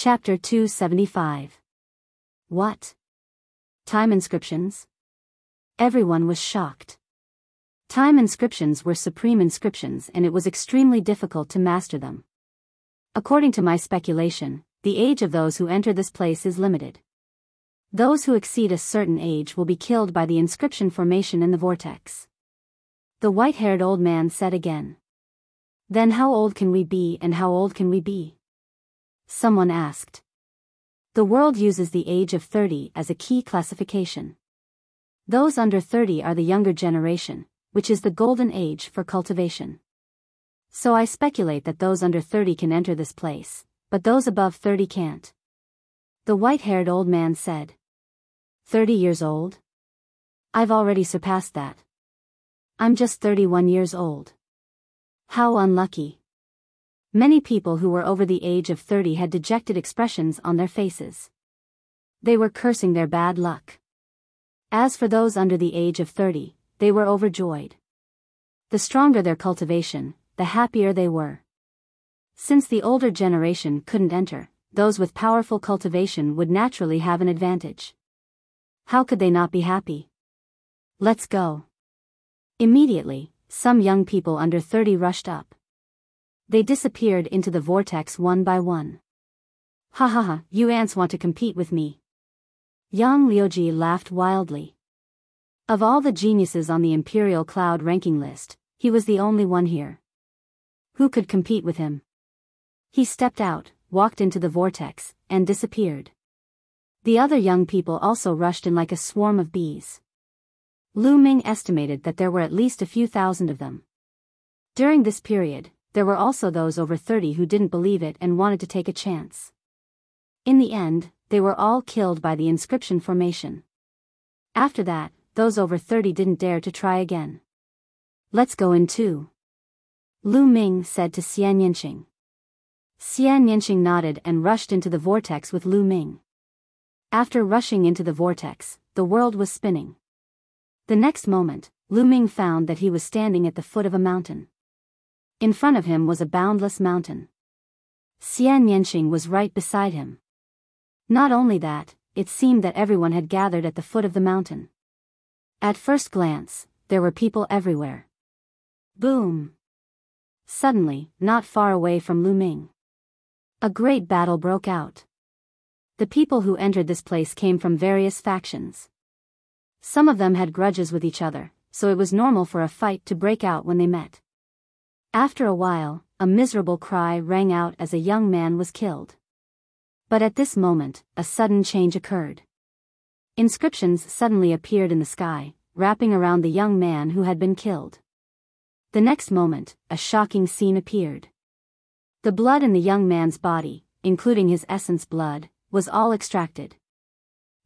Chapter 275. What? Time inscriptions? Everyone was shocked. Time inscriptions were supreme inscriptions and it was extremely difficult to master them. According to my speculation, the age of those who enter this place is limited. Those who exceed a certain age will be killed by the inscription formation in the vortex. The white-haired old man said again. Then how old can we be and how old can we be? Someone asked. The world uses the age of 30 as a key classification. Those under 30 are the younger generation, which is the golden age for cultivation. So I speculate that those under 30 can enter this place, but those above 30 can't. The white-haired old man said. 30 years old? I've already surpassed that. I'm just 31 years old. How unlucky. Many people who were over the age of 30 had dejected expressions on their faces. They were cursing their bad luck. As for those under the age of 30, they were overjoyed. The stronger their cultivation, the happier they were. Since the older generation couldn't enter, those with powerful cultivation would naturally have an advantage. How could they not be happy? Let's go. Immediately, some young people under 30 rushed up. They disappeared into the vortex one by one. Ha ha ha, you ants want to compete with me. Yang Liuji laughed wildly. Of all the geniuses on the Imperial Cloud ranking list, he was the only one here. Who could compete with him? He stepped out, walked into the vortex, and disappeared. The other young people also rushed in like a swarm of bees. Lu Ming estimated that there were at least a few thousand of them. During this period, there were also those over 30 who didn't believe it and wanted to take a chance. In the end, they were all killed by the inscription formation. After that, those over 30 didn't dare to try again. Let's go in too. Lu Ming said to Xian Yanqing. Xian Yanqing nodded and rushed into the vortex with Lu Ming. After rushing into the vortex, the world was spinning. The next moment, Lu Ming found that he was standing at the foot of a mountain. In front of him was a boundless mountain. Xian Yanqing was right beside him. Not only that, it seemed that everyone had gathered at the foot of the mountain. At first glance, there were people everywhere. Boom! Suddenly, not far away from Lu Ming, a great battle broke out. The people who entered this place came from various factions. Some of them had grudges with each other, so it was normal for a fight to break out when they met. After a while, a miserable cry rang out as a young man was killed. But at this moment, a sudden change occurred. Inscriptions suddenly appeared in the sky, wrapping around the young man who had been killed. The next moment, a shocking scene appeared. The blood in the young man's body, including his essence blood, was all extracted.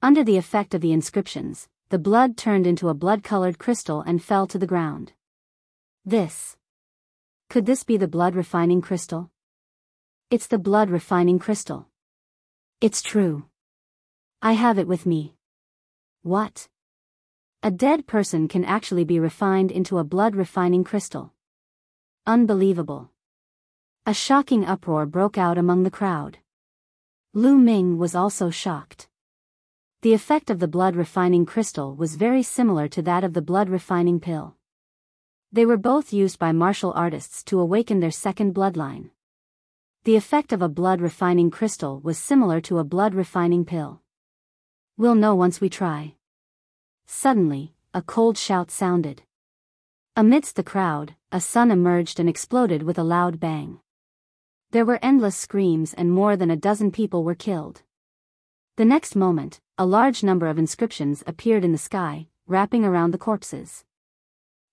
Under the effect of the inscriptions, the blood turned into a blood-colored crystal and fell to the ground. Could this be the blood-refining crystal? It's the blood-refining crystal. It's true. I have it with me. What? A dead person can actually be refined into a blood-refining crystal. Unbelievable. A shocking uproar broke out among the crowd. Lu Ming was also shocked. The effect of the blood-refining crystal was very similar to that of the blood-refining pill. They were both used by martial artists to awaken their second bloodline. The effect of a blood-refining crystal was similar to a blood-refining pill. We'll know once we try. Suddenly, a cold shout sounded. Amidst the crowd, a sun emerged and exploded with a loud bang. There were endless screams and more than a dozen people were killed. The next moment, a large number of inscriptions appeared in the sky, wrapping around the corpses.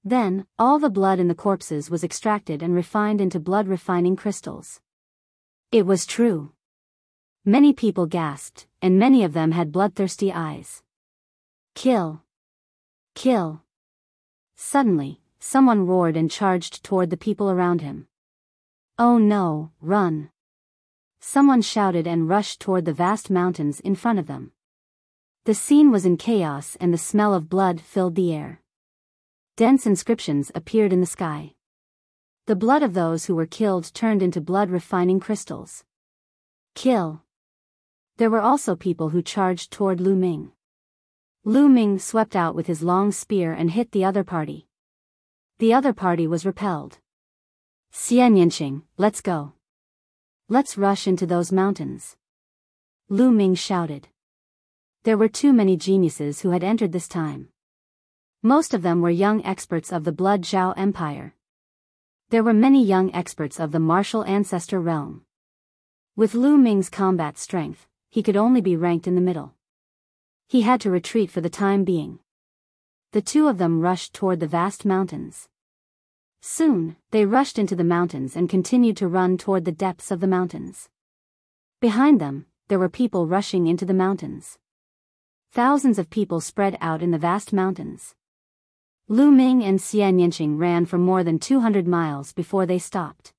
Then, all the blood in the corpses was extracted and refined into blood-refining crystals. It was true. Many people gasped, and many of them had bloodthirsty eyes. Kill! Kill! Suddenly, someone roared and charged toward the people around him. Oh no, run! Someone shouted and rushed toward the vast mountains in front of them. The scene was in chaos and the smell of blood filled the air. Dense inscriptions appeared in the sky. The blood of those who were killed turned into blood-refining crystals. Kill! There were also people who charged toward Lu Ming. Lu Ming swept out with his long spear and hit the other party. The other party was repelled. Xian Yanqing, let's go. Let's rush into those mountains. Lu Ming shouted. There were too many geniuses who had entered this time. Most of them were young experts of the Blood Zhao Empire. There were many young experts of the martial ancestor realm. With Lu Ming's combat strength, he could only be ranked in the middle. He had to retreat for the time being. The two of them rushed toward the vast mountains. Soon, they rushed into the mountains and continued to run toward the depths of the mountains. Behind them, there were people rushing into the mountains. Thousands of people spread out in the vast mountains. Lu Ming and Xian Yanqing ran for more than 200 miles before they stopped.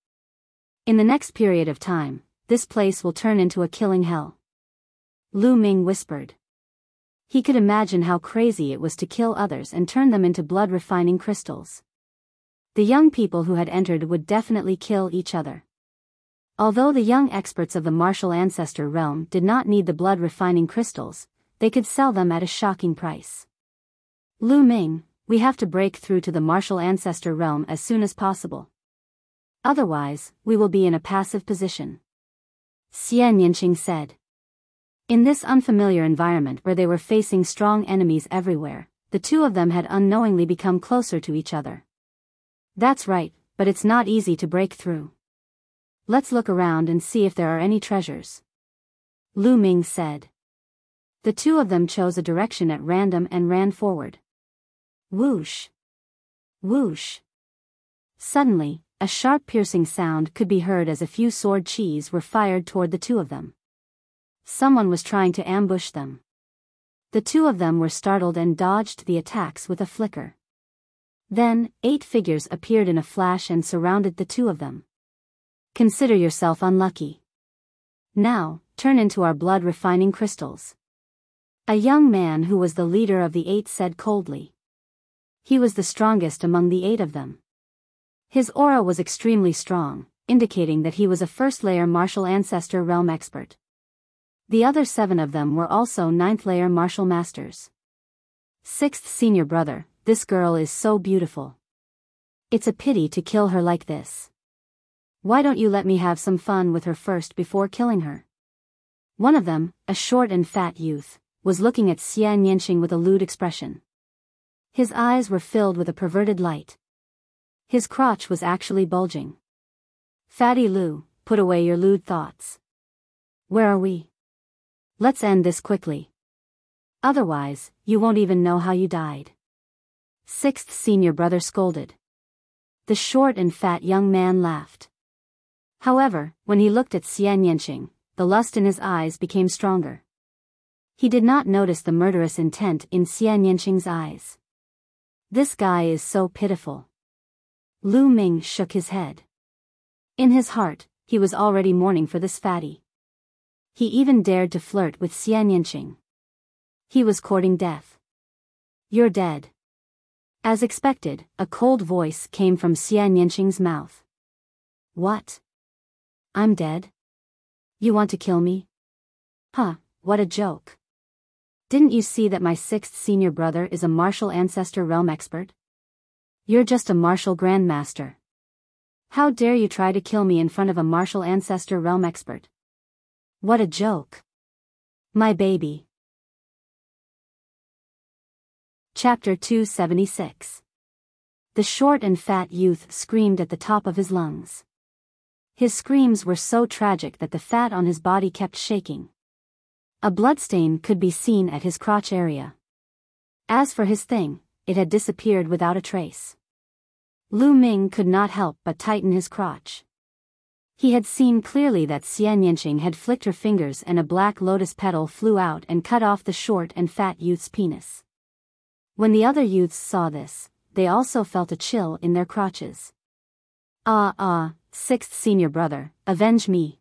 In the next period of time, this place will turn into a killing hell. Lu Ming whispered. He could imagine how crazy it was to kill others and turn them into blood-refining crystals. The young people who had entered would definitely kill each other. Although the young experts of the martial ancestor realm did not need the blood-refining crystals, they could sell them at a shocking price. Lu Ming, we have to break through to the martial ancestor realm as soon as possible. Otherwise, we will be in a passive position. Xian Yanqing said. In this unfamiliar environment where they were facing strong enemies everywhere, the two of them had unknowingly become closer to each other. That's right, but it's not easy to break through. Let's look around and see if there are any treasures. Lu Ming said. The two of them chose a direction at random and ran forward. Whoosh! Whoosh! Suddenly, a sharp piercing sound could be heard as a few sword chis were fired toward the two of them. Someone was trying to ambush them. The two of them were startled and dodged the attacks with a flicker. Then, 8 figures appeared in a flash and surrounded the two of them. Consider yourself unlucky. Now, turn into our blood-refining crystals. A young man who was the leader of the 8 said coldly. He was the strongest among the 8 of them. His aura was extremely strong, indicating that he was a first-layer martial ancestor realm expert. The other 7 of them were also 9th-layer martial masters. 6th senior brother, this girl is so beautiful. It's a pity to kill her like this. Why don't you let me have some fun with her first before killing her? One of them, a short and fat youth, was looking at Xian Yanqing with a lewd expression. His eyes were filled with a perverted light. His crotch was actually bulging. Fatty Lu, put away your lewd thoughts. Where are we? Let's end this quickly. Otherwise, you won't even know how you died. 6th senior brother scolded. The short and fat young man laughed. However, when he looked at Xian Yanqing, the lust in his eyes became stronger. He did not notice the murderous intent in Xian Yanqing's eyes. This guy is so pitiful. Lu Ming shook his head. In his heart, he was already mourning for this fatty. He even dared to flirt with Xian Yanqing. He was courting death. You're dead. As expected, a cold voice came from Xian Yanqing's mouth. What? I'm dead? You want to kill me? Huh, what a joke. Didn't you see that my 6th senior brother is a martial ancestor realm expert? You're just a martial grandmaster. How dare you try to kill me in front of a martial ancestor realm expert? What a joke. My baby. Chapter 276. The short and fat youth screamed at the top of his lungs. His screams were so tragic that the fat on his body kept shaking. A bloodstain could be seen at his crotch area. As for his thing, it had disappeared without a trace. Lu Ming could not help but tighten his crotch. He had seen clearly that Xian Yanqing had flicked her fingers and a black lotus petal flew out and cut off the short and fat youth's penis. When the other youths saw this, they also felt a chill in their crotches. 6th senior brother, avenge me.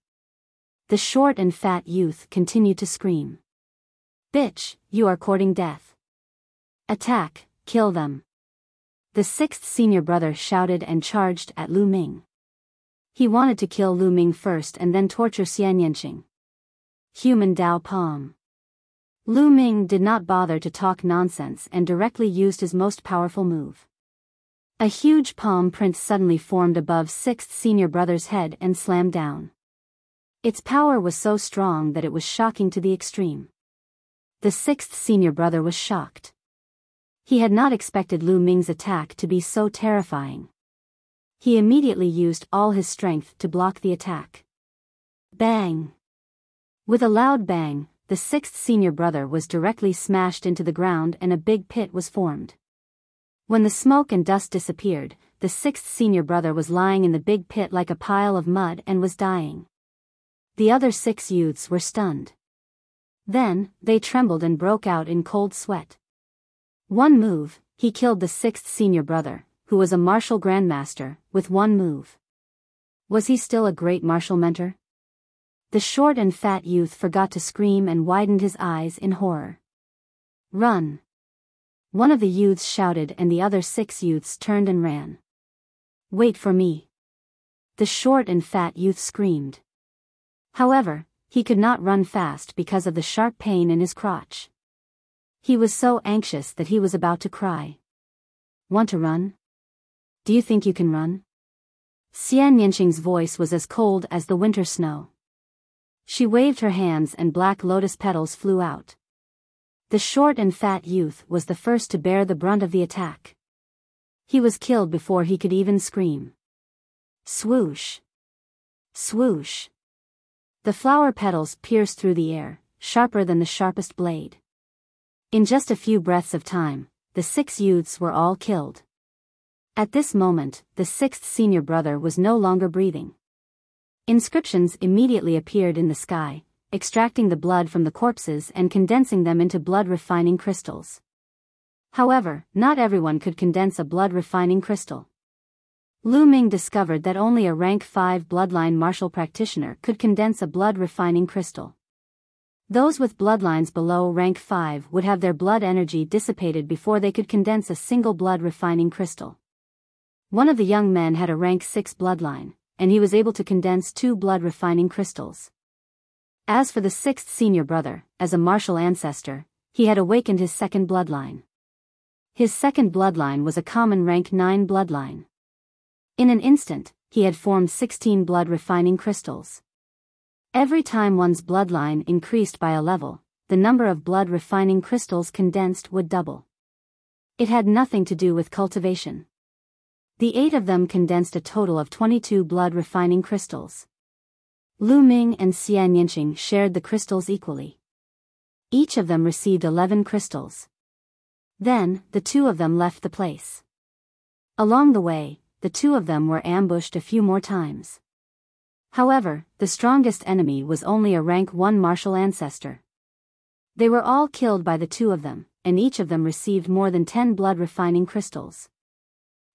The short and fat youth continued to scream. Bitch, you are courting death. Attack, kill them. The 6th senior brother shouted and charged at Lu Ming. He wanted to kill Lu Ming first and then torture Xian Yanqing. Human Dao Palm. Lu Ming did not bother to talk nonsense and directly used his most powerful move. A huge palm print suddenly formed above sixth senior brother's head and slammed down. Its power was so strong that it was shocking to the extreme. The sixth senior brother was shocked. He had not expected Lu Ming's attack to be so terrifying. He immediately used all his strength to block the attack. Bang! With a loud bang, the sixth senior brother was directly smashed into the ground and a big pit was formed. When the smoke and dust disappeared, the sixth senior brother was lying in the big pit like a pile of mud and was dying. The other 6 youths were stunned. Then, they trembled and broke out in cold sweat. One move, he killed the sixth senior brother, who was a martial grandmaster, with one move. Was he still a great martial mentor? The short and fat youth forgot to scream and widened his eyes in horror. Run! One of the youths shouted and the other 6 youths turned and ran. Wait for me! The short and fat youth screamed. However, he could not run fast because of the sharp pain in his crotch. He was so anxious that he was about to cry. Want to run? Do you think you can run? Xian Yanqing's voice was as cold as the winter snow. She waved her hands and black lotus petals flew out. The short and fat youth was the first to bear the brunt of the attack. He was killed before he could even scream. Swoosh! Swoosh! The flower petals pierced through the air, sharper than the sharpest blade. In just a few breaths of time, the 6 youths were all killed. At this moment, the 6th senior brother was no longer breathing. Inscriptions immediately appeared in the sky, extracting the blood from the corpses and condensing them into blood-refining crystals. However, not everyone could condense a blood-refining crystal. Lu Ming discovered that only a rank 5 bloodline martial practitioner could condense a blood-refining crystal. Those with bloodlines below rank 5 would have their blood energy dissipated before they could condense a single blood-refining crystal. One of the young men had a rank 6 bloodline, and he was able to condense 2 blood-refining crystals. As for the 6th senior brother, as a martial ancestor, he had awakened his second bloodline. His second bloodline was a common rank 9 bloodline. In an instant, he had formed 16 blood-refining crystals. Every time one's bloodline increased by a level, the number of blood-refining crystals condensed would double. It had nothing to do with cultivation. The 8 of them condensed a total of 22 blood-refining crystals. Lu Ming and Xian Yanqing shared the crystals equally. Each of them received 11 crystals. Then, the 2 of them left the place. Along the way, the 2 of them were ambushed a few more times. However, the strongest enemy was only a rank 1 martial ancestor. They were all killed by the 2 of them, and each of them received more than 10 blood-refining crystals.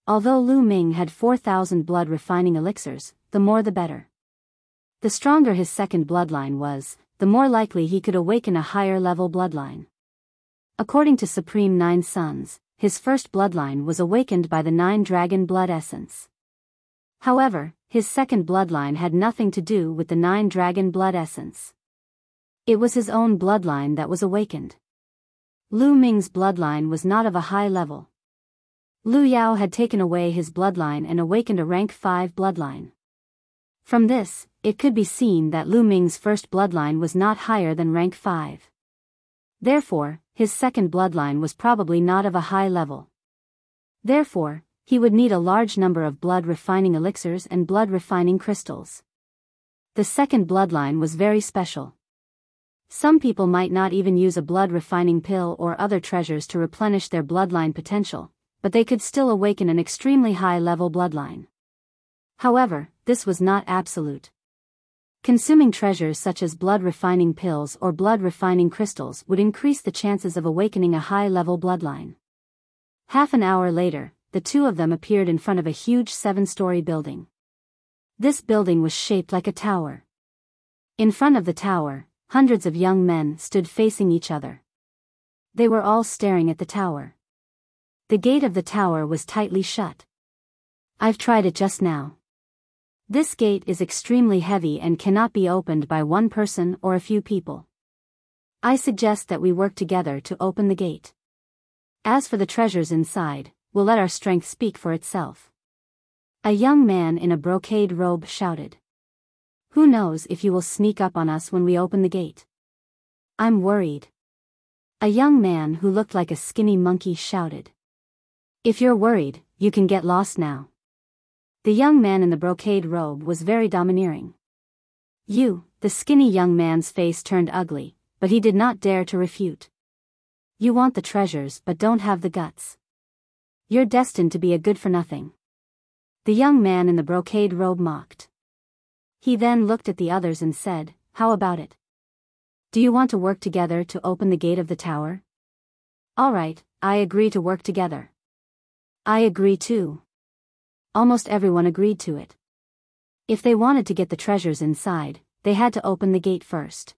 Although Lu Ming had 4,000 blood-refining elixirs, the more the better. The stronger his second bloodline was, the more likely he could awaken a higher-level bloodline. According to Supreme 9 Sons, his first bloodline was awakened by the 9 dragon blood essence. However, his second bloodline had nothing to do with the 9 dragon blood essence. It was his own bloodline that was awakened. Lu Ming's bloodline was not of a high level. Lu Yao had taken away his bloodline and awakened a rank 5 bloodline. From this, it could be seen that Lu Ming's first bloodline was not higher than rank 5. Therefore, his second bloodline was probably not of a high level. Therefore, he would need a large number of blood-refining elixirs and blood-refining crystals. The second bloodline was very special. Some people might not even use a blood-refining pill or other treasures to replenish their bloodline potential, but they could still awaken an extremely high-level bloodline. However, this was not absolute. Consuming treasures such as blood-refining pills or blood-refining crystals would increase the chances of awakening a high-level bloodline. Half an hour later, the 2 of them appeared in front of a huge 7-story building. This building was shaped like a tower. In front of the tower, hundreds of young men stood facing each other. They were all staring at the tower. The gate of the tower was tightly shut. I've tried it just now. This gate is extremely heavy and cannot be opened by one person or a few people. I suggest that we work together to open the gate. As for the treasures inside, we'll let our strength speak for itself. A young man in a brocade robe shouted. Who knows if you will sneak up on us when we open the gate? I'm worried. A young man who looked like a skinny monkey shouted. If you're worried, you can get lost now. The young man in the brocade robe was very domineering. The skinny young man's face turned ugly, but he did not dare to refute. You want the treasures but don't have the guts. You're destined to be a good-for-nothing. The young man in the brocade robe mocked. He then looked at the others and said, How about it? Do you want to work together to open the gate of the tower? All right, I agree to work together. I agree too. Almost everyone agreed to it. If they wanted to get the treasures inside, they had to open the gate first.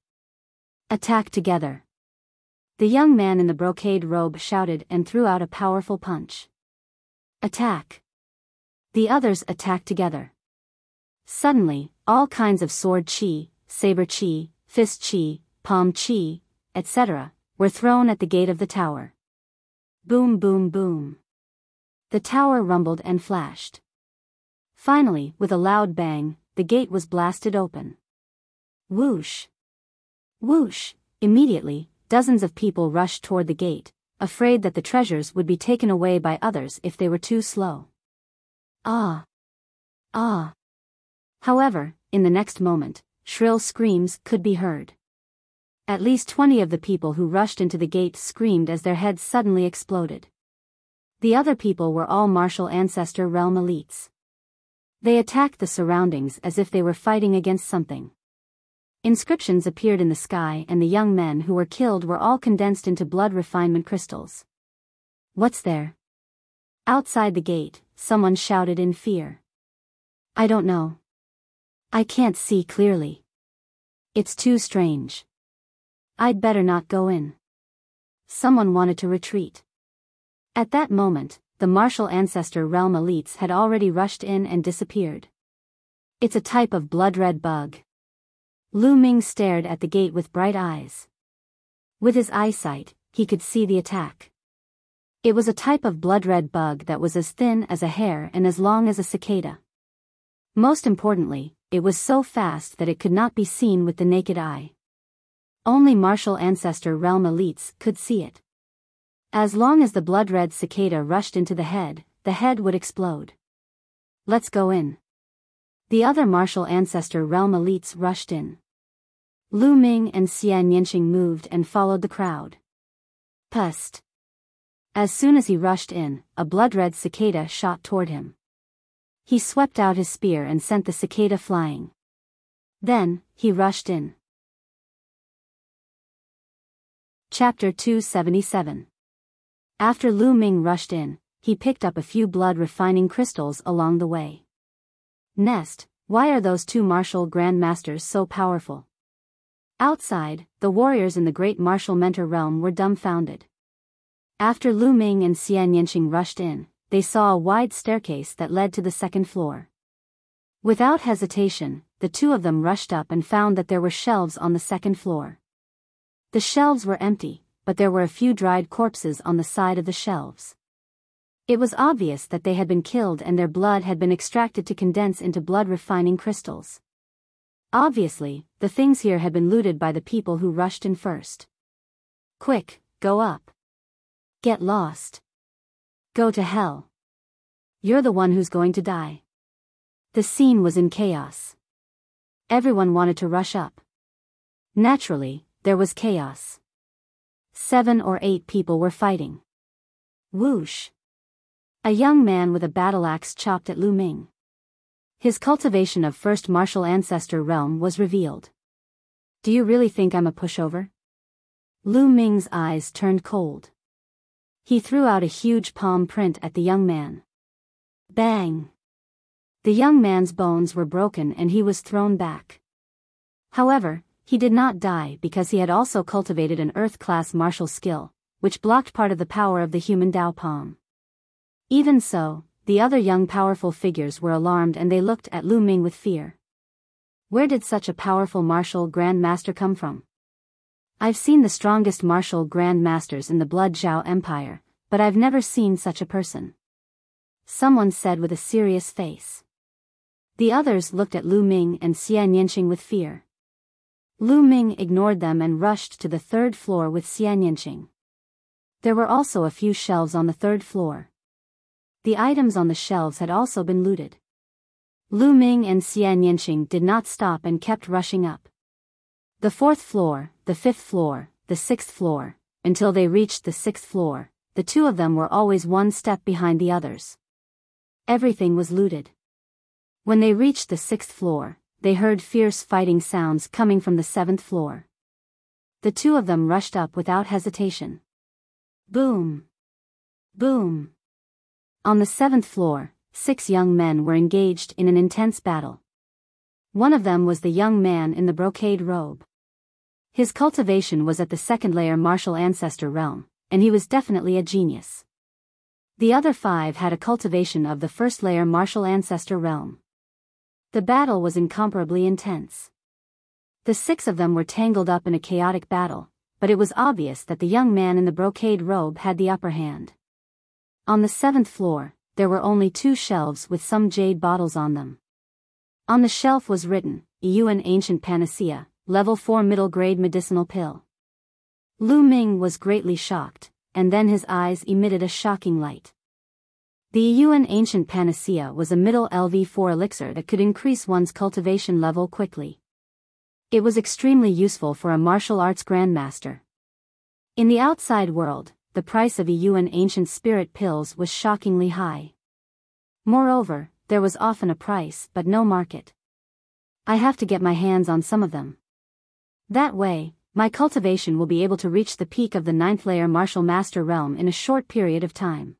Attack together. The young man in the brocade robe shouted and threw out a powerful punch. Attack. The others attacked together. Suddenly, all kinds of sword chi, saber chi, fist chi, palm chi, etc., were thrown at the gate of the tower. Boom, boom, boom. The tower rumbled and flashed. Finally, with a loud bang, the gate was blasted open. Whoosh! Whoosh! Immediately, dozens of people rushed toward the gate, afraid that the treasures would be taken away by others if they were too slow. Ah! Ah! However, in the next moment, shrill screams could be heard. At least 20 of the people who rushed into the gate screamed as their heads suddenly exploded. The other people were all martial ancestor realm elites. They attacked the surroundings as if they were fighting against something. Inscriptions appeared in the sky and the young men who were killed were all condensed into blood refinement crystals. What's there? Outside the gate, someone shouted in fear. I don't know. I can't see clearly. It's too strange. I'd better not go in. Someone wanted to retreat. At that moment, the martial ancestor realm elites had already rushed in and disappeared. It's a type of blood-red bug. Lu Ming stared at the gate with bright eyes. With his eyesight, he could see the attack. It was a type of blood-red bug that was as thin as a hair and as long as a cicada. Most importantly, it was so fast that it could not be seen with the naked eye. Only martial ancestor realm elites could see it. As long as the blood-red cicada rushed into the head would explode. Let's go in. The other martial ancestor realm elites rushed in. Lu Ming and Xian Yanqing moved and followed the crowd. Pust. As soon as he rushed in, a blood-red cicada shot toward him. He swept out his spear and sent the cicada flying. Then, he rushed in. Chapter 277. After Lu Ming rushed in, he picked up a few blood-refining crystals along the way. Nest, why are those two martial grandmasters so powerful? Outside, the warriors in the great martial mentor realm were dumbfounded. After Lu Ming and Xian Yanqing rushed in, they saw a wide staircase that led to the second floor. Without hesitation, the two of them rushed up and found that there were shelves on the second floor. The shelves were empty, but there were a few dried corpses on the side of the shelves. It was obvious that they had been killed and their blood had been extracted to condense into blood-refining crystals. Obviously, the things here had been looted by the people who rushed in first. Quick, go up. Get lost. Go to hell. You're the one who's going to die. The scene was in chaos. Everyone wanted to rush up. Naturally, there was chaos. 7 or 8 people were fighting. Whoosh! A young man with a battle axe chopped at Lu Ming. His cultivation of first martial ancestor realm was revealed. Do you really think I'm a pushover? Lu Ming's eyes turned cold. He threw out a huge palm print at the young man. Bang! The young man's bones were broken and he was thrown back. However, he did not die because he had also cultivated an earth-class martial skill, which blocked part of the power of the human Dao palm. Even so, the other young powerful figures were alarmed and they looked at Lu Ming with fear. Where did such a powerful martial Grand Master come from? I've seen the strongest martial Grand Masters in the Blood Zhao Empire, but I've never seen such a person. Someone said with a serious face. The others looked at Lu Ming and Xian Yanqing with fear. Lu Ming ignored them and rushed to the third floor with Xian Yanqing. There were also a few shelves on the third floor. The items on the shelves had also been looted. Lu Ming and Xian Yanqing did not stop and kept rushing up. The fourth floor, the fifth floor, the sixth floor, until they reached the sixth floor, the two of them were always one step behind the others. Everything was looted. When they reached the sixth floor, they heard fierce fighting sounds coming from the seventh floor. The two of them rushed up without hesitation. Boom! Boom! On the seventh floor, 6 young men were engaged in an intense battle. One of them was the young man in the brocade robe. His cultivation was at the second layer martial ancestor realm, and he was definitely a genius. The other 5 had a cultivation of the first layer martial ancestor realm. The battle was incomparably intense. The 6 of them were tangled up in a chaotic battle, but it was obvious that the young man in the brocade robe had the upper hand. On the 7th floor, there were only 2 shelves with some jade bottles on them. On the shelf was written, Yuan Ancient Panacea, Level 4 Middle Grade Medicinal Pill. Lu Ming was greatly shocked, and then his eyes emitted a shocking light. The Yuan Ancient Panacea was a middle LV4 elixir that could increase one's cultivation level quickly. It was extremely useful for a martial arts grandmaster. In the outside world, the price of Yuan Ancient Spirit pills was shockingly high. Moreover, there was often a price but no market. I have to get my hands on some of them. That way, my cultivation will be able to reach the peak of the 9th layer martial master realm in a short period of time.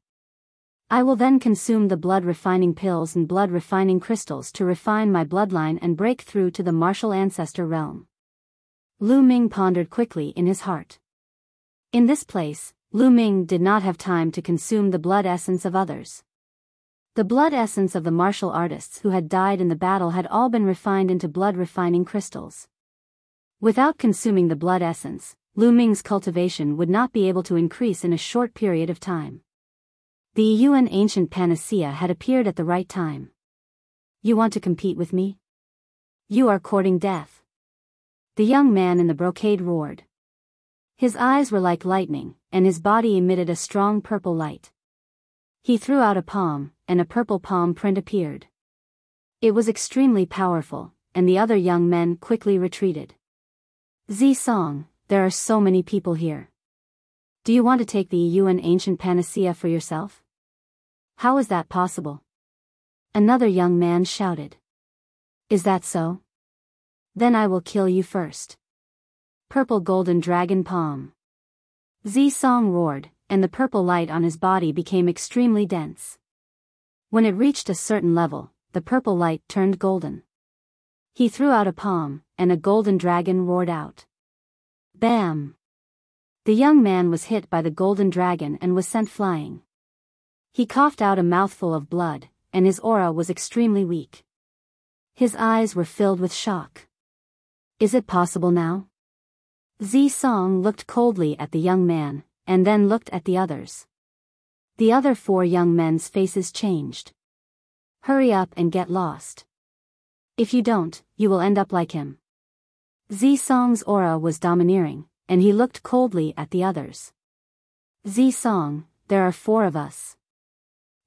I will then consume the blood refining pills and blood refining crystals to refine my bloodline and break through to the martial ancestor realm. Lu Ming pondered quickly in his heart. In this place, Lu Ming did not have time to consume the blood essence of others. The blood essence of the martial artists who had died in the battle had all been refined into blood refining crystals. Without consuming the blood essence, Lu Ming's cultivation would not be able to increase in a short period of time. The Yuan Ancient Panacea had appeared at the right time. You want to compete with me? You are courting death. The young man in the brocade roared. His eyes were like lightning, and his body emitted a strong purple light. He threw out a palm, and a purple palm print appeared. It was extremely powerful, and the other young men quickly retreated. Zisong, there are so many people here. Do you want to take the Yuan Ancient Panacea for yourself? How is that possible? Another young man shouted. Is that so? Then I will kill you first. Purple Golden Dragon Palm. Zisong roared, and the purple light on his body became extremely dense. When it reached a certain level, the purple light turned golden. He threw out a palm, and a golden dragon roared out. Bam! The young man was hit by the golden dragon and was sent flying. He coughed out a mouthful of blood, and his aura was extremely weak. His eyes were filled with shock. Is it possible now? Zisong looked coldly at the young man, and then looked at the others. The other 4 young men's faces changed. Hurry up and get lost. If you don't, you will end up like him. Zisong's aura was domineering, and he looked coldly at the others. Zisong, there are 4 of us.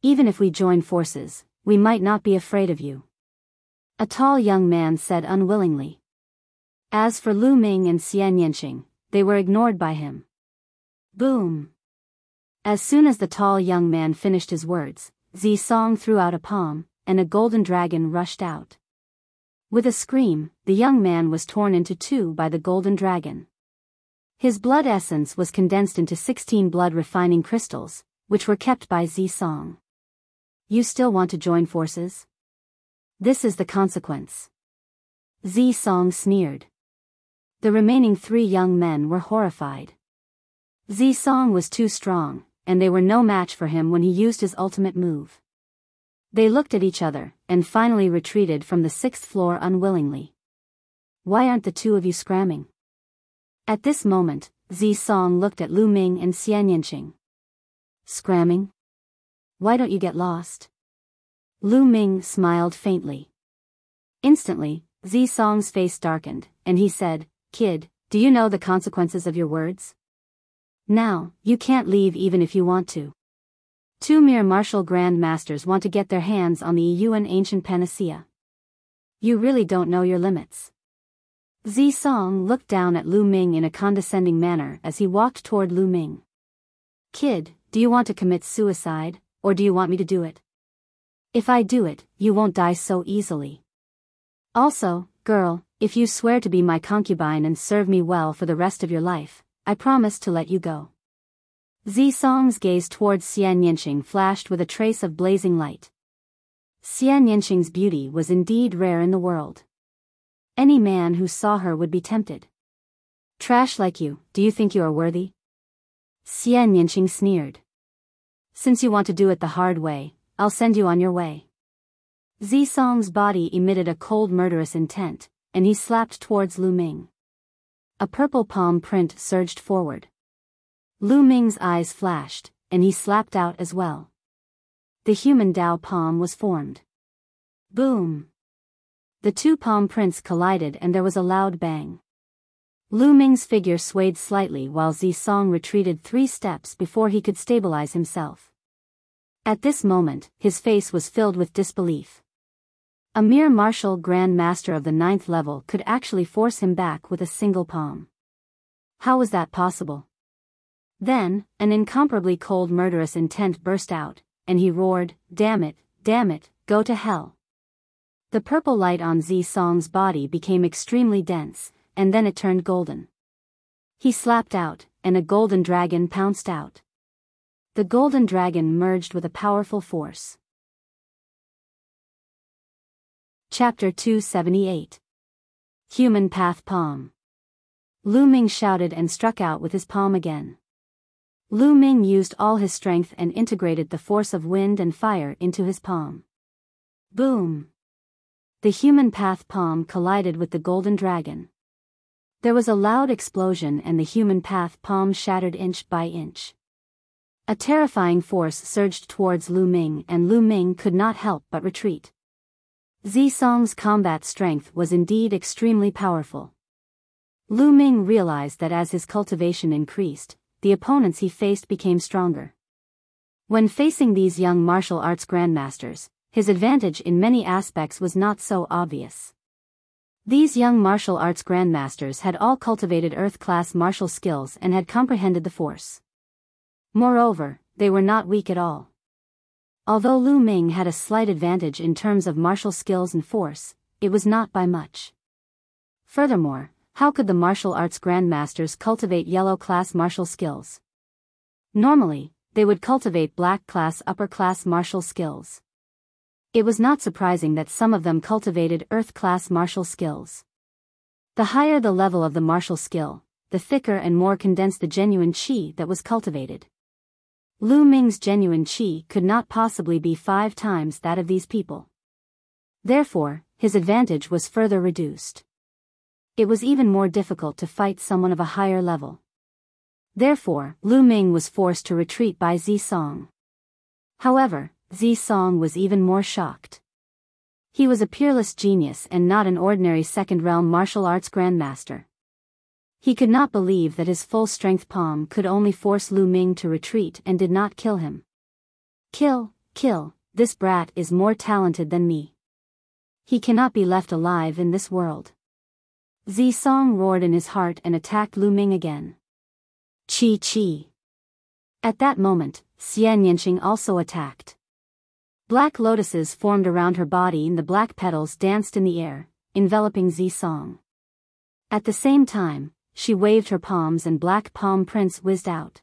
Even if we join forces, we might not be afraid of you. A tall young man said unwillingly. As for Lu Ming and Xian Yanqing, they were ignored by him. Boom! As soon as the tall young man finished his words, Zisong threw out a palm, and a golden dragon rushed out. With a scream, the young man was torn into 2 by the golden dragon. His blood essence was condensed into 16 blood refining crystals, which were kept by Zisong. You still want to join forces? This is the consequence. Zisong sneered. The remaining 3 young men were horrified. Zisong was too strong, and they were no match for him when he used his ultimate move. They looked at each other, and finally retreated from the 6th floor unwillingly. Why aren't the two of you scramming? At this moment, Zi Song looked at Lu Ming and Xian Yanqing. Scramming? Why don't you get lost? Lu Ming smiled faintly. Instantly, Zi Song's face darkened, and he said, Kid, do you know the consequences of your words? Now, you can't leave even if you want to. Two mere martial grand masters want to get their hands on the Yuan ancient panacea. You really don't know your limits. Zi Song looked down at Lu Ming in a condescending manner as he walked toward Lu Ming. Kid, do you want to commit suicide, or do you want me to do it? If I do it, you won't die so easily. Also, girl, if you swear to be my concubine and serve me well for the rest of your life, I promise to let you go. Zi Song's gaze towards Xian Yanqing flashed with a trace of blazing light. Xian Yanqing's beauty was indeed rare in the world. Any man who saw her would be tempted. Trash like you, do you think you are worthy? Xian Yanqing sneered. Since you want to do it the hard way, I'll send you on your way. Zi Song's body emitted a cold murderous intent, and he slapped towards Lu Ming. A purple palm print surged forward. Lu Ming's eyes flashed, and he slapped out as well. The human Dao palm was formed. Boom! The two palm prints collided and there was a loud bang. Lu Ming's figure swayed slightly while Zi Song retreated 3 steps before he could stabilize himself. At this moment, his face was filled with disbelief. A mere martial grand master of the 9th level could actually force him back with a single palm. How was that possible? Then, an incomparably cold murderous intent burst out, and he roared, damn it, go to hell. The purple light on Zi Song's body became extremely dense, and then it turned golden. He slapped out, and a golden dragon pounced out. The golden dragon merged with a powerful force. Chapter 278. Human Path Palm. Lu Ming shouted and struck out with his palm again. Lu Ming used all his strength and integrated the force of wind and fire into his palm. Boom! The human path palm collided with the golden dragon. There was a loud explosion and the human path palm shattered inch by inch. A terrifying force surged towards Lu Ming and Lu Ming could not help but retreat. Zi Song's combat strength was indeed extremely powerful. Lu Ming realized that as his cultivation increased, the opponents he faced became stronger. When facing these young martial arts grandmasters, his advantage in many aspects was not so obvious. These young martial arts grandmasters had all cultivated Earth-class martial skills and had comprehended the force. Moreover, they were not weak at all. Although Lu Ming had a slight advantage in terms of martial skills and force, it was not by much. Furthermore, how could the martial arts grandmasters cultivate yellow-class martial skills? Normally, they would cultivate black-class upper-class martial skills. It was not surprising that some of them cultivated Earth-class martial skills. The higher the level of the martial skill, the thicker and more condensed the genuine qi that was cultivated. Lu Ming's genuine qi could not possibly be 5 times that of these people. Therefore, his advantage was further reduced. It was even more difficult to fight someone of a higher level. Therefore, Lu Ming was forced to retreat by Zi Song. However, Zi Song was even more shocked. He was a peerless genius and not an ordinary second-realm martial arts grandmaster. He could not believe that his full-strength palm could only force Lu Ming to retreat and did not kill him. Kill, this brat is more talented than me. He cannot be left alive in this world. Zi Song roared in his heart and attacked Lu Ming again. Chi. At that moment, Xian Yanqing also attacked. Black lotuses formed around her body and the black petals danced in the air, enveloping Zi Song. At the same time, she waved her palms and black palm prints whizzed out.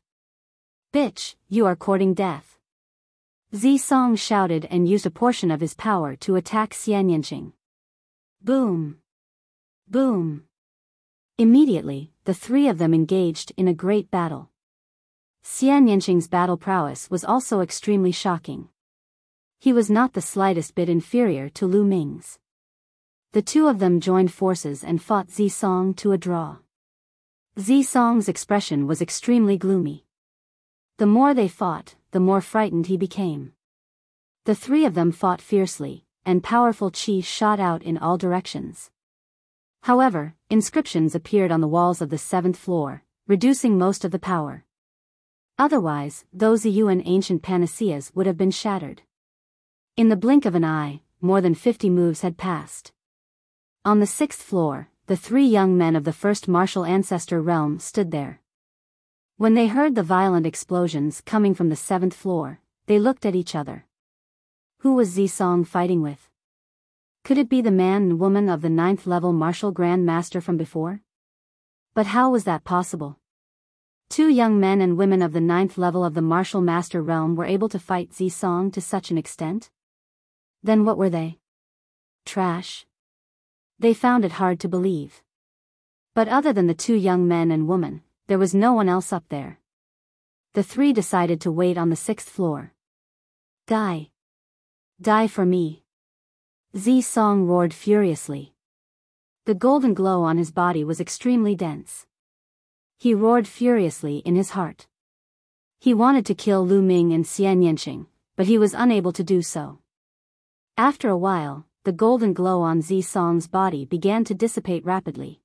Bitch, you are courting death. Zi Song shouted and used a portion of his power to attack Xian Yanqing. Boom! Boom! Immediately, the 3 of them engaged in a great battle. Xian Yanqing's battle prowess was also extremely shocking. He was not the slightest bit inferior to Lu Ming's. The two of them joined forces and fought Zisong to a draw. Zisong's expression was extremely gloomy. The more they fought, the more frightened he became. The three of them fought fiercely, and powerful qi shot out in all directions. However, inscriptions appeared on the walls of the 7th floor, reducing most of the power. Otherwise, those Yuan ancient panaceas would have been shattered. In the blink of an eye, more than 50 moves had passed. On the 6th floor, the three young men of the first martial ancestor realm stood there. When they heard the violent explosions coming from the 7th floor, they looked at each other. Who was Zisong fighting with? Could it be the man and woman of the 9th level martial Grand Master from before? But how was that possible? Two young men and women of the 9th level of the martial master realm were able to fight Zisong to such an extent? Then what were they? Trash? They found it hard to believe. But other than the two young men and woman, there was no one else up there. The three decided to wait on the 6th floor. Die. Die for me. Zisong roared furiously. The golden glow on his body was extremely dense. He roared furiously in his heart. He wanted to kill Lu Ming and Xian Yanqing, but he was unable to do so. After a while, the golden glow on Zisong's body began to dissipate rapidly.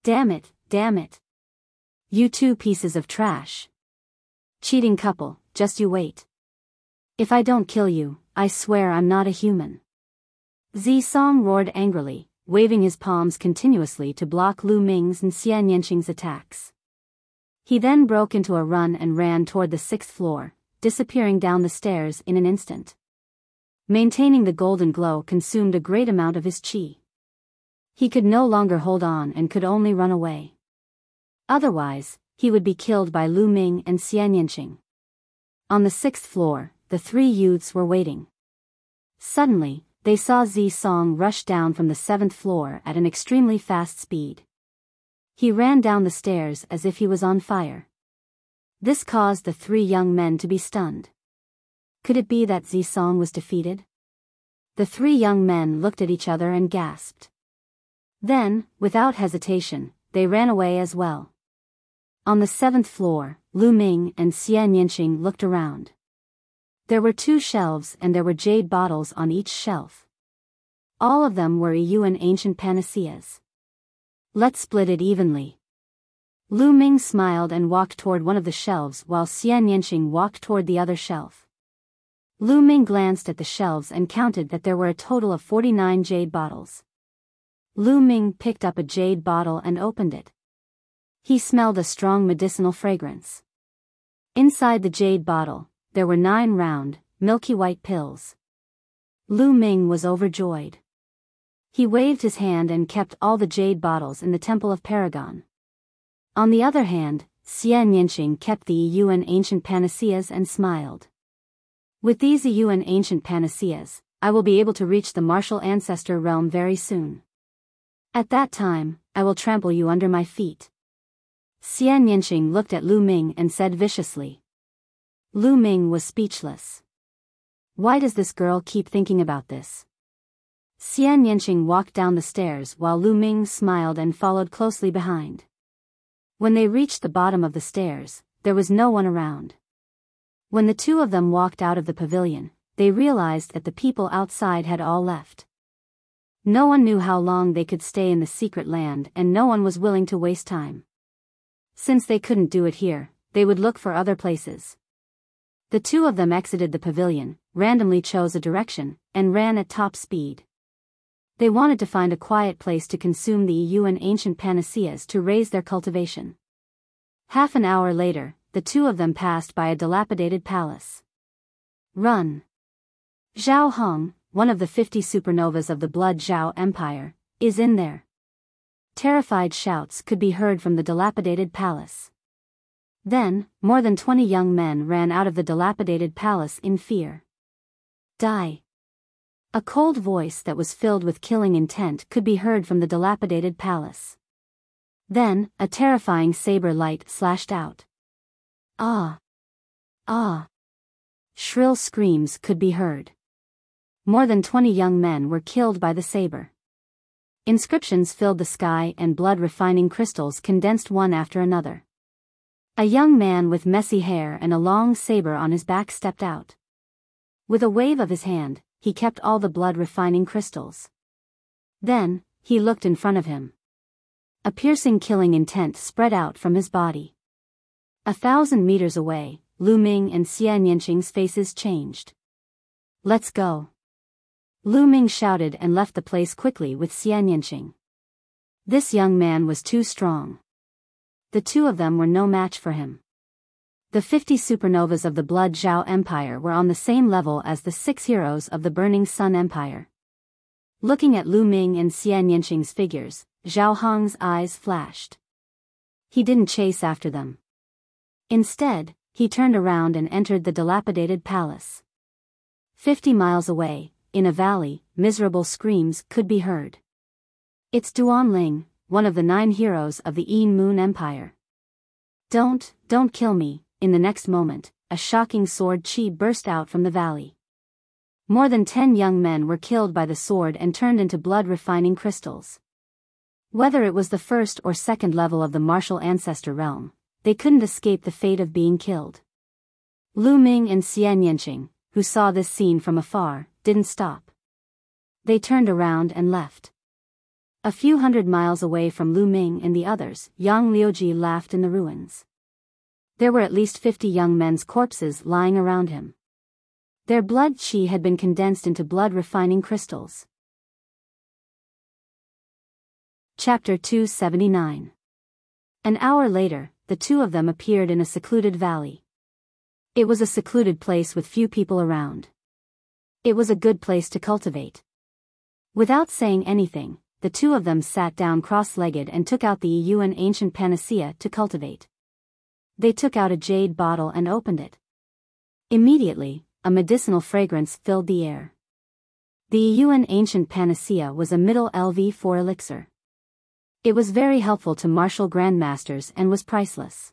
Damn it, damn it. You two pieces of trash. Cheating couple, just you wait. If I don't kill you, I swear I'm not a human. Zisong roared angrily, waving his palms continuously to block Lu Ming's and Xian Yanqing's attacks. He then broke into a run and ran toward the 6th floor, disappearing down the stairs in an instant. Maintaining the golden glow consumed a great amount of his qi. He could no longer hold on and could only run away. Otherwise, he would be killed by Lu Ming and Xian Yanqing. On the 6th floor, the three youths were waiting. Suddenly, they saw Zisong rush down from the 7th floor at an extremely fast speed. He ran down the stairs as if he was on fire. This caused the three young men to be stunned. Could it be that Zisong was defeated? The three young men looked at each other and gasped. Then, without hesitation, they ran away as well. On the 7th floor, Lu Ming and Xian Yanqing looked around. There were 2 shelves and there were jade bottles on each shelf. All of them were Yuan ancient panaceas. Let's split it evenly. Lu Ming smiled and walked toward one of the shelves while Xian Yanqing walked toward the other shelf. Lu Ming glanced at the shelves and counted that there were a total of 49 jade bottles. Lu Ming picked up a jade bottle and opened it. He smelled a strong medicinal fragrance. Inside the jade bottle, there were 9 round, milky white pills. Lu Ming was overjoyed. He waved his hand and kept all the jade bottles in the Temple of Paragon. On the other hand, Xian Yanqing kept the Yuan ancient panaceas and smiled. With these Yuan ancient panaceas, I will be able to reach the martial ancestor realm very soon. At that time, I will trample you under my feet. Xian Yanqing looked at Lu Ming and said viciously. Lu Ming was speechless. Why does this girl keep thinking about this? Xian Yanqing walked down the stairs while Lu Ming smiled and followed closely behind. When they reached the bottom of the stairs, there was no one around. When the two of them walked out of the pavilion, they realized that the people outside had all left. No one knew how long they could stay in the secret land and no one was willing to waste time. Since they couldn't do it here, they would look for other places. The two of them exited the pavilion, randomly chose a direction, and ran at top speed. They wanted to find a quiet place to consume the Yuan ancient panaceas to raise their cultivation. Half an hour later, the two of them passed by a dilapidated palace. Run! Zhao Hong, one of the 50 supernovas of the Blood Zhao Empire, is in there. Terrified shouts could be heard from the dilapidated palace. Then, more than 20 young men ran out of the dilapidated palace in fear. Die! A cold voice that was filled with killing intent could be heard from the dilapidated palace. Then, a terrifying saber light slashed out. Ah! Ah! Shrill screams could be heard. More than 20 young men were killed by the saber. Inscriptions filled the sky and blood-refining crystals condensed one after another. A young man with messy hair and a long saber on his back stepped out. With a wave of his hand, he kept all the blood-refining crystals. Then, he looked in front of him. A piercing killing intent spread out from his body. 1,000 meters away, Lu Ming and Xian Yanqing's faces changed. "Let's go." Lu Ming shouted and left the place quickly with Xian Yanqing. This young man was too strong. The two of them were no match for him. The 50 supernovas of the Blood Zhao Empire were on the same level as the 6 heroes of the Burning Sun Empire. Looking at Lu Ming and Xian Yanqing's figures, Zhao Hong's eyes flashed. He didn't chase after them. Instead, he turned around and entered the dilapidated palace. 50 miles away, in a valley, miserable screams could be heard. It's Duan Ling, one of the 9 heroes of the Yin Moon Empire. Don't kill me." In the next moment, a shocking sword chi burst out from the valley. More than 10 young men were killed by the sword and turned into blood-refining crystals. Whether it was the first or second level of the martial ancestor realm, they couldn't escape the fate of being killed. Lu Ming and Xian Yanqing, who saw this scene from afar, didn't stop. They turned around and left. A few hundred miles away from Lu Ming and the others, Yang Liuji laughed in the ruins. There were at least 50 young men's corpses lying around him. Their blood qi had been condensed into blood-refining crystals. Chapter 279. An hour later, the two of them appeared in a secluded valley. It was a secluded place with few people around. It was a good place to cultivate. Without saying anything, the two of them sat down cross-legged and took out the Yuan ancient panacea to cultivate. They took out a jade bottle and opened it. Immediately, a medicinal fragrance filled the air. The Yuan ancient panacea was a middle LV4 elixir. It was very helpful to martial grandmasters and was priceless.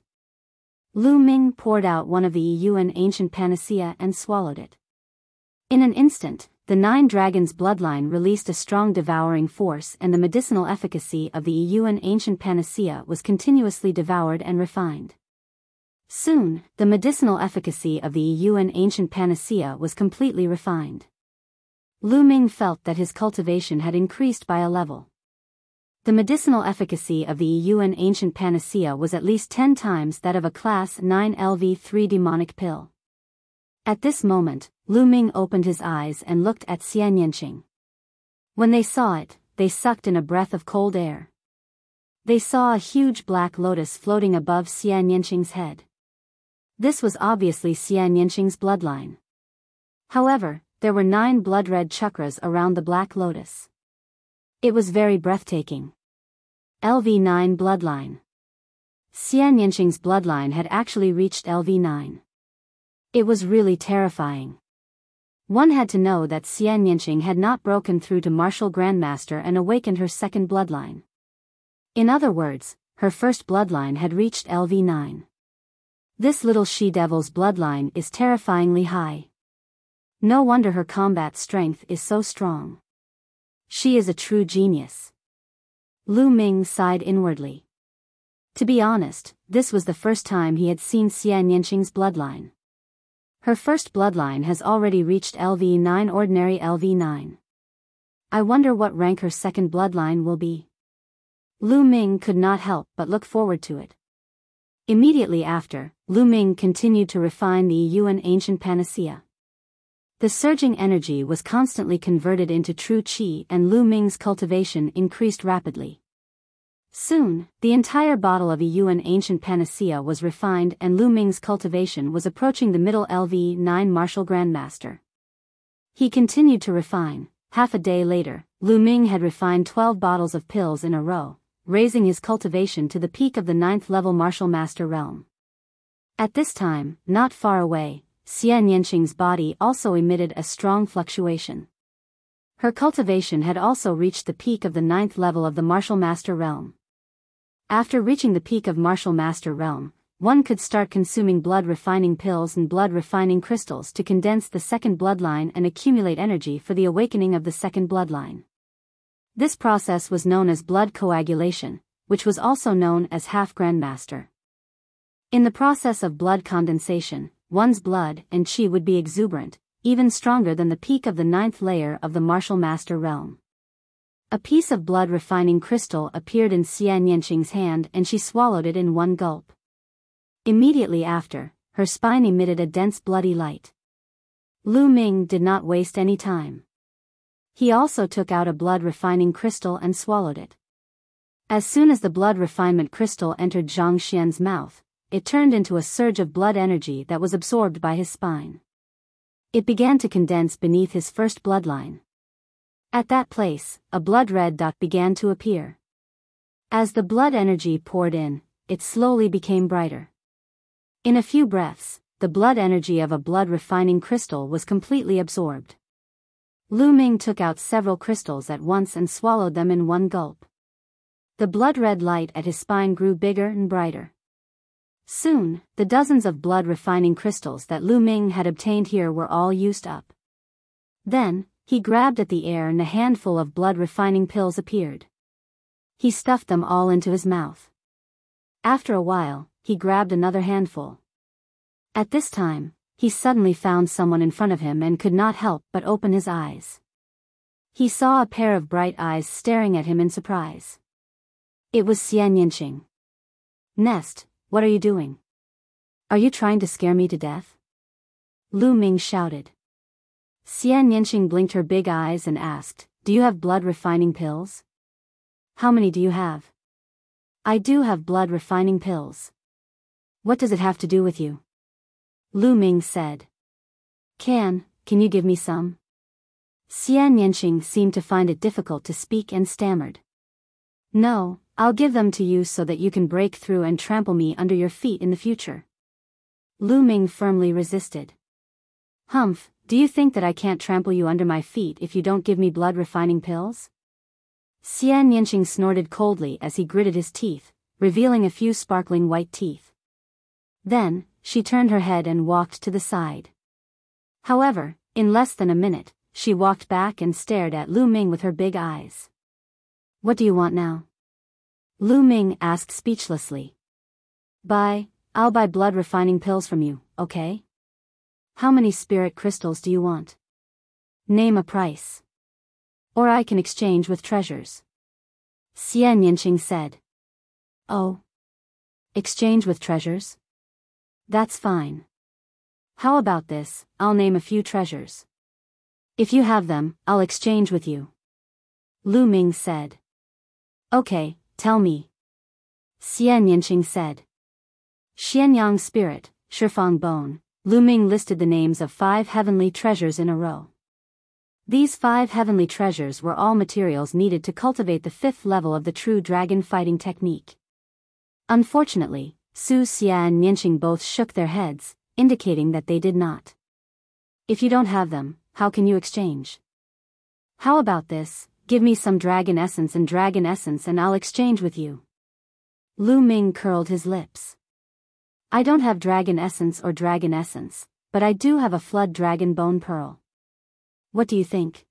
Lu Ming poured out one of the Yuan ancient panacea and swallowed it. In an instant, the 9 dragons' bloodline released a strong devouring force, and the medicinal efficacy of the Yuan ancient panacea was continuously devoured and refined. Soon, the medicinal efficacy of the Yuan ancient panacea was completely refined. Lu Ming felt that his cultivation had increased by a level. The medicinal efficacy of the Yuan ancient panacea was at least 10 times that of a class 9 LV3 demonic pill. At this moment, Lu Ming opened his eyes and looked at Xian Yanqing. When they saw it, they sucked in a breath of cold air. They saw a huge black lotus floating above Xian Yanqing's head. This was obviously Xian Yanqing's bloodline. However, there were 9 blood-red chakras around the black lotus. It was very breathtaking. LV9 bloodline. Xian Yanqing's bloodline had actually reached LV9. It was really terrifying. One had to know that Xian Yanqing had not broken through to martial grandmaster and awakened her second bloodline. In other words, her first bloodline had reached LV9. This little she-devil's bloodline is terrifyingly high. No wonder her combat strength is so strong. She is a true genius. Lu Ming sighed inwardly. To be honest, this was the first time he had seen Xian Yanqing's bloodline. Her first bloodline has already reached LV9, ordinary LV9. I wonder what rank her second bloodline will be. Lu Ming could not help but look forward to it. Immediately after, Lu Ming continued to refine the Yuan ancient panacea. The surging energy was constantly converted into true qi, and Lu Ming's cultivation increased rapidly. Soon, the entire bottle of a Yuan ancient panacea was refined, and Lu Ming's cultivation was approaching the middle LV9 martial grandmaster. He continued to refine. Half a day later, Lu Ming had refined 12 bottles of pills in a row, raising his cultivation to the peak of the 9th level martial master realm. At this time, not far away, Xian Yanqing's body also emitted a strong fluctuation. Her cultivation had also reached the peak of the 9th level of the martial master realm. After reaching the peak of martial master realm, one could start consuming blood-refining pills and blood-refining crystals to condense the second bloodline and accumulate energy for the awakening of the second bloodline. This process was known as blood coagulation, which was also known as half-grandmaster. In the process of blood condensation, one's blood and chi would be exuberant, even stronger than the peak of the 9th layer of the martial master realm. A piece of blood-refining crystal appeared in Xian Yanqing's hand and she swallowed it in one gulp. Immediately after, her spine emitted a dense bloody light. Lu Ming did not waste any time. He also took out a blood-refining crystal and swallowed it. As soon as the blood refinement crystal entered Zhang Xian's mouth, it turned into a surge of blood energy that was absorbed by his spine. It began to condense beneath his first bloodline. At that place, a blood-red dot began to appear. As the blood energy poured in, it slowly became brighter. In a few breaths, the blood energy of a blood-refining crystal was completely absorbed. Lu Ming took out several crystals at once and swallowed them in one gulp. The blood-red light at his spine grew bigger and brighter. Soon, the dozens of blood-refining crystals that Lu Ming had obtained here were all used up. Then, he grabbed at the air and a handful of blood-refining pills appeared. He stuffed them all into his mouth. After a while, he grabbed another handful. At this time, he suddenly found someone in front of him and could not help but open his eyes. He saw a pair of bright eyes staring at him in surprise. It was Xian Yanqing. "Nest, what are you doing? Are you trying to scare me to death?" Lu Ming shouted. Xian Yanqing blinked her big eyes and asked, "Do you have blood-refining pills?" "How many do you have?" "I do have blood-refining pills." "What does it have to do with you?" Lu Ming said. Can you give me some?" Xian Yanqing seemed to find it difficult to speak and stammered. "No, I'll give them to you so that you can break through and trample me under your feet in the future." Lu Ming firmly resisted. "Humph, do you think that I can't trample you under my feet if you don't give me blood-refining pills?" Xian Yanqing snorted coldly as he gritted his teeth, revealing a few sparkling white teeth. Then, she turned her head and walked to the side. However, in less than a minute, she walked back and stared at Lu Ming with her big eyes. "What do you want now?" Lu Ming asked speechlessly. I'll buy blood-refining pills from you, okay? How many spirit crystals do you want? Name a price. Or I can exchange with treasures." Xian Yanqing said. "Oh. Exchange with treasures? That's fine. How about this, I'll name a few treasures. If you have them, I'll exchange with you." Lu Ming said. "Okay, tell me." Xian Yanqing said. Xianyang Spirit, Shifang Bone. Lu Ming listed the names of 5 heavenly treasures in a row. These 5 heavenly treasures were all materials needed to cultivate the 5th level of the true dragon fighting technique. Unfortunately, Su Xia and Yanqing both shook their heads, indicating that they did not. "If you don't have them, how can you exchange?" "How about this, give me some dragon essence and I'll exchange with you." Lu Ming curled his lips. "I don't have dragon essence, but I do have a flood dragon bone pearl. What do you think?"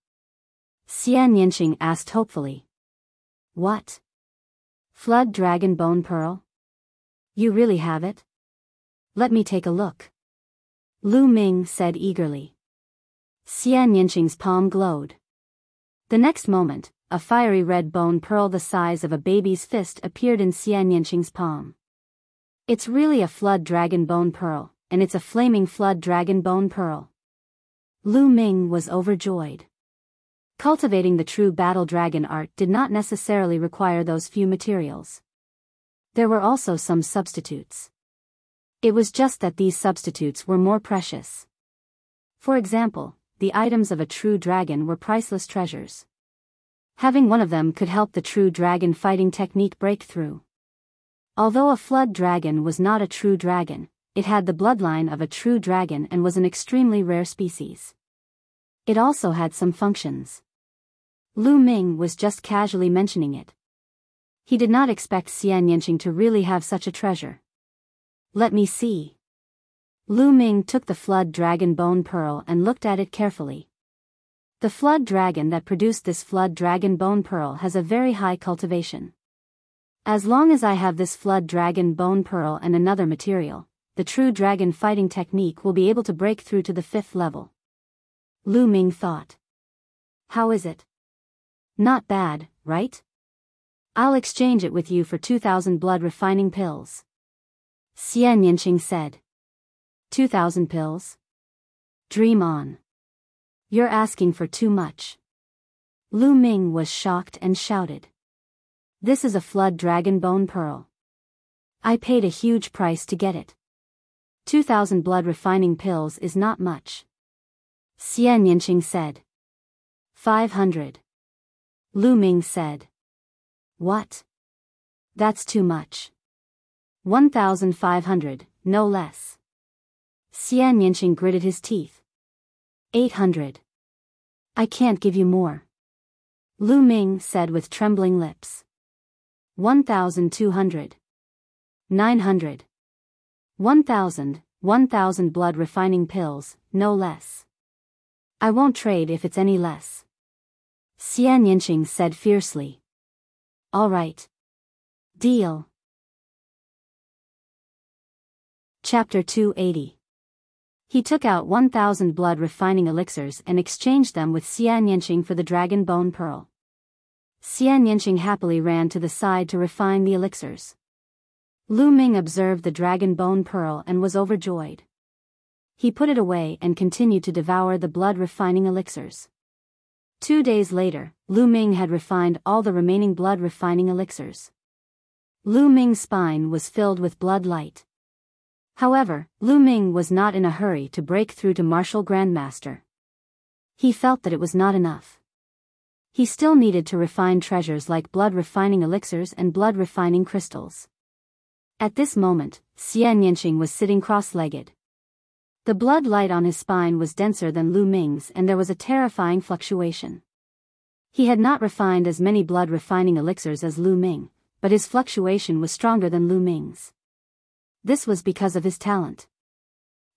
Xian Yanqing asked hopefully. "What? Flood dragon bone pearl? You really have it? Let me take a look." Lu Ming said eagerly. Xian Yanqing's palm glowed. The next moment, a fiery red bone pearl the size of a baby's fist appeared in Xian Yanqing's palm. "It's really a flood dragon bone pearl, and it's a flaming flood dragon bone pearl." Lu Ming was overjoyed. Cultivating the true battle dragon art did not necessarily require those few materials. There were also some substitutes. It was just that these substitutes were more precious. For example, the items of a true dragon were priceless treasures. Having one of them could help the true dragon fighting technique break through. Although a flood dragon was not a true dragon, it had the bloodline of a true dragon and was an extremely rare species. It also had some functions. Lu Ming was just casually mentioning it. He did not expect Xian Yanqing to really have such a treasure. Let me see. Lu Ming took the flood dragon bone pearl and looked at it carefully. The flood dragon that produced this flood dragon bone pearl has a very high cultivation. As long as I have this flood dragon bone pearl and another material, the true dragon fighting technique will be able to break through to the 5th level. Lu Ming thought. How is it? Not bad, right? I'll exchange it with you for 2,000 blood refining pills. Xian Yinqing said. 2,000 pills? Dream on. You're asking for too much. Lu Ming was shocked and shouted. This is a flood dragon bone pearl. I paid a huge price to get it. 2,000 blood refining pills is not much. Xian Yinqing said. 500. Lu Ming said. What? That's too much. 1,500, no less. Xian Yinqing gritted his teeth. 800. I can't give you more. Lu Ming said with trembling lips. 1,200. 900. 1,000 blood refining pills, no less. I won't trade if it's any less. Xian Yinqing said fiercely. All right. Deal. Chapter 280. He took out 1,000 blood refining elixirs and exchanged them with Xian Yinqing for the dragon bone pearl. Xian Yinqing happily ran to the side to refine the elixirs. Lu Ming observed the dragon bone pearl and was overjoyed. He put it away and continued to devour the blood refining elixirs. 2 days later, Lu Ming had refined all the remaining blood refining elixirs. Lu Ming's spine was filled with blood light. However, Lu Ming was not in a hurry to break through to Martial Grandmaster. He felt that it was not enough. He still needed to refine treasures like blood refining elixirs and blood refining crystals. At this moment, Xian Yinqing was sitting cross-legged. The blood light on his spine was denser than Lu Ming's and there was a terrifying fluctuation. He had not refined as many blood refining elixirs as Lu Ming, but his fluctuation was stronger than Lu Ming's. This was because of his talent.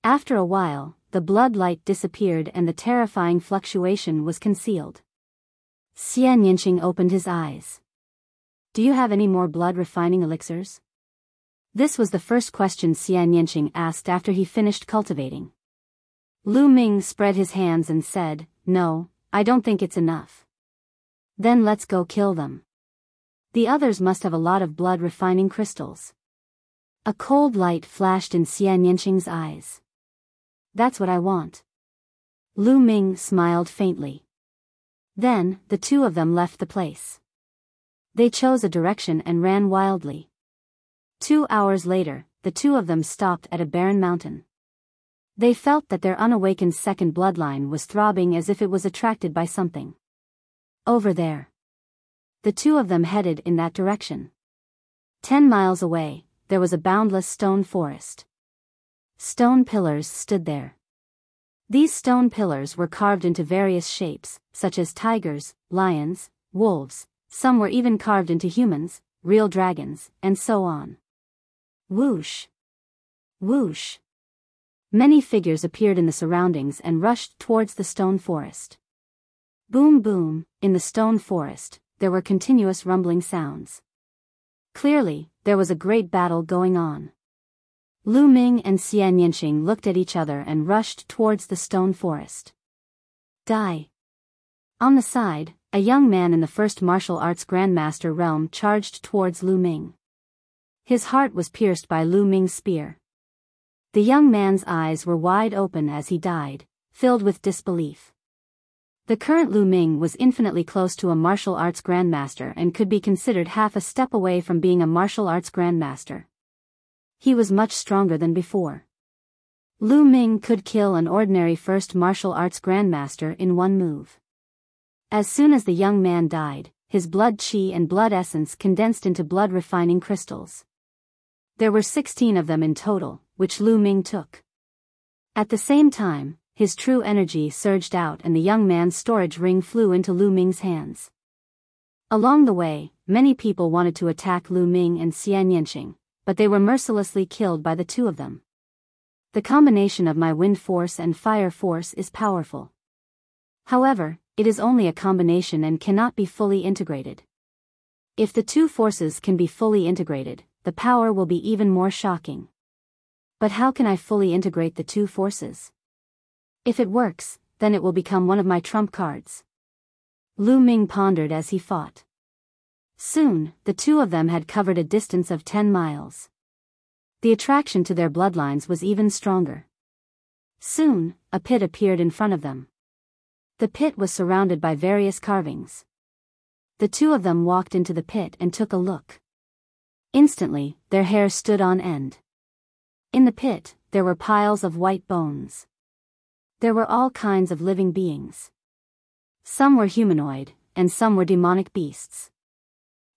After a while, the blood light disappeared and the terrifying fluctuation was concealed. Xian Yinqing opened his eyes. Do you have any more blood refining elixirs? This was the first question Xian Yinqing asked after he finished cultivating. Lu Ming spread his hands and said, No, I don't think it's enough. Then let's go kill them. The others must have a lot of blood refining crystals. A cold light flashed in Xian Yinqing's eyes. That's what I want. Lu Ming smiled faintly. Then, the two of them left the place. They chose a direction and ran wildly. 2 hours later, the two of them stopped at a barren mountain. They felt that their unawakened second bloodline was throbbing as if it was attracted by something. Over there. The two of them headed in that direction. 10 miles away, there was a boundless stone forest. Stone pillars stood there. These stone pillars were carved into various shapes, such as tigers, lions, wolves, some were even carved into humans, real dragons, and so on. Whoosh! Whoosh! Many figures appeared in the surroundings and rushed towards the stone forest. Boom boom, in the stone forest, there were continuous rumbling sounds. Clearly, there was a great battle going on. Lu Ming and Xian Yinqing looked at each other and rushed towards the stone forest. Die! On the side, a young man in the first martial arts grandmaster realm charged towards Lu Ming. His heart was pierced by Lu Ming's spear. The young man's eyes were wide open as he died, filled with disbelief. The current Lu Ming was infinitely close to a martial arts grandmaster and could be considered half a step away from being a martial arts grandmaster. He was much stronger than before. Lu Ming could kill an ordinary first martial arts grandmaster in one move. As soon as the young man died, his blood chi and blood essence condensed into blood refining crystals. There were 16 of them in total, which Lu Ming took. At the same time, his true energy surged out and the young man's storage ring flew into Lu Ming's hands. Along the way, many people wanted to attack Lu Ming and Xian Yinqing, but they were mercilessly killed by the two of them. The combination of my wind force and fire force is powerful. However, it is only a combination and cannot be fully integrated. If the two forces can be fully integrated, the power will be even more shocking. But how can I fully integrate the two forces? If it works, then it will become one of my trump cards. Lu Ming pondered as he fought. Soon, the two of them had covered a distance of 10 miles. The attraction to their bloodlines was even stronger. Soon, a pit appeared in front of them. The pit was surrounded by various carvings. The two of them walked into the pit and took a look. Instantly, their hair stood on end. In the pit, there were piles of white bones. There were all kinds of living beings. Some were humanoid, and some were demonic beasts.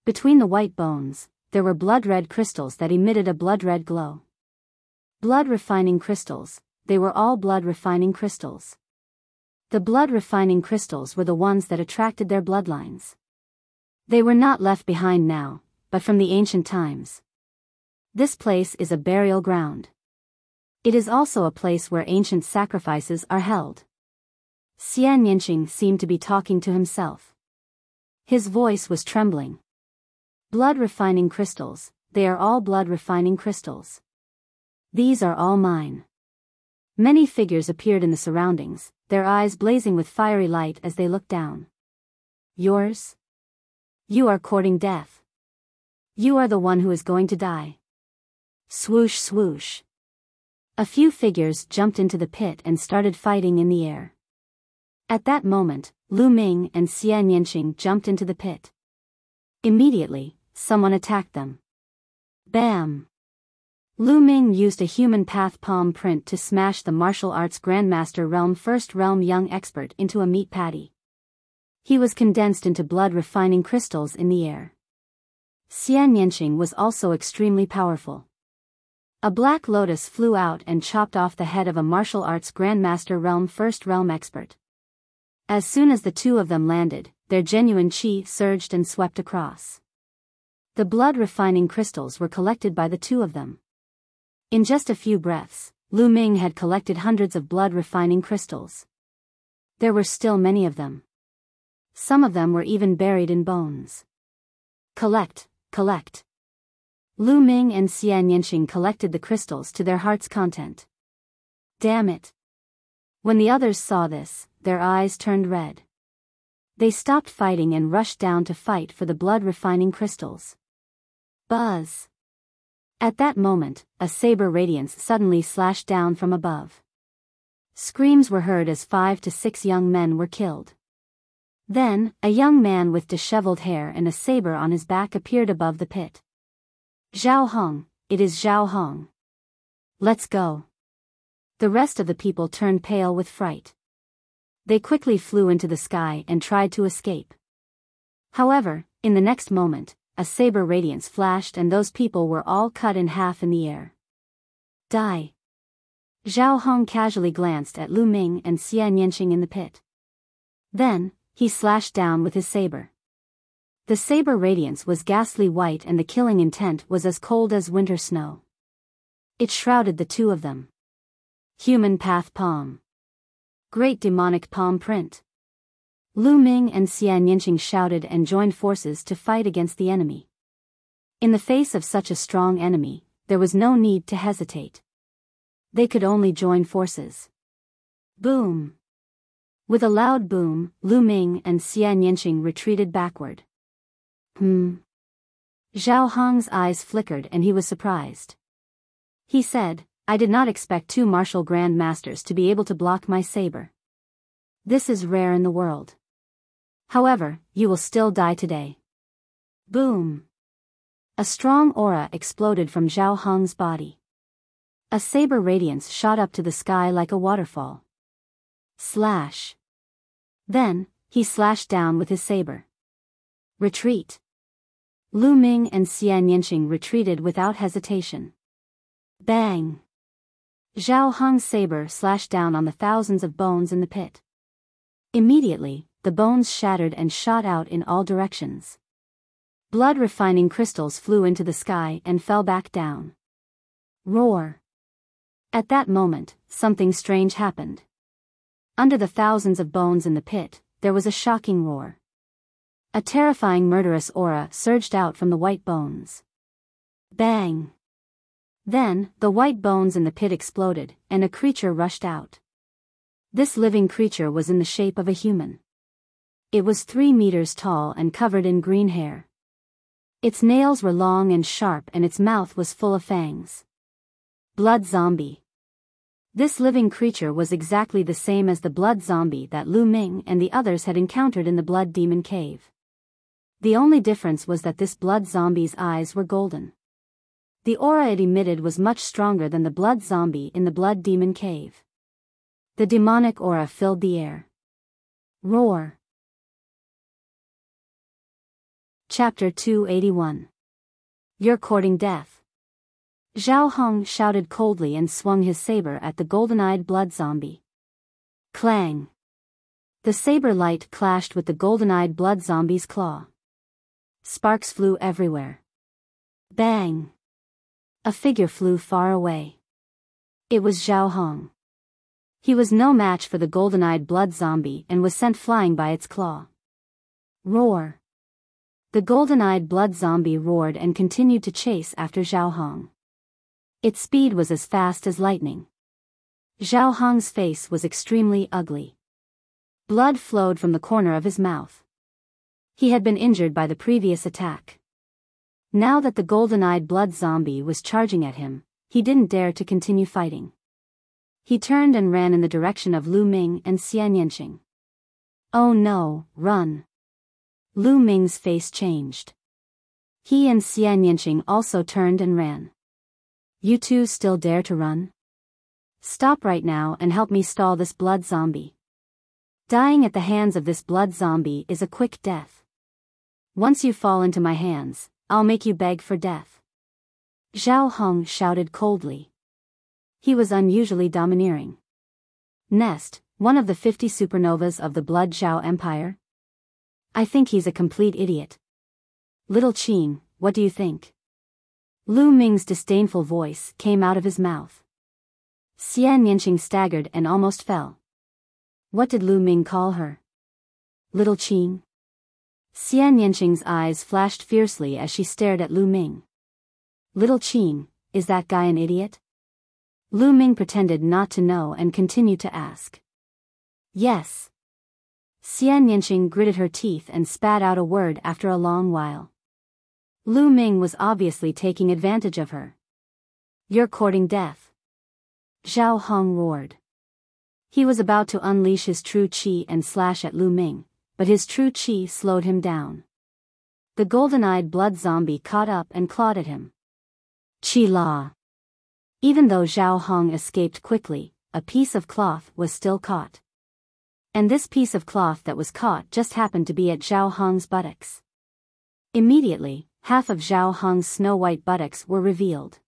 Between the white bones, there were blood-red crystals that emitted a blood-red glow. Blood-refining crystals, they were all blood-refining crystals. The blood-refining crystals were the ones that attracted their bloodlines. They were not left behind now, but from the ancient times. This place is a burial ground. It is also a place where ancient sacrifices are held. Xian Yinqing seemed to be talking to himself. His voice was trembling. Blood-refining crystals, they are all blood-refining crystals. These are all mine. Many figures appeared in the surroundings, their eyes blazing with fiery light as they looked down. Yours? You are courting death. You are the one who is going to die. Swoosh swoosh. A few figures jumped into the pit and started fighting in the air. At that moment, Lu Ming and Xian Yinqing jumped into the pit. Immediately, someone attacked them. Bam! Lu Ming used a human path palm print to smash the martial arts Grandmaster Realm First Realm young expert into a meat patty. He was condensed into blood-refining crystals in the air. Xian Yinqing was also extremely powerful. A black lotus flew out and chopped off the head of a martial arts Grandmaster Realm First Realm expert. As soon as the two of them landed, their genuine qi surged and swept across. The blood-refining crystals were collected by the two of them. In just a few breaths, Lu Ming had collected hundreds of blood-refining crystals. There were still many of them. Some of them were even buried in bones. Collect, collect. Lu Ming and Xian Yinqing collected the crystals to their heart's content. Damn it. When the others saw this, their eyes turned red. They stopped fighting and rushed down to fight for the blood-refining crystals. Buzz. At that moment, a saber radiance suddenly slashed down from above. Screams were heard as 5 to 6 young men were killed. Then, a young man with disheveled hair and a saber on his back appeared above the pit. Zhao Hong, it is Zhao Hong. Let's go. The rest of the people turned pale with fright. They quickly flew into the sky and tried to escape. However, in the next moment, a saber radiance flashed and those people were all cut in half in the air. Die. Zhao Hong casually glanced at Lu Ming and Xian Yinqing in the pit. Then, he slashed down with his saber. The saber radiance was ghastly white and the killing intent was as cold as winter snow. It shrouded the two of them. Human path palm. Great demonic palm print. Lu Ming and Xian Yinqing shouted and joined forces to fight against the enemy. In the face of such a strong enemy, there was no need to hesitate. They could only join forces. Boom! With a loud boom, Lu Ming and Xian Yinqing retreated backward. Zhao Hong's eyes flickered and he was surprised. He said, I did not expect two martial grand masters to be able to block my saber. This is rare in the world. However, you will still die today. Boom! A strong aura exploded from Zhao Hong's body. A saber radiance shot up to the sky like a waterfall. Slash! Then, he slashed down with his saber. Retreat! Lu Ming and Xian Yinqing retreated without hesitation. Bang! Zhao Hong's saber slashed down on the thousands of bones in the pit. Immediately, the bones shattered and shot out in all directions. Blood-refining crystals flew into the sky and fell back down. Roar. At that moment, something strange happened. Under the thousands of bones in the pit, there was a shocking roar. A terrifying murderous aura surged out from the white bones. Bang! Then, the white bones in the pit exploded, and a creature rushed out. This living creature was in the shape of a human. It was 3 meters tall and covered in green hair. Its nails were long and sharp and its mouth was full of fangs. Blood zombie. This living creature was exactly the same as the blood zombie that Lu Ming and the others had encountered in the Blood Demon Cave. The only difference was that this blood zombie's eyes were golden. The aura it emitted was much stronger than the blood zombie in the Blood Demon Cave. The demonic aura filled the air. Roar. Chapter 281. You're courting death. Zhao Hong shouted coldly and swung his saber at the golden-eyed blood zombie. Clang. The saber light clashed with the golden-eyed blood zombie's claw. Sparks flew everywhere. Bang. A figure flew far away. It was Zhao Hong. He was no match for the golden-eyed blood zombie and was sent flying by its claw. Roar. The golden-eyed blood zombie roared and continued to chase after Zhao Hong. Its speed was as fast as lightning. Zhao Hong's face was extremely ugly. Blood flowed from the corner of his mouth. He had been injured by the previous attack. Now that the golden-eyed blood zombie was charging at him, he didn't dare to continue fighting. He turned and ran in the direction of Lu Ming and Xian Yanqing. Oh no, run! Lu Ming's face changed. He and Xian Yanqing also turned and ran. You two still dare to run? Stop right now and help me stall this blood zombie. Dying at the hands of this blood zombie is a quick death. Once you fall into my hands, I'll make you beg for death. Zhao Hong shouted coldly. He was unusually domineering. Nest, one of the 50 supernovas of the Blood Zhao Empire? I think he's a complete idiot. Little Qing, what do you think? Lu Ming's disdainful voice came out of his mouth. Xian Yanqing staggered and almost fell. What did Lu Ming call her? Little Qing? Xian Yanqing's eyes flashed fiercely as she stared at Lu Ming. Little Qing, is that guy an idiot? Lu Ming pretended not to know and continued to ask. Yes. Xian Yanqing gritted her teeth and spat out a word after a long while. Lu Ming was obviously taking advantage of her. You're courting death. Zhao Hong roared. He was about to unleash his true qi and slash at Lu Ming, but his true qi slowed him down. The golden-eyed blood zombie caught up and clawed at him. Qi la. Even though Zhao Hong escaped quickly, a piece of cloth was still caught. And this piece of cloth that was caught just happened to be at Zhao Hong's buttocks. Immediately, half of Zhao Hong's snow-white buttocks were revealed.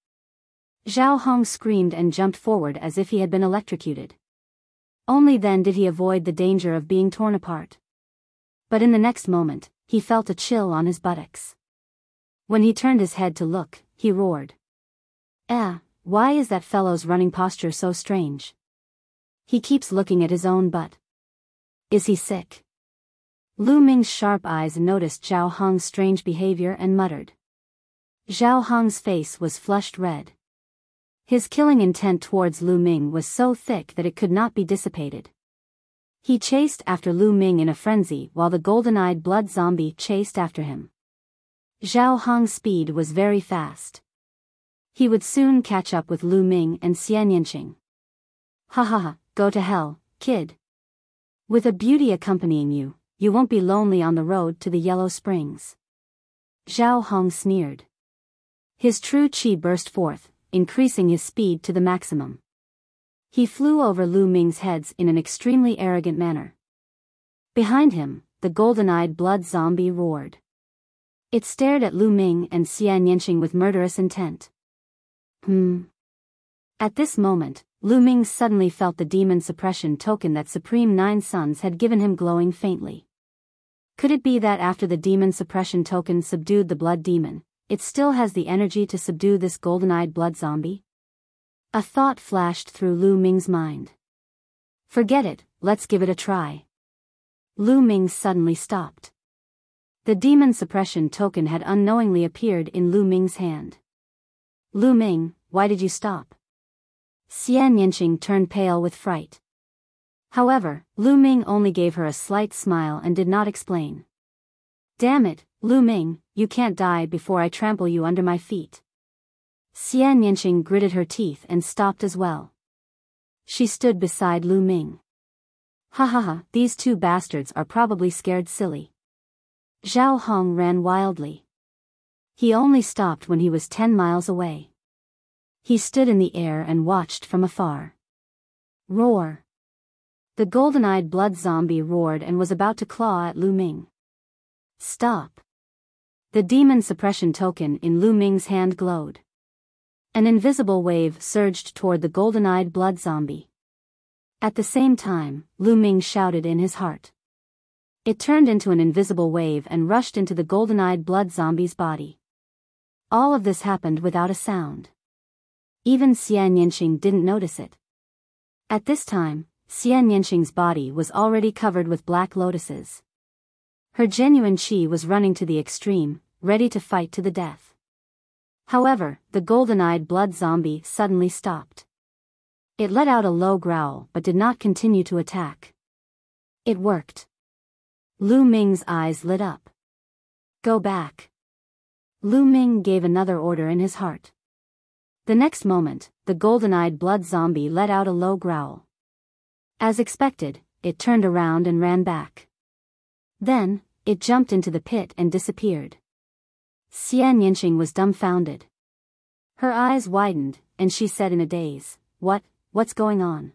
Zhao Hong screamed and jumped forward as if he had been electrocuted. Only then did he avoid the danger of being torn apart. But in the next moment, he felt a chill on his buttocks. When he turned his head to look, he roared. Why is that fellow's running posture so strange? He keeps looking at his own butt. Is he sick? Lu Ming's sharp eyes noticed Zhao Hong's strange behavior and muttered. Zhao Hong's face was flushed red. His killing intent towards Lu Ming was so thick that it could not be dissipated. He chased after Lu Ming in a frenzy while the golden-eyed blood zombie chased after him. Zhao Hong's speed was very fast. He would soon catch up with Lu Ming and Xian Yanqing. Ha ha ha, go to hell, kid. With a beauty accompanying you, you won't be lonely on the road to the Yellow Springs. Zhao Hong sneered. His true qi burst forth, increasing his speed to the maximum. He flew over Lu Ming's heads in an extremely arrogant manner. Behind him, the golden-eyed blood zombie roared. It stared at Lu Ming and Xian Yanqing with murderous intent. At this moment, Lu Ming suddenly felt the demon suppression token that Supreme Nine Suns had given him glowing faintly. Could it be that after the demon suppression token subdued the blood demon, it still has the energy to subdue this golden-eyed blood zombie? A thought flashed through Lu Ming's mind. Forget it, let's give it a try. Lu Ming suddenly stopped. The demon suppression token had unknowingly appeared in Lu Ming's hand. Lu Ming, why did you stop? Xian Yinqing turned pale with fright. However, Lu Ming only gave her a slight smile and did not explain. Damn it, Lu Ming, you can't die before I trample you under my feet. Xian Yinqing gritted her teeth and stopped as well. She stood beside Lu Ming. Ha ha ha, these two bastards are probably scared silly. Zhao Hong ran wildly. He only stopped when he was 10 miles away. He stood in the air and watched from afar. Roar! The golden-eyed blood zombie roared and was about to claw at Lu Ming. Stop! The demon suppression token in Lu Ming's hand glowed. An invisible wave surged toward the golden-eyed blood zombie. At the same time, Lu Ming shouted in his heart. It turned into an invisible wave and rushed into the golden-eyed blood zombie's body. All of this happened without a sound. Even Xian Yinqing didn't notice it. At this time, Xian Yinqing's body was already covered with black lotuses. Her genuine qi was running to the extreme, ready to fight to the death. However, the golden-eyed blood zombie suddenly stopped. It let out a low growl but did not continue to attack. It worked. Lu Ming's eyes lit up. Go back. Lu Ming gave another order in his heart. The next moment, the golden-eyed blood zombie let out a low growl. As expected, it turned around and ran back. Then, it jumped into the pit and disappeared. Xian Yinqing was dumbfounded. Her eyes widened, and she said in a daze, What's going on?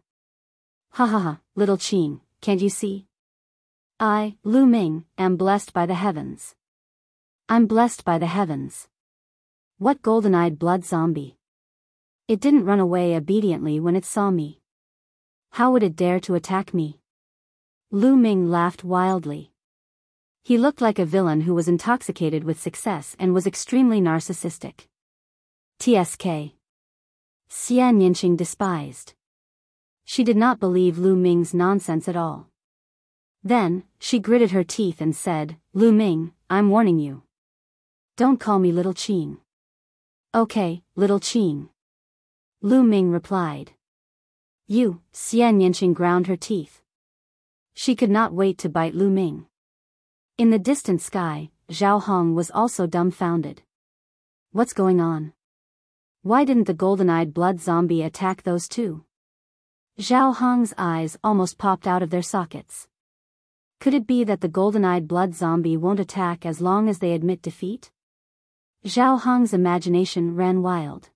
Ha ha ha, little Qing, can't you see? I, Lu Ming, am blessed by the heavens. I'm blessed by the heavens. What golden-eyed blood zombie? It didn't run away obediently when it saw me. How would it dare to attack me? Lu Ming laughed wildly. He looked like a villain who was intoxicated with success and was extremely narcissistic. TSK. Xian Yinqing despised. She did not believe Lu Ming's nonsense at all. Then, she gritted her teeth and said, Lu Ming, I'm warning you. Don't call me little Qing. Okay, little Qing. Lu Ming replied. You, Xian Yinqing ground her teeth. She could not wait to bite Lu Ming. In the distant sky, Zhao Hong was also dumbfounded. What's going on? Why didn't the golden-eyed blood zombie attack those two? Zhao Hong's eyes almost popped out of their sockets. Could it be that the golden-eyed blood zombie won't attack as long as they admit defeat? Zhao Hong's imagination ran wild.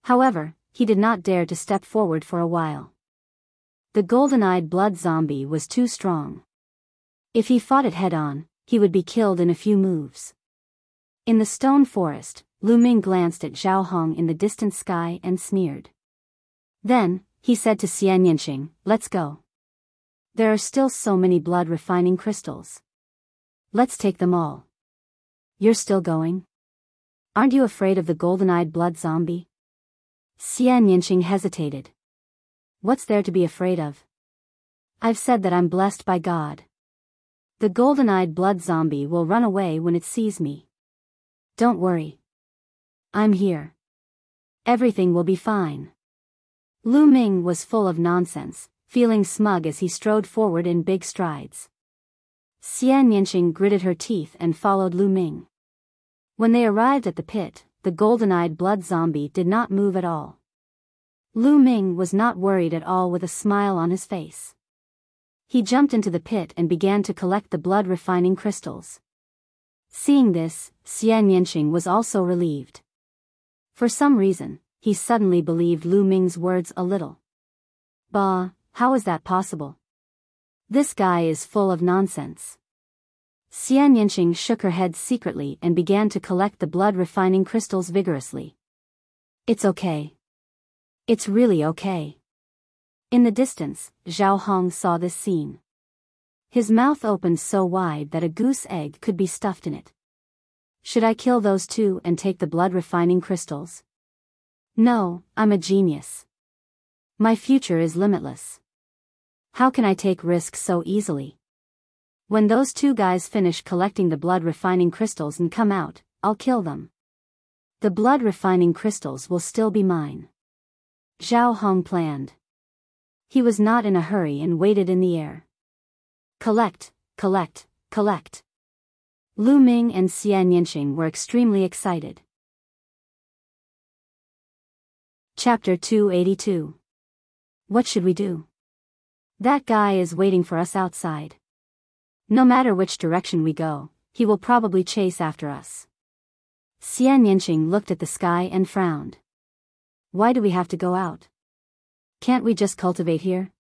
However, he did not dare to step forward for a while. The golden-eyed blood zombie was too strong. If he fought it head-on, he would be killed in a few moves. In the stone forest, Lu Ming glanced at Zhao Hong in the distant sky and sneered. Then, he said to Xian Yinqing, let's go. There are still so many blood-refining crystals. Let's take them all. You're still going? Aren't you afraid of the golden-eyed blood zombie? Xian Yinqing hesitated. What's there to be afraid of? I've said that I'm blessed by God. The golden-eyed blood zombie will run away when it sees me. Don't worry. I'm here. Everything will be fine. Lu Ming was full of nonsense, feeling smug as he strode forward in big strides. Xian Yinqing gritted her teeth and followed Lu Ming. When they arrived at the pit, the golden-eyed blood zombie did not move at all. Lu Ming was not worried at all with a smile on his face. He jumped into the pit and began to collect the blood-refining crystals. Seeing this, Xian Yinqing was also relieved. For some reason, he suddenly believed Lu Ming's words a little. Bah, how is that possible? This guy is full of nonsense. Xian Yinqing shook her head secretly and began to collect the blood-refining crystals vigorously. It's okay. It's really okay. In the distance, Zhao Hong saw this scene. His mouth opened so wide that a goose egg could be stuffed in it. Should I kill those two and take the blood refining crystals? No, I'm a genius. My future is limitless. How can I take risks so easily? When those two guys finish collecting the blood refining crystals and come out, I'll kill them. The blood refining crystals will still be mine. Zhao Hong planned. He was not in a hurry and waited in the air. Collect, collect, collect. Lu Ming and Xian Yinxing were extremely excited. Chapter 282. What should we do? That guy is waiting for us outside. No matter which direction we go, he will probably chase after us. Xian Yinxing looked at the sky and frowned. Why do we have to go out? Can't we just cultivate here?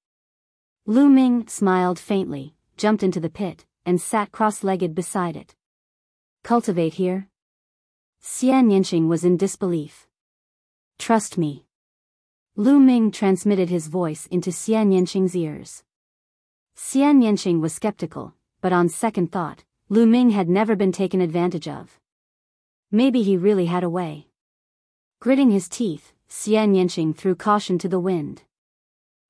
Lu Ming smiled faintly, jumped into the pit, and sat cross-legged beside it. Cultivate here? Xian Yinxing was in disbelief. Trust me. Lu Ming transmitted his voice into Xian Yinxing's ears. Xian Yinxing was skeptical, but on second thought, Lu Ming had never been taken advantage of. Maybe he really had a way. Gritting his teeth, Xian Yinxing threw caution to the wind.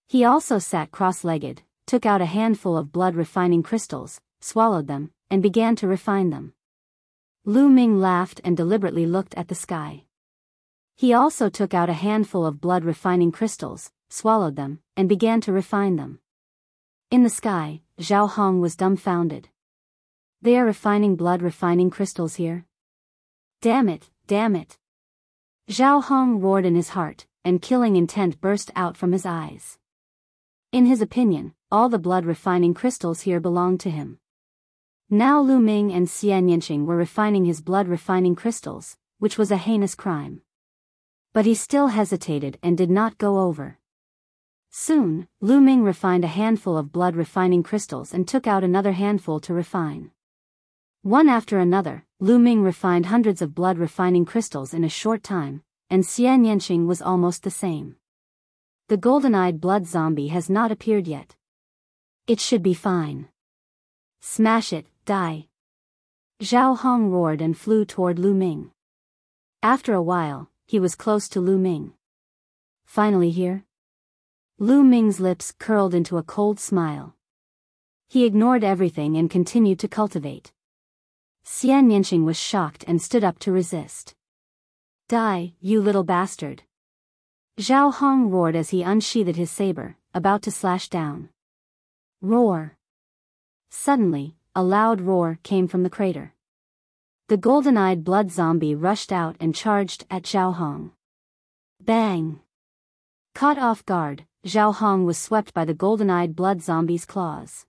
He also sat cross-legged, took out a handful of blood-refining crystals, swallowed them, and began to refine them. Lu Ming laughed and deliberately looked at the sky. He also took out a handful of blood-refining crystals, swallowed them, and began to refine them. In the sky, Zhao Hong was dumbfounded. They are refining blood-refining crystals here? Damn it, damn it. Zhao Hong roared in his heart, and killing intent burst out from his eyes. In his opinion, all the blood-refining crystals here belonged to him. Now Lu Ming and Xian Yinxing were refining his blood-refining crystals, which was a heinous crime. But he still hesitated and did not go over. Soon, Lu Ming refined a handful of blood-refining crystals and took out another handful to refine. One after another, Lu Ming refined hundreds of blood-refining crystals in a short time, and Xian Yinxing was almost the same. The golden-eyed blood zombie has not appeared yet. It should be fine. Smash it, die. Zhao Hong roared and flew toward Lu Ming. After a while, he was close to Lu Ming. Finally here? Lu Ming's lips curled into a cold smile. He ignored everything and continued to cultivate. Xian Yinxing was shocked and stood up to resist. Die, you little bastard. Zhao Hong roared as he unsheathed his saber, about to slash down. Roar. Suddenly, a loud roar came from the crater. The golden-eyed blood zombie rushed out and charged at Zhao Hong. Bang! Caught off guard, Zhao Hong was swept by the golden-eyed blood zombie's claws.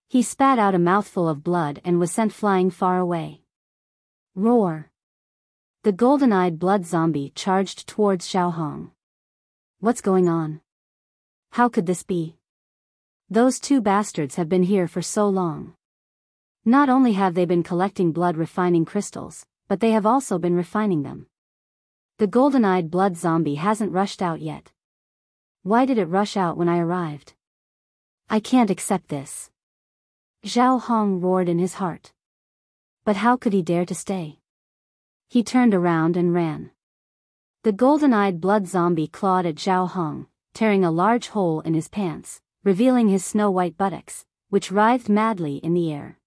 He spat out a mouthful of blood and was sent flying far away. Roar! The golden-eyed blood zombie charged towards Zhao Hong. What's going on? How could this be? Those two bastards have been here for so long. Not only have they been collecting blood-refining crystals, but they have also been refining them. The golden-eyed blood zombie hasn't rushed out yet. Why did it rush out when I arrived? I can't accept this. Zhao Hong roared in his heart. But how could he dare to stay? He turned around and ran. The golden-eyed blood zombie clawed at Zhao Hong, tearing a large hole in his pants, revealing his snow-white buttocks, which writhed madly in the air.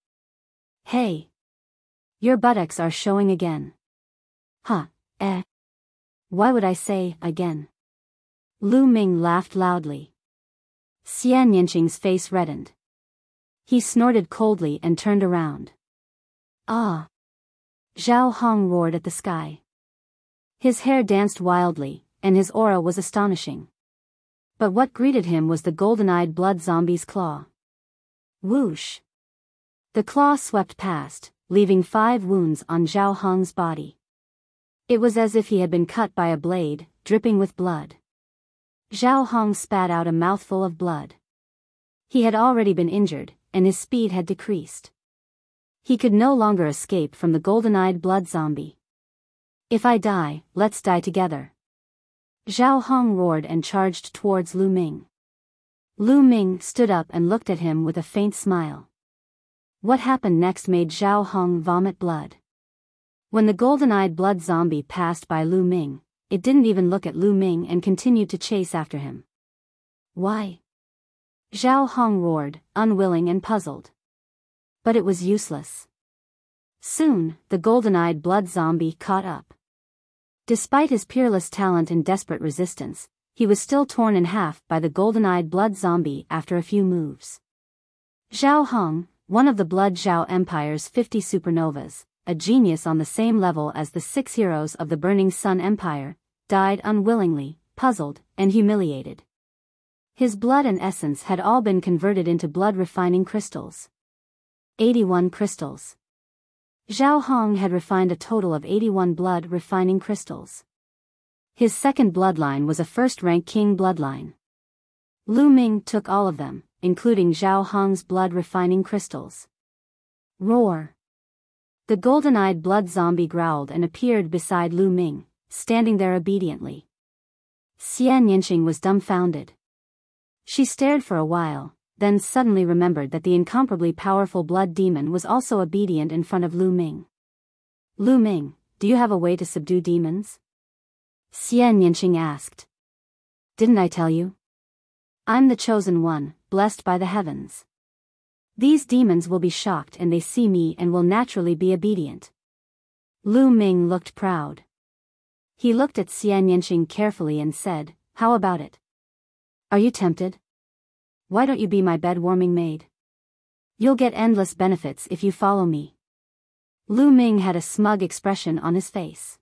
Hey! Your buttocks are showing again. Huh, eh? Why would I say, again? Lu Ming laughed loudly. Xian Yinxing's face reddened. He snorted coldly and turned around. Ah! Zhao Hong roared at the sky. His hair danced wildly, and his aura was astonishing. But what greeted him was the golden-eyed blood zombie's claw. Whoosh! The claw swept past, leaving 5 wounds on Zhao Hong's body. It was as if he had been cut by a blade, dripping with blood. Zhao Hong spat out a mouthful of blood. He had already been injured, and his speed had decreased. He could no longer escape from the golden-eyed blood zombie. If I die, let's die together. Zhao Hong roared and charged towards Lu Ming. Lu Ming stood up and looked at him with a faint smile. What happened next made Zhao Hong vomit blood. When the golden-eyed blood zombie passed by Lu Ming, it didn't even look at Lu Ming and continued to chase after him. Why? Zhao Hong roared, unwilling and puzzled. But it was useless. Soon, the golden-eyed blood zombie caught up. Despite his peerless talent and desperate resistance, he was still torn in half by the golden-eyed blood zombie after a few moves. Zhao Hong, one of the Blood Zhao Empire's 50 supernovas, a genius on the same level as the 6 heroes of the Burning Sun Empire, died unwillingly, puzzled, and humiliated. His blood and essence had all been converted into blood-refining crystals. 81 crystals. Zhao Hong had refined a total of 81 blood-refining crystals. His second bloodline was a first-rank king bloodline. Lu Ming took all of them, including Zhao Hong's blood-refining crystals. Roar! The golden-eyed blood zombie growled and appeared beside Lu Ming, standing there obediently. Xian Yinxing was dumbfounded. She stared for a while, then suddenly remembered that the incomparably powerful blood demon was also obedient in front of Lu Ming. Lu Ming, do you have a way to subdue demons? Xian Yinxing asked. Didn't I tell you? I'm the chosen one, blessed by the heavens. These demons will be shocked and they see me and will naturally be obedient. Lu Ming looked proud. He looked at Xian Yinxing carefully and said, how about it? Are you tempted? Why don't you be my bed-warming maid? You'll get endless benefits if you follow me. Lu Ming had a smug expression on his face.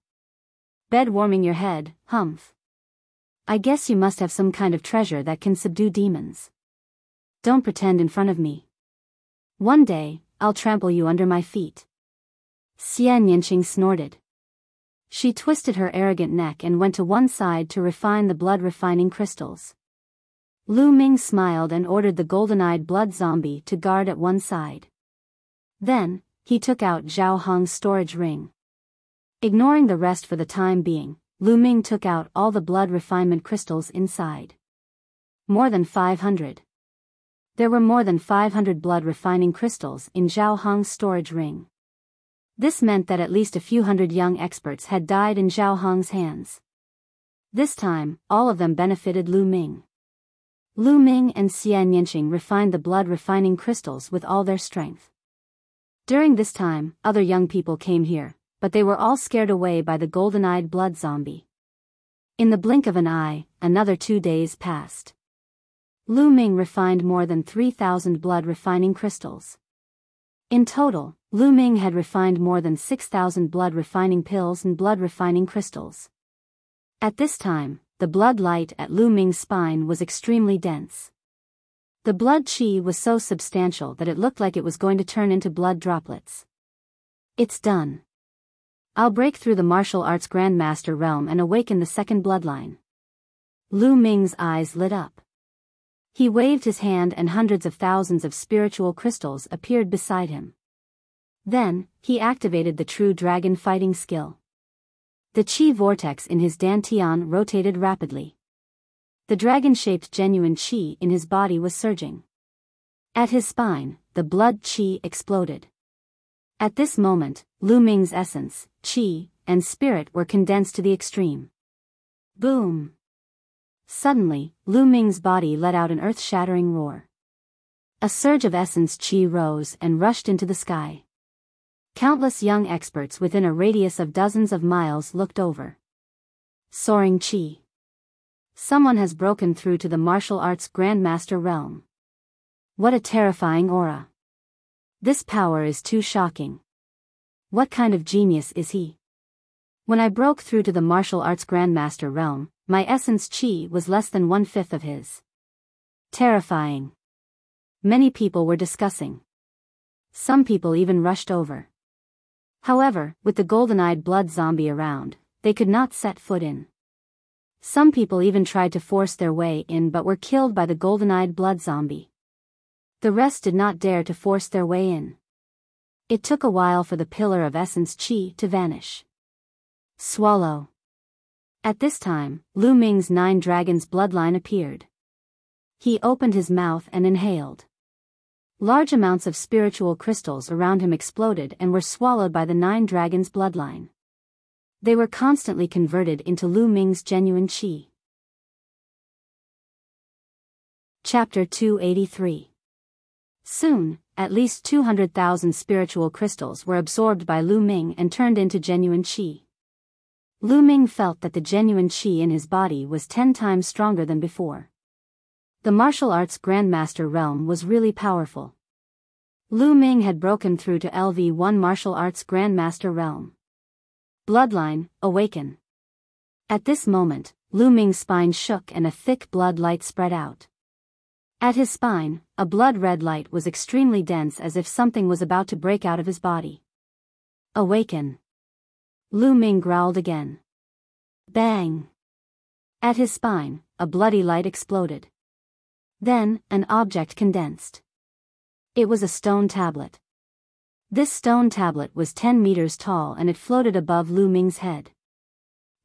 Bed warming your head, humph. I guess you must have some kind of treasure that can subdue demons. Don't pretend in front of me. One day, I'll trample you under my feet. Xian Yinxing snorted. She twisted her arrogant neck and went to one side to refine the blood-refining crystals. Lu Ming smiled and ordered the golden-eyed blood zombie to guard at one side. Then, he took out Zhao Hong's storage ring. Ignoring the rest for the time being, Lu Ming took out all the blood refinement crystals inside. More than 500. There were more than 500 blood refining crystals in Zhao Hong's storage ring. This meant that at least a few hundred young experts had died in Zhao Hong's hands. This time, all of them benefited Lu Ming. Lu Ming and Xian Yinxing refined the blood-refining crystals with all their strength. During this time, other young people came here, but they were all scared away by the golden-eyed blood zombie. In the blink of an eye, another 2 days passed. Lu Ming refined more than 3,000 blood-refining crystals. In total, Lu Ming had refined more than 6,000 blood-refining pills and blood-refining crystals. At this time, the blood light at Lu Ming's spine was extremely dense. The blood qi was so substantial that it looked like it was going to turn into blood droplets. It's done. I'll break through the martial arts grandmaster realm and awaken the second bloodline. Lu Ming's eyes lit up. He waved his hand and hundreds of thousands of spiritual crystals appeared beside him. Then, he activated the true dragon fighting skill. The qi vortex in his dantian rotated rapidly. The dragon-shaped genuine qi in his body was surging. At his spine, the blood qi exploded. At this moment, Lu Ming's essence, qi, and spirit were condensed to the extreme. Boom! Suddenly, Lu Ming's body let out an earth-shattering roar. A surge of essence qi rose and rushed into the sky. Countless young experts within a radius of dozens of miles looked over. Soaring qi. Someone has broken through to the martial arts grandmaster realm. What a terrifying aura. This power is too shocking. What kind of genius is he? When I broke through to the martial arts grandmaster realm, my essence qi was less than 1/5 of his. Terrifying. Many people were discussing. Some people even rushed over. However, with the golden-eyed blood zombie around, they could not set foot in. Some people even tried to force their way in but were killed by the golden-eyed blood zombie. The rest did not dare to force their way in. It took a while for the pillar of essence qi to vanish. Swallow. At this time, Lu Ming's 9 dragons bloodline appeared. He opened his mouth and inhaled. Large amounts of spiritual crystals around him exploded and were swallowed by the 9 dragons' bloodline. They were constantly converted into Lu Ming's genuine qi. Chapter 283. Soon, at least 200,000 spiritual crystals were absorbed by Lu Ming and turned into genuine qi. Lu Ming felt that the genuine qi in his body was 10 times stronger than before. The martial arts Grandmaster realm was really powerful. Lu Ming had broken through to LV1 martial arts Grandmaster realm. Bloodline, awaken. At this moment, Lu Ming's spine shook and a thick blood light spread out. At his spine, a blood-red light was extremely dense as if something was about to break out of his body. Awaken. Lu Ming growled again. Bang! At his spine, a bloody light exploded. Then, an object condensed. It was a stone tablet. This stone tablet was 10 meters tall and it floated above Lu Ming's head.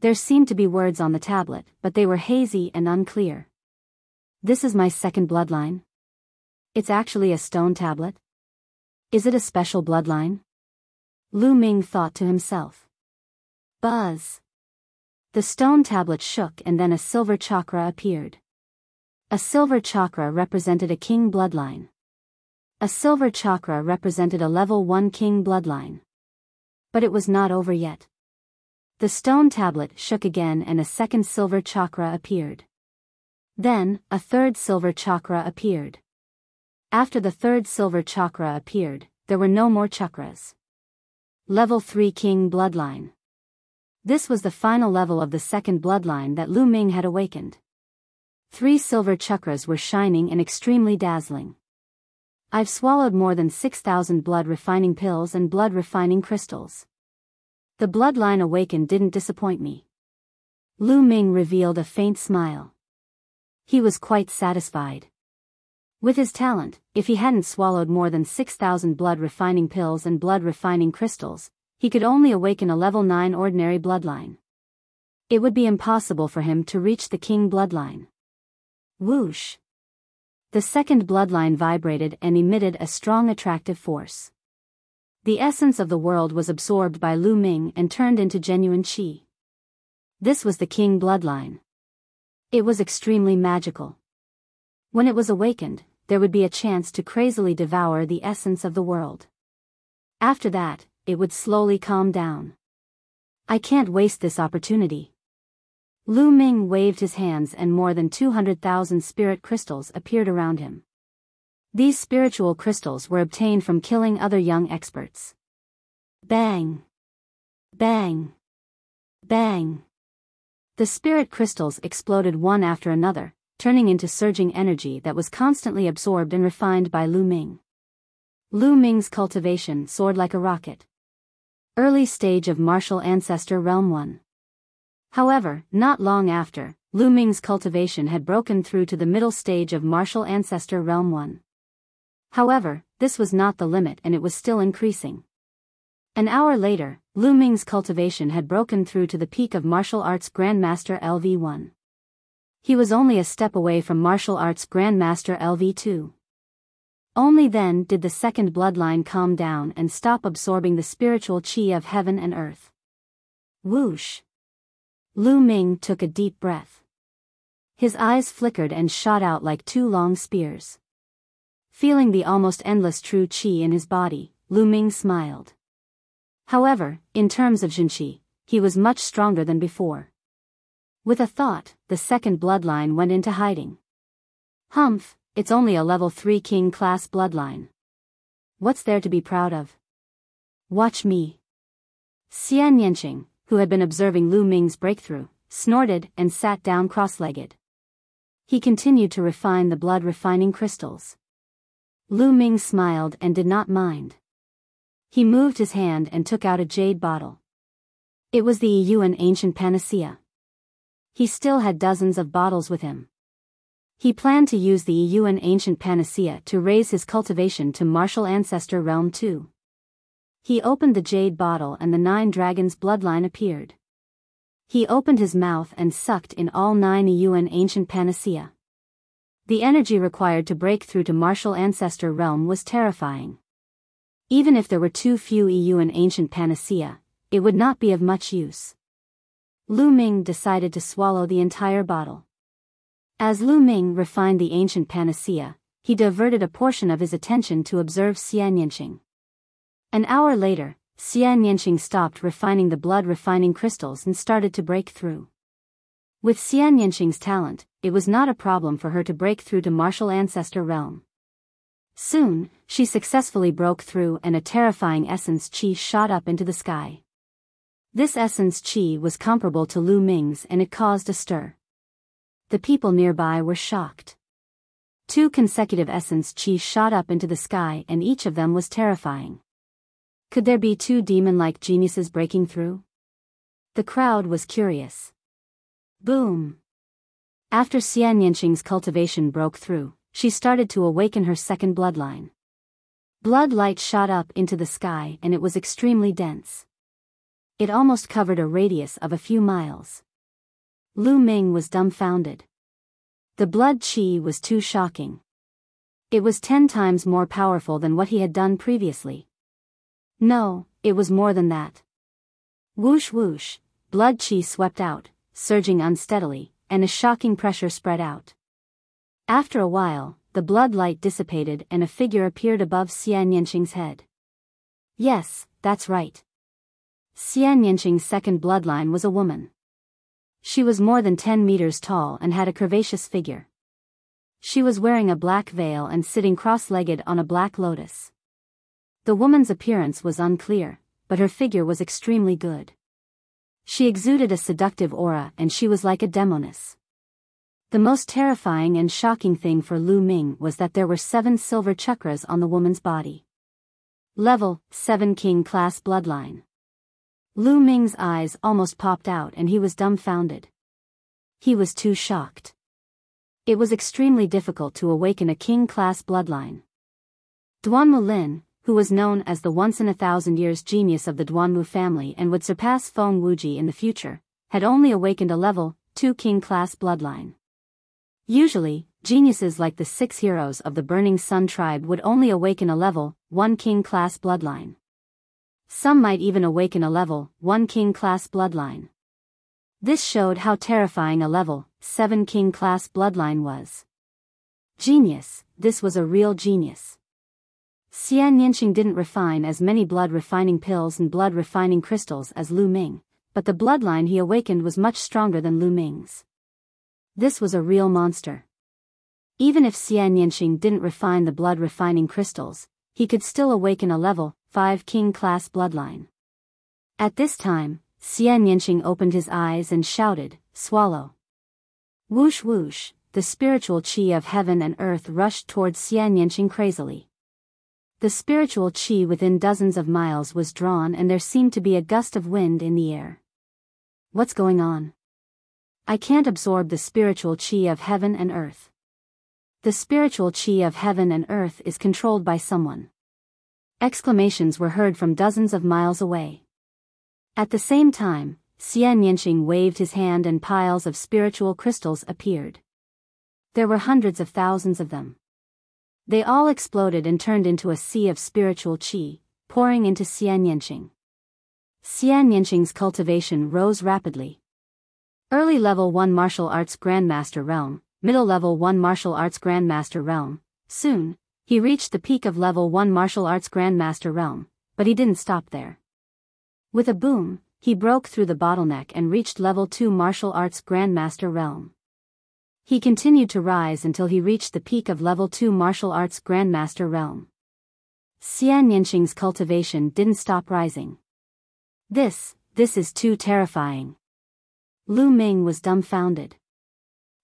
There seemed to be words on the tablet, but they were hazy and unclear. This is my second bloodline? It's actually a stone tablet? Is it a special bloodline? Lu Ming thought to himself. Buzz! The stone tablet shook and then a silver chakra appeared. A silver chakra represented a king bloodline. A silver chakra represented a level 1 king bloodline. But it was not over yet. The stone tablet shook again and a second silver chakra appeared. Then, a third silver chakra appeared. After the third silver chakra appeared, there were no more chakras. Level 3 king bloodline. This was the final level of the second bloodline that Lu Ming had awakened. 3 silver chakras were shining and extremely dazzling. I've swallowed more than 6,000 blood refining pills and blood refining crystals. The bloodline awakened didn't disappoint me. Lu Ming revealed a faint smile. He was quite satisfied. With his talent, if he hadn't swallowed more than 6,000 blood refining pills and blood refining crystals, he could only awaken a level 9 ordinary bloodline. It would be impossible for him to reach the king bloodline. Whoosh! The second bloodline vibrated and emitted a strong attractive force. The essence of the world was absorbed by Lu Ming and turned into genuine qi. This was the king bloodline. It was extremely magical. When it was awakened, there would be a chance to crazily devour the essence of the world. After that, it would slowly calm down. I can't waste this opportunity. Lu Ming waved his hands and more than 200,000 spirit crystals appeared around him. These spiritual crystals were obtained from killing other young experts. Bang! Bang! Bang! The spirit crystals exploded one after another, turning into surging energy that was constantly absorbed and refined by Lu Ming. Lu Ming's cultivation soared like a rocket. Early stage of Martial Ancestor Realm 1. However, not long after, Lu Ming's cultivation had broken through to the middle stage of Martial Ancestor Realm 1. However, this was not the limit and it was still increasing. An hour later, Lu Ming's cultivation had broken through to the peak of Martial Arts Grandmaster LV1. He was only a step away from Martial Arts Grandmaster LV2. Only then did the second bloodline calm down and stop absorbing the spiritual qi of heaven and earth. Whoosh! Lu Ming took a deep breath. His eyes flickered and shot out like 2 long spears. Feeling the almost endless true qi in his body, Lu Ming smiled. However, in terms of Jinqi, he was much stronger than before. With a thought, the second bloodline went into hiding. Humph, it's only a level 3 king class bloodline. What's there to be proud of? Watch me. Xian Yanqing, who had been observing Lu Ming's breakthrough, snorted and sat down cross-legged. He continued to refine the blood refining crystals. Lu Ming smiled and did not mind. He moved his hand and took out a jade bottle. It was the Yuan ancient panacea. He still had dozens of bottles with him. He planned to use the Yuan ancient panacea to raise his cultivation to Martial Ancestor Realm 2. He opened the jade bottle and the 9 dragons' bloodline appeared. He opened his mouth and sucked in all 9 Yuan ancient panacea. The energy required to break through to martial ancestor realm was terrifying. Even if there were too few EU in ancient panacea, it would not be of much use. Lu Ming decided to swallow the entire bottle. As Lu Ming refined the ancient panacea, he diverted a portion of his attention to observe Xian Yanqing. An hour later, Xian Yanqing stopped refining the blood refining crystals and started to break through. With Xian Yanqing's talent, it was not a problem for her to break through to martial ancestor realm. Soon, she successfully broke through and a terrifying essence qi shot up into the sky. This essence qi was comparable to Lu Ming's and it caused a stir. The people nearby were shocked. 2 consecutive essence qi shot up into the sky and each of them was terrifying. Could there be 2 demon-like geniuses breaking through? The crowd was curious. Boom! After Xian Yanqing's cultivation broke through, she started to awaken her second bloodline. Blood light shot up into the sky and it was extremely dense. It almost covered a radius of a few miles. Lu Ming was dumbfounded. The blood qi was too shocking. It was 10 times more powerful than what he had done previously. No, it was more than that. Whoosh whoosh, blood qi swept out, surging unsteadily, and a shocking pressure spread out. After a while, the blood light dissipated and a figure appeared above Xian Yanqing's head. Yes, that's right. Xian Yanqing's second bloodline was a woman. She was more than 10 meters tall and had a curvaceous figure. She was wearing a black veil and sitting cross-legged on a black lotus. The woman's appearance was unclear, but her figure was extremely good. She exuded a seductive aura and she was like a demoness. The most terrifying and shocking thing for Lu Ming was that there were 7 silver chakras on the woman's body. Level 7 King Class Bloodline. Lu Ming's eyes almost popped out and he was dumbfounded. He was too shocked. It was extremely difficult to awaken a King Class bloodline. Duanmu Lin, who was known as the once-in-a-thousand-years genius of the Duanmu family and would surpass Feng Wuji in the future, had only awakened a level 2 King Class bloodline. Usually, geniuses like the 6 heroes of the Burning Sun tribe would only awaken a level 1 King Class bloodline. Some might even awaken a level 1 King Class bloodline. This showed how terrifying a level 7 King Class bloodline was. Genius, this was a real genius. Xian Yanqing didn't refine as many blood refining pills and blood refining crystals as Lu Ming, but the bloodline he awakened was much stronger than Lu Ming's. This was a real monster. Even if Xian Yanqing didn't refine the blood refining crystals, he could still awaken a level 5 King Class bloodline. At this time, Xian Yanqing opened his eyes and shouted, "Swallow." Whoosh whoosh, the spiritual qi of heaven and earth rushed towards Xian Yanqing crazily. The spiritual qi within dozens of miles was drawn and there seemed to be a gust of wind in the air. What's going on? I can't absorb the spiritual qi of heaven and earth. The spiritual qi of heaven and earth is controlled by someone. Exclamations were heard from dozens of miles away. At the same time, Xian Yanqing waved his hand and piles of spiritual crystals appeared. There were hundreds of thousands of them. They all exploded and turned into a sea of spiritual qi, pouring into Xian Yanqing. Xian Yanqing's cultivation rose rapidly. Early Level 1 Martial Arts Grandmaster Realm, Middle Level 1 Martial Arts Grandmaster Realm. Soon, he reached the peak of Level 1 Martial Arts Grandmaster Realm, but he didn't stop there. With a boom, he broke through the bottleneck and reached Level 2 Martial Arts Grandmaster Realm. He continued to rise until he reached the peak of Level 2 Martial Arts Grandmaster Realm. Xian Yanqing's cultivation didn't stop rising. This is too terrifying. Lu Ming was dumbfounded.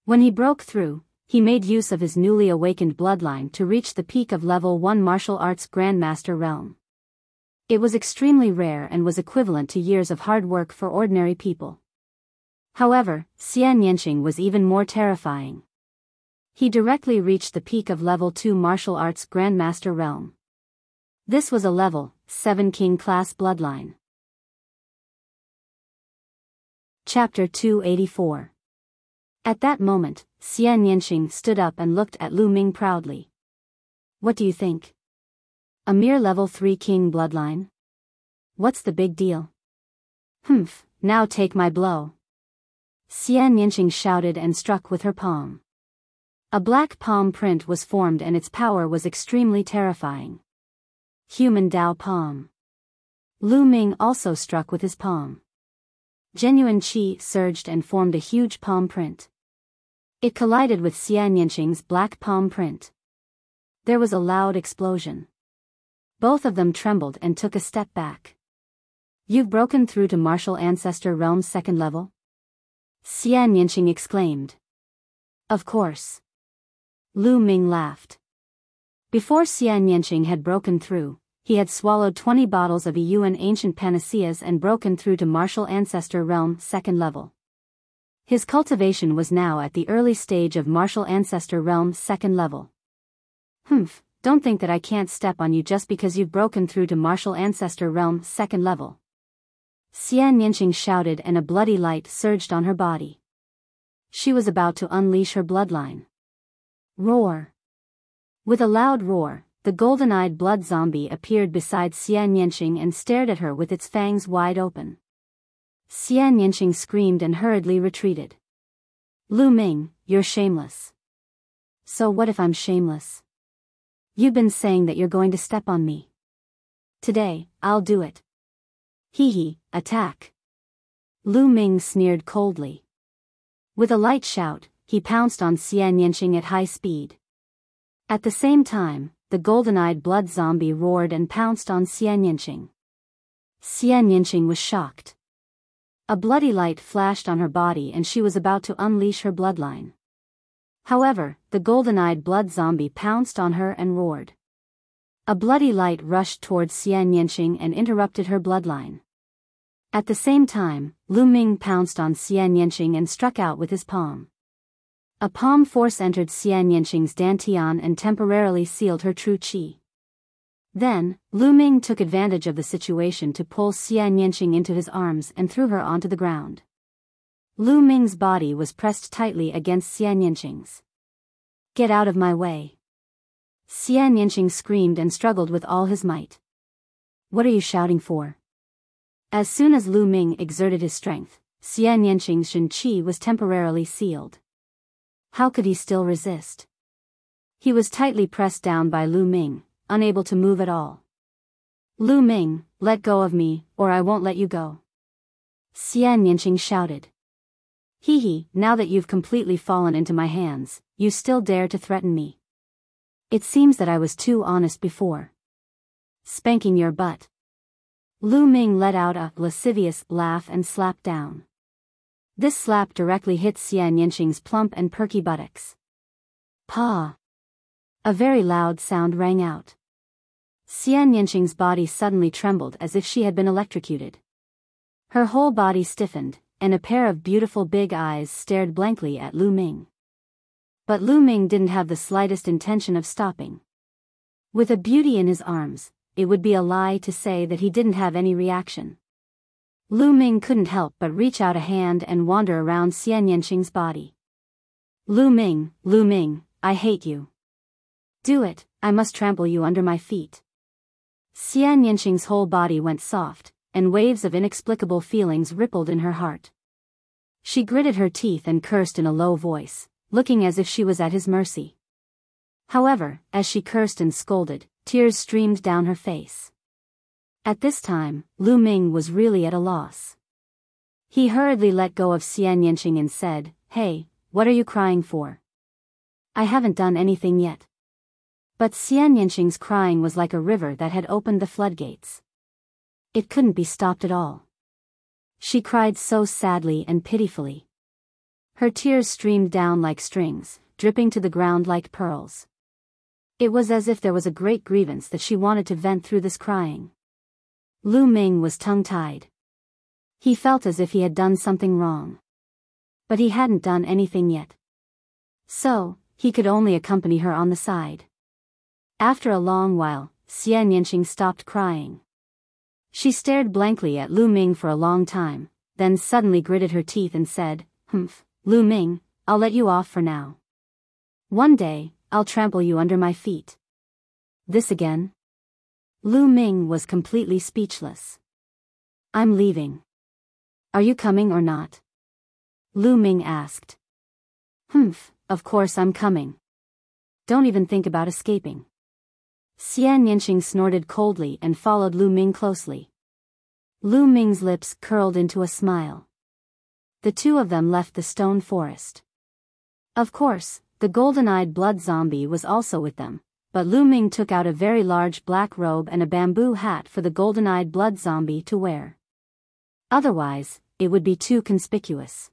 When he broke through, he made use of his newly awakened bloodline to reach the peak of Level 1 Martial Arts Grandmaster Realm. It was extremely rare and was equivalent to years of hard work for ordinary people. However, Xian Yanqing was even more terrifying. He directly reached the peak of Level 2 Martial Arts Grandmaster Realm. This was a Level 7 King Class bloodline. Chapter 284. At that moment, Xian Yanqing stood up and looked at Lu Ming proudly. What do you think? A mere level 3 king bloodline? What's the big deal? Humph, now take my blow. Xian Yanqing shouted and struck with her palm. A black palm print was formed and its power was extremely terrifying. Human Dao palm. Lu Ming also struck with his palm. Genuine qi surged and formed a huge palm print. It collided with Xian Yanqing's black palm print. There was a loud explosion. Both of them trembled and took a step back. You've broken through to Martial Ancestor Realm's 2nd level? Xian Yanqing exclaimed. Of course. Lu Ming laughed. Before Xian Yanqing had broken through, he had swallowed 20 bottles of Yuan ancient panaceas and broken through to Martial Ancestor Realm 2nd level. His cultivation was now at the early stage of Martial Ancestor Realm 2nd level. Humph, don't think that I can't step on you just because you've broken through to Martial Ancestor Realm 2nd level. Xian Yanqing shouted and a bloody light surged on her body. She was about to unleash her bloodline. Roar. With a loud roar, the golden-eyed blood zombie appeared beside Xian Yanqing and stared at her with its fangs wide open. Xian Yanqing screamed and hurriedly retreated. Lu Ming, you're shameless. So what if I'm shameless? You've been saying that you're going to step on me. Today, I'll do it. Hee, attack. Lu Ming sneered coldly. With a light shout, he pounced on Xian Yanqing at high speed. At the same time, the golden-eyed blood zombie roared and pounced on Xian Yanqing. Xian Yanqing was shocked. A bloody light flashed on her body and she was about to unleash her bloodline. However, the golden-eyed blood zombie pounced on her and roared. A bloody light rushed towards Xian Yanqing and interrupted her bloodline. At the same time, Lu Ming pounced on Xian Yanqing and struck out with his palm. A palm force entered Xian Yanqing's dantian and temporarily sealed her true qi. Then, Lu Ming took advantage of the situation to pull Xian Yanqing into his arms and threw her onto the ground. Lu Ming's body was pressed tightly against Xian Yanqing's. Get out of my way. Xian Yanqing screamed and struggled with all his might. What are you shouting for? As soon as Lu Ming exerted his strength, Xian Yanqing's Shen Qi was temporarily sealed. How could he still resist? He was tightly pressed down by Lu Ming, unable to move at all. Lu Ming, let go of me, or I won't let you go. Xian Yanqing shouted. Hee, now that you've completely fallen into my hands, you still dare to threaten me. It seems that I was too honest before. Spanking your butt. Lu Ming let out a lascivious laugh and slapped down. This slap directly hit Xian Yanqing's plump and perky buttocks. Pa! A very loud sound rang out. Xian Yanqing's body suddenly trembled as if she had been electrocuted. Her whole body stiffened, and a pair of beautiful big eyes stared blankly at Lu Ming. But Lu Ming didn't have the slightest intention of stopping. With a beauty in his arms, it would be a lie to say that he didn't have any reaction. Lu Ming couldn't help but reach out a hand and wander around Xian Yanqing's body. Lu Ming, I hate you. Do it, I must trample you under my feet. Xian Yanqing's whole body went soft, and waves of inexplicable feelings rippled in her heart. She gritted her teeth and cursed in a low voice, looking as if she was at his mercy. However, as she cursed and scolded, tears streamed down her face. At this time, Lu Ming was really at a loss. He hurriedly let go of Xian Yanqing and said, Hey, what are you crying for? I haven't done anything yet. But Xian Yanqing's crying was like a river that had opened the floodgates. It couldn't be stopped at all. She cried so sadly and pitifully. Her tears streamed down like strings, dripping to the ground like pearls. It was as if there was a great grievance that she wanted to vent through this crying. Lu Ming was tongue-tied. He felt as if he had done something wrong. But he hadn't done anything yet. So, he could only accompany her on the side. After a long while, Xian Yanqing stopped crying. She stared blankly at Lu Ming for a long time, then suddenly gritted her teeth and said, Humph, Lu Ming, I'll let you off for now. One day, I'll trample you under my feet. This again? Lu Ming was completely speechless. I'm leaving. Are you coming or not? Lu Ming asked. Humph, of course I'm coming. Don't even think about escaping. Xian Yanqing snorted coldly and followed Lu Ming closely. Lu Ming's lips curled into a smile. The two of them left the stone forest. Of course, the golden-eyed blood zombie was also with them, but Lu Ming took out a very large black robe and a bamboo hat for the golden-eyed blood zombie to wear. Otherwise, it would be too conspicuous.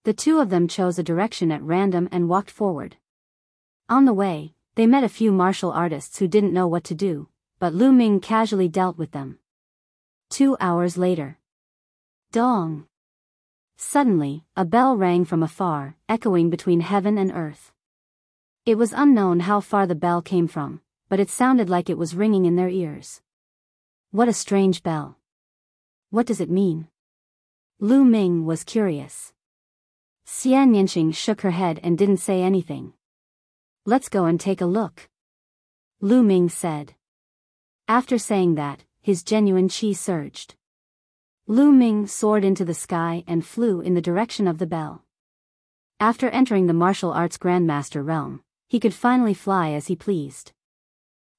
The two of them chose a direction at random and walked forward. On the way, they met a few martial artists who didn't know what to do, but Lu Ming casually dealt with them. 2 hours later. Dong! Suddenly, a bell rang from afar, echoing between heaven and earth. It was unknown how far the bell came from, but it sounded like it was ringing in their ears. What a strange bell. What does it mean? Lu Ming was curious. Xian Yanqing shook her head and didn't say anything. Let's go and take a look, Lu Ming said. After saying that, his genuine qi surged. Lu Ming soared into the sky and flew in the direction of the bell. After entering the martial arts grandmaster realm, he could finally fly as he pleased.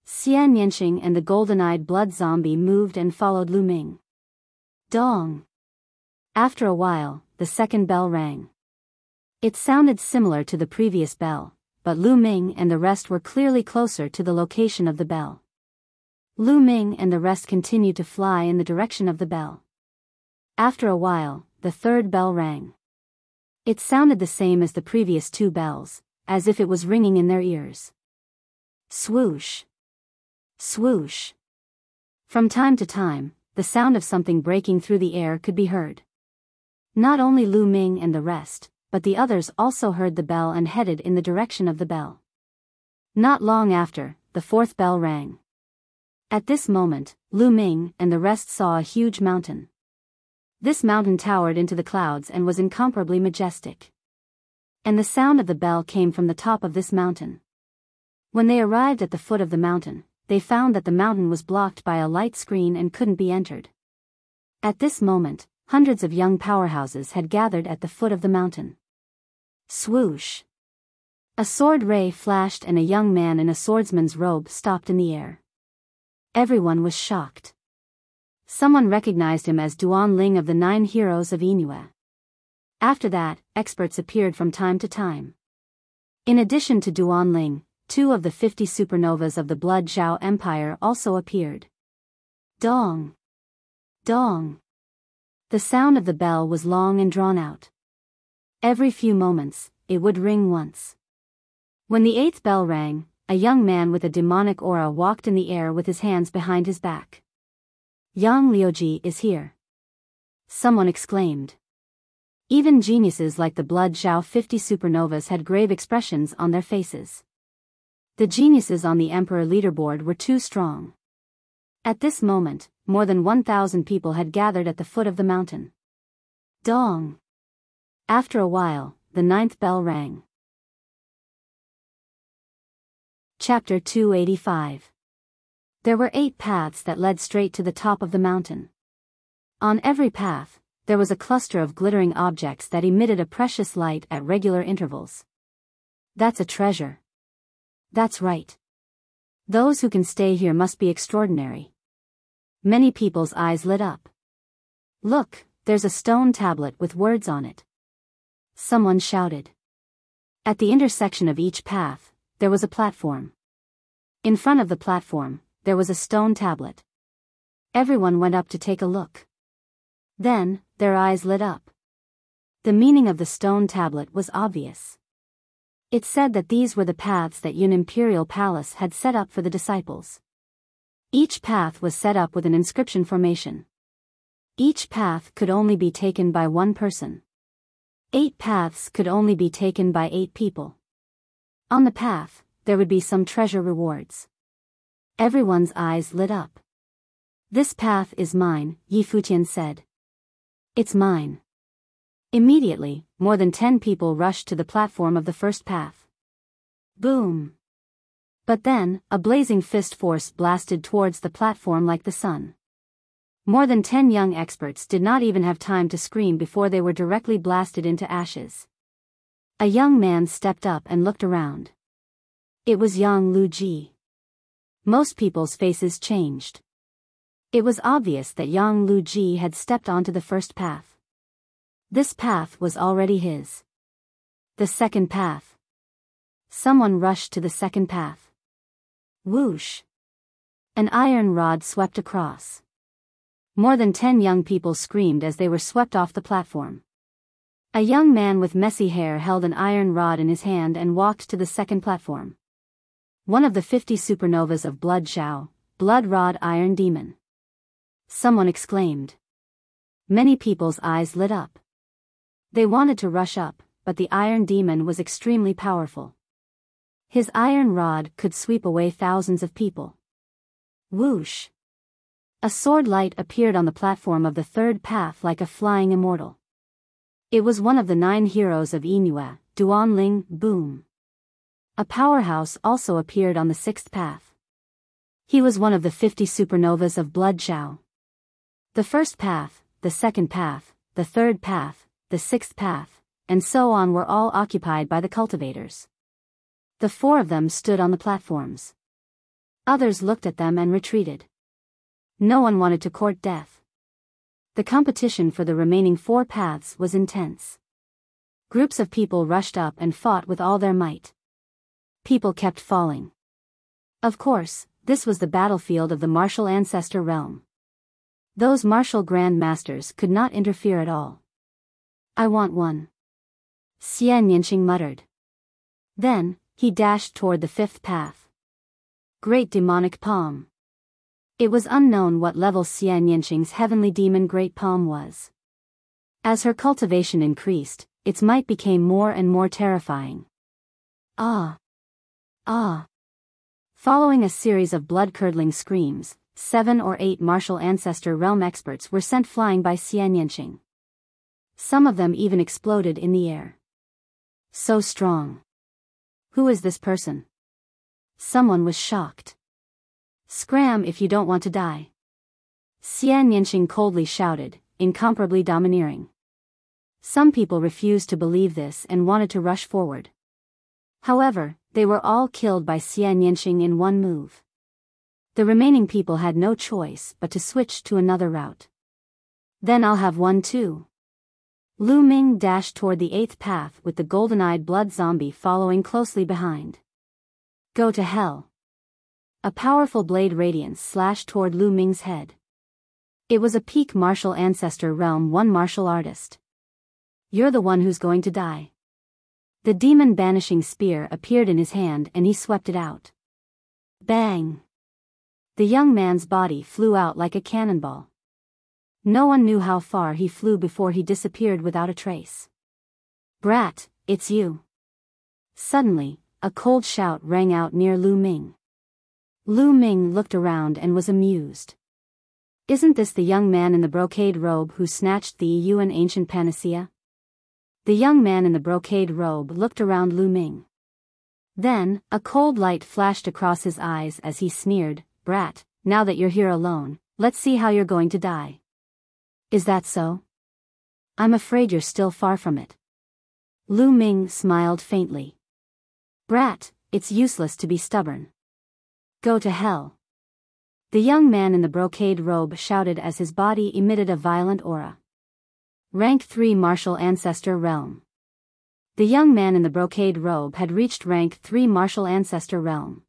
Xian Yanqing and the golden-eyed blood zombie moved and followed Lu Ming. Dong! After a while, the second bell rang. It sounded similar to the previous bell, but Lu Ming and the rest were clearly closer to the location of the bell. Lu Ming and the rest continued to fly in the direction of the bell. After a while, the third bell rang. It sounded the same as the previous two bells, as if it was ringing in their ears. Swoosh! Swoosh! From time to time, the sound of something breaking through the air could be heard. Not only Lu Ming and the rest, but the others also heard the bell and headed in the direction of the bell. Not long after, the fourth bell rang. At this moment, Lu Ming and the rest saw a huge mountain. This mountain towered into the clouds and was incomparably majestic. And the sound of the bell came from the top of this mountain. When they arrived at the foot of the mountain, they found that the mountain was blocked by a light screen and couldn't be entered. At this moment, hundreds of young powerhouses had gathered at the foot of the mountain. Swoosh! A sword ray flashed and a young man in a swordsman's robe stopped in the air. Everyone was shocked. Someone recognized him as Duan Ling of the 9 heroes of Inue. After that, experts appeared from time to time. In addition to Duan Ling, 2 of the 50 supernovas of the Blood Zhao Empire also appeared. Dong! Dong! The sound of the bell was long and drawn out. Every few moments, it would ring once. When the 8th bell rang, a young man with a demonic aura walked in the air with his hands behind his back. Yang Liuji is here, someone exclaimed. Even geniuses like the Blood Zhao 50 supernovas had grave expressions on their faces. The geniuses on the Emperor leaderboard were too strong. At this moment, more than 1,000 people had gathered at the foot of the mountain. Dong! After a while, the 9th bell rang. Chapter 285. There were 8 paths that led straight to the top of the mountain. On every path, there was a cluster of glittering objects that emitted a precious light at regular intervals. That's a treasure. That's right. Those who can stay here must be extraordinary. Many people's eyes lit up. Look, there's a stone tablet with words on it. Someone shouted. At the intersection of each path, there was a platform. In front of the platform, there was a stone tablet. Everyone went up to take a look. Then, their eyes lit up. The meaning of the stone tablet was obvious. It said that these were the paths that Yun Imperial Palace had set up for the disciples. Each path was set up with an inscription formation. Each path could only be taken by one person. 8 paths could only be taken by 8 people. On the path, there would be some treasure rewards. Everyone's eyes lit up. This path is mine, Yi Futian said. It's mine. Immediately, more than 10 people rushed to the platform of the first path. Boom! But then, a blazing fist force blasted towards the platform like the sun. More than 10 young experts did not even have time to scream before they were directly blasted into ashes. A young man stepped up and looked around. It was Yang Luji. Most people's faces changed. It was obvious that Yang Luji had stepped onto the first path. This path was already his. The second path. Someone rushed to the second path. Whoosh! An iron rod swept across. More than 10 young people screamed as they were swept off the platform. A young man with messy hair held an iron rod in his hand and walked to the second platform. One of the 50 supernovas of Blood Xiao, Blood Rod Iron Demon. Someone exclaimed. Many people's eyes lit up. They wanted to rush up, but the Iron Demon was extremely powerful. His iron rod could sweep away thousands of people. Whoosh! A sword light appeared on the platform of the third path like a flying immortal. It was one of the 9 heroes of Yinhua, Duanling, Boom. A powerhouse also appeared on the sixth path. He was one of the 50 supernovas of Blood Xiao. The first path, the second path, the third path, the sixth path, and so on were all occupied by the cultivators. The 4 of them stood on the platforms. Others looked at them and retreated. No one wanted to court death. The competition for the remaining 4 paths was intense. Groups of people rushed up and fought with all their might. People kept falling. Of course, this was the battlefield of the martial ancestor realm. Those martial grandmasters could not interfere at all. I want one. Xian Yinqing muttered. Then, he dashed toward the 5th path. Great Demonic Palm. It was unknown what level Xian Yinqing's heavenly demon Great Palm was. As her cultivation increased, its might became more and more terrifying. Ah! Ah! Following a series of blood-curdling screams, 7 or 8 martial ancestor realm experts were sent flying by Xian Yinqing. Some of them even exploded in the air. So strong. Who is this person? Someone was shocked. Scram if you don't want to die. Xian Yinqing coldly shouted, incomparably domineering. Some people refused to believe this and wanted to rush forward. However, they were all killed by Xian Yinqing in one move. The remaining people had no choice but to switch to another route. Then I'll have one too. Lu Ming dashed toward the 8th path with the golden-eyed blood zombie following closely behind. Go to hell. A powerful blade radiance slashed toward Lu Ming's head. It was a peak martial ancestor realm 1 martial artist. You're the one who's going to die. The demon banishing spear appeared in his hand and he swept it out. Bang! The young man's body flew out like a cannonball. No one knew how far he flew before he disappeared without a trace. Brat, it's you. Suddenly, a cold shout rang out near Lu Ming. Lu Ming looked around and was amused. Isn't this the young man in the brocade robe who snatched the Yuan ancient panacea? The young man in the brocade robe looked around Lu Ming. Then, a cold light flashed across his eyes as he sneered, Brat, now that you're here alone, let's see how you're going to die. Is that so? I'm afraid you're still far from it. Lu Ming smiled faintly. Brat, it's useless to be stubborn. Go to hell. The young man in the brocade robe shouted as his body emitted a violent aura. Rank 3 Martial Ancestor Realm. The young man in the brocade robe had reached rank 3 Martial Ancestor Realm.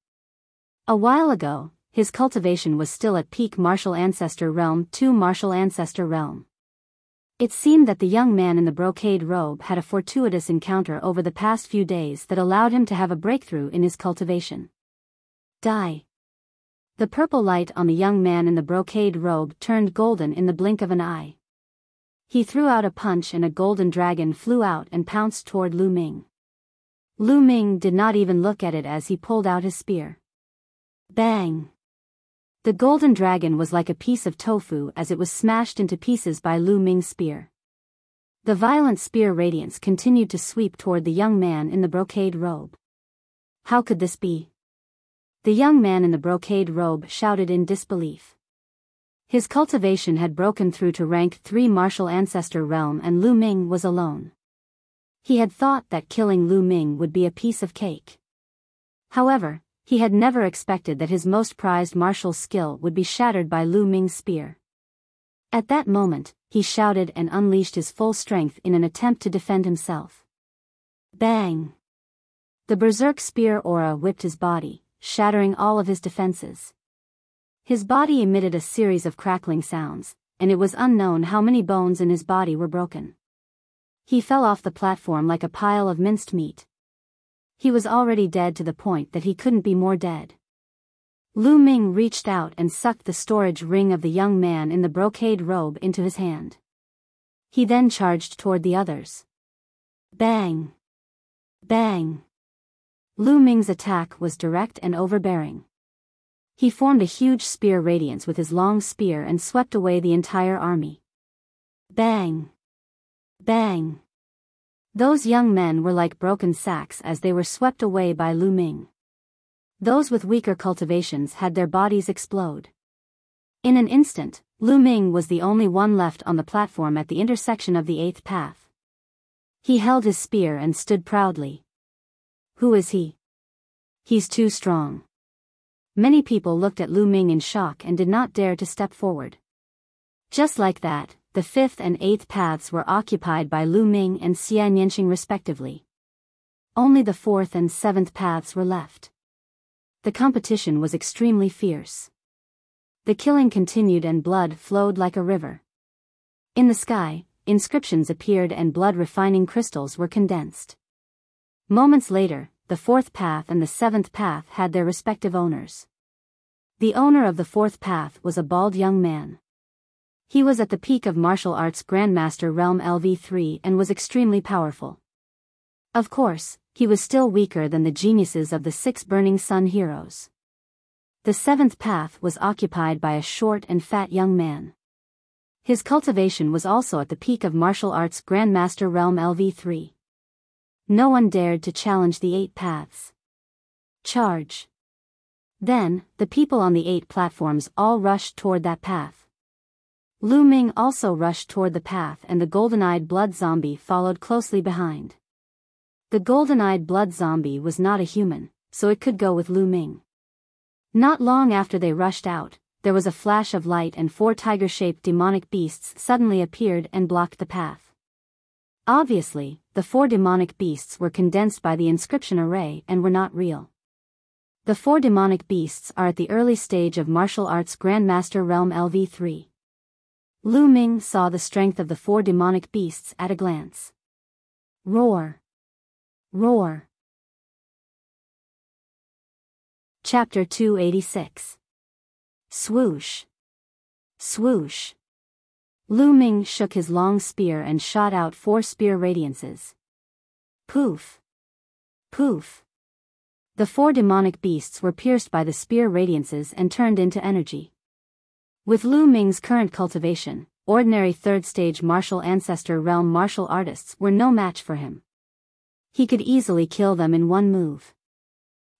A while ago, his cultivation was still at peak Martial Ancestor Realm 2 Martial Ancestor Realm. It seemed that the young man in the brocade robe had a fortuitous encounter over the past few days that allowed him to have a breakthrough in his cultivation. Die. The purple light on the young man in the brocade robe turned golden in the blink of an eye. He threw out a punch and a golden dragon flew out and pounced toward Lu Ming. Lu Ming did not even look at it as he pulled out his spear. Bang! The golden dragon was like a piece of tofu as it was smashed into pieces by Lu Ming's spear. The violent spear radiance continued to sweep toward the young man in the brocade robe. How could this be? The young man in the brocade robe shouted in disbelief. His cultivation had broken through to rank 3 martial ancestor realm and Lu Ming was alone. He had thought that killing Lu Ming would be a piece of cake. However, he had never expected that his most prized martial skill would be shattered by Lu Ming's spear. At that moment, he shouted and unleashed his full strength in an attempt to defend himself. Bang! The berserk spear aura whipped his body, shattering all of his defenses. His body emitted a series of crackling sounds, and it was unknown how many bones in his body were broken. He fell off the platform like a pile of minced meat. He was already dead to the point that he couldn't be more dead. Lu Ming reached out and sucked the storage ring of the young man in the brocade robe into his hand. He then charged toward the others. Bang! Bang! Lu Ming's attack was direct and overbearing. He formed a huge spear radiance with his long spear and swept away the entire army. Bang! Bang! Those young men were like broken sacks as they were swept away by Lu Ming. Those with weaker cultivations had their bodies explode. In an instant, Lu Ming was the only one left on the platform at the intersection of the 8th path. He held his spear and stood proudly. Who is he? He's too strong. Many people looked at Lu Ming in shock and did not dare to step forward. Just like that, the 5th and 8th paths were occupied by Lu Ming and Xia Nianxing respectively. Only the 4th and 7th paths were left. The competition was extremely fierce. The killing continued and blood flowed like a river. In the sky, inscriptions appeared and blood-refining crystals were condensed. Moments later, the 4th path and the 7th path had their respective owners. The owner of the 4th path was a bald young man. He was at the peak of martial arts Grandmaster Realm LV3 and was extremely powerful. Of course, he was still weaker than the geniuses of the 6 Burning Sun heroes. The 7th path was occupied by a short and fat young man. His cultivation was also at the peak of martial arts Grandmaster Realm LV3. No one dared to challenge the 8 paths. Charge! Then, the people on the 8 platforms all rushed toward that path. Lu Ming also rushed toward the path and the golden-eyed blood zombie followed closely behind. The golden-eyed blood zombie was not a human, so it could go with Lu Ming. Not long after they rushed out, there was a flash of light and 4 tiger-shaped demonic beasts suddenly appeared and blocked the path. Obviously, the 4 demonic beasts were condensed by the inscription array and were not real. The 4 demonic beasts are at the early stage of martial arts Grandmaster Realm LV3. Lu Ming saw the strength of the 4 demonic beasts at a glance. Roar! Roar! Chapter 286. Swoosh! Swoosh! Lu Ming shook his long spear and shot out 4 spear radiances. Poof! Poof! The 4 demonic beasts were pierced by the spear radiances and turned into energy. With Lu Ming's current cultivation, ordinary 3rd stage martial ancestor realm martial artists were no match for him. He could easily kill them in one move.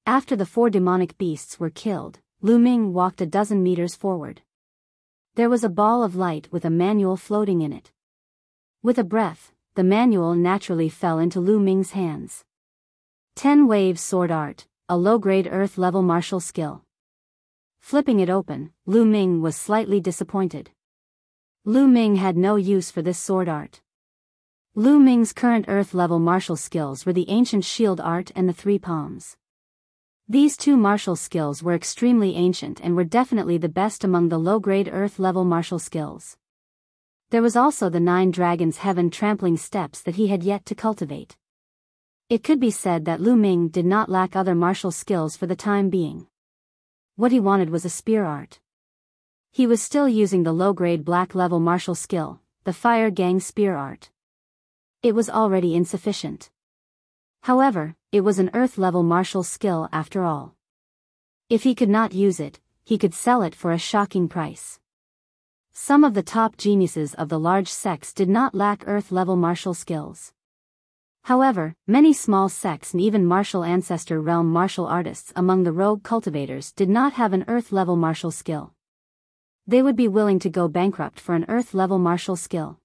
After the 4 demonic beasts were killed, Lu Ming walked a dozen meters forward. There was a ball of light with a manual floating in it. With a breath, the manual naturally fell into Lu Ming's hands. 10 Waves Sword Art, a low-grade earth-level martial skill. Flipping it open, Lu Ming was slightly disappointed. Lu Ming had no use for this sword art. Lu Ming's current earth-level martial skills were the ancient shield art and the 3 palms. These 2 martial skills were extremely ancient and were definitely the best among the low-grade earth-level martial skills. There was also the 9 Dragons Heaven trampling steps that he had yet to cultivate. It could be said that Lu Ming did not lack other martial skills for the time being. What he wanted was a spear art. He was still using the low-grade black-level martial skill, the Fire Gang spear art. It was already insufficient. However, it was an earth-level martial skill after all. If he could not use it, he could sell it for a shocking price. Some of the top geniuses of the large sects did not lack Earth-level martial skills. However, many small sects and even martial ancestor realm martial artists among the rogue cultivators did not have an Earth-level martial skill. They would be willing to go bankrupt for an Earth-level martial skill.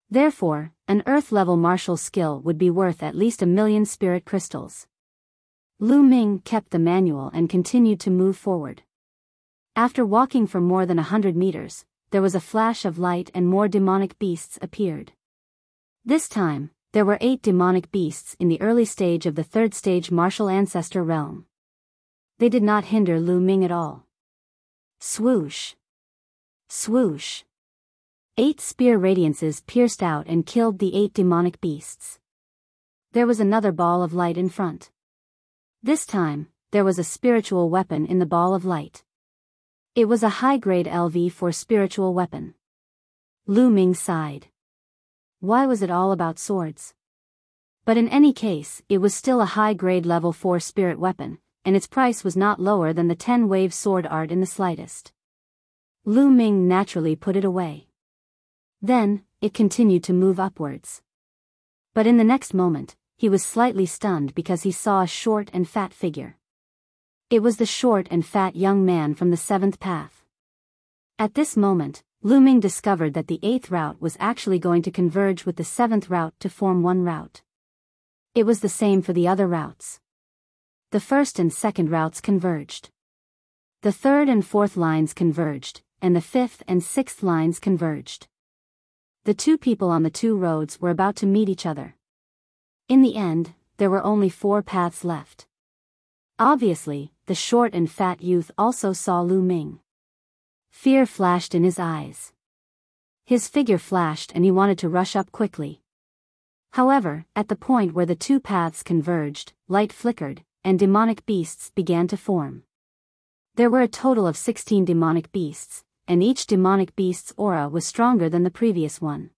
Therefore, an Earth-level martial skill would be worth at least 1,000,000 spirit crystals. Lu Ming kept the manual and continued to move forward. After walking for more than 100 meters, there was a flash of light and more demonic beasts appeared. This time, there were 8 demonic beasts in the early stage of the 3rd stage martial ancestor realm. They did not hinder Lu Ming at all. Swoosh! Swoosh! 8 spear radiances pierced out and killed the 8 demonic beasts. There was another ball of light in front. This time, there was a spiritual weapon in the ball of light. It was a high-grade LV4 spiritual weapon. Lu Ming sighed. Why was it all about swords? But in any case, it was still a high-grade level 4 spirit weapon, and its price was not lower than the 10-wave sword art in the slightest. Lu Ming naturally put it away. Then, it continued to move upwards. But in the next moment, he was slightly stunned because he saw a short and fat figure. It was the short and fat young man from the 7th path. At this moment, Lu Ming discovered that the 8th route was actually going to converge with the 7th route to form one route. It was the same for the other routes. The 1st and 2nd routes converged. The 3rd and 4th lines converged, and the 5th and 6th lines converged. The 2 people on the 2 roads were about to meet each other. In the end, there were only 4 paths left. Obviously, the short and fat youth also saw Lu Ming. Fear flashed in his eyes. His figure flashed and he wanted to rush up quickly. However, at the point where the 2 paths converged, light flickered, and demonic beasts began to form. There were a total of 16 demonic beasts, and each demonic beast's aura was stronger than the previous one.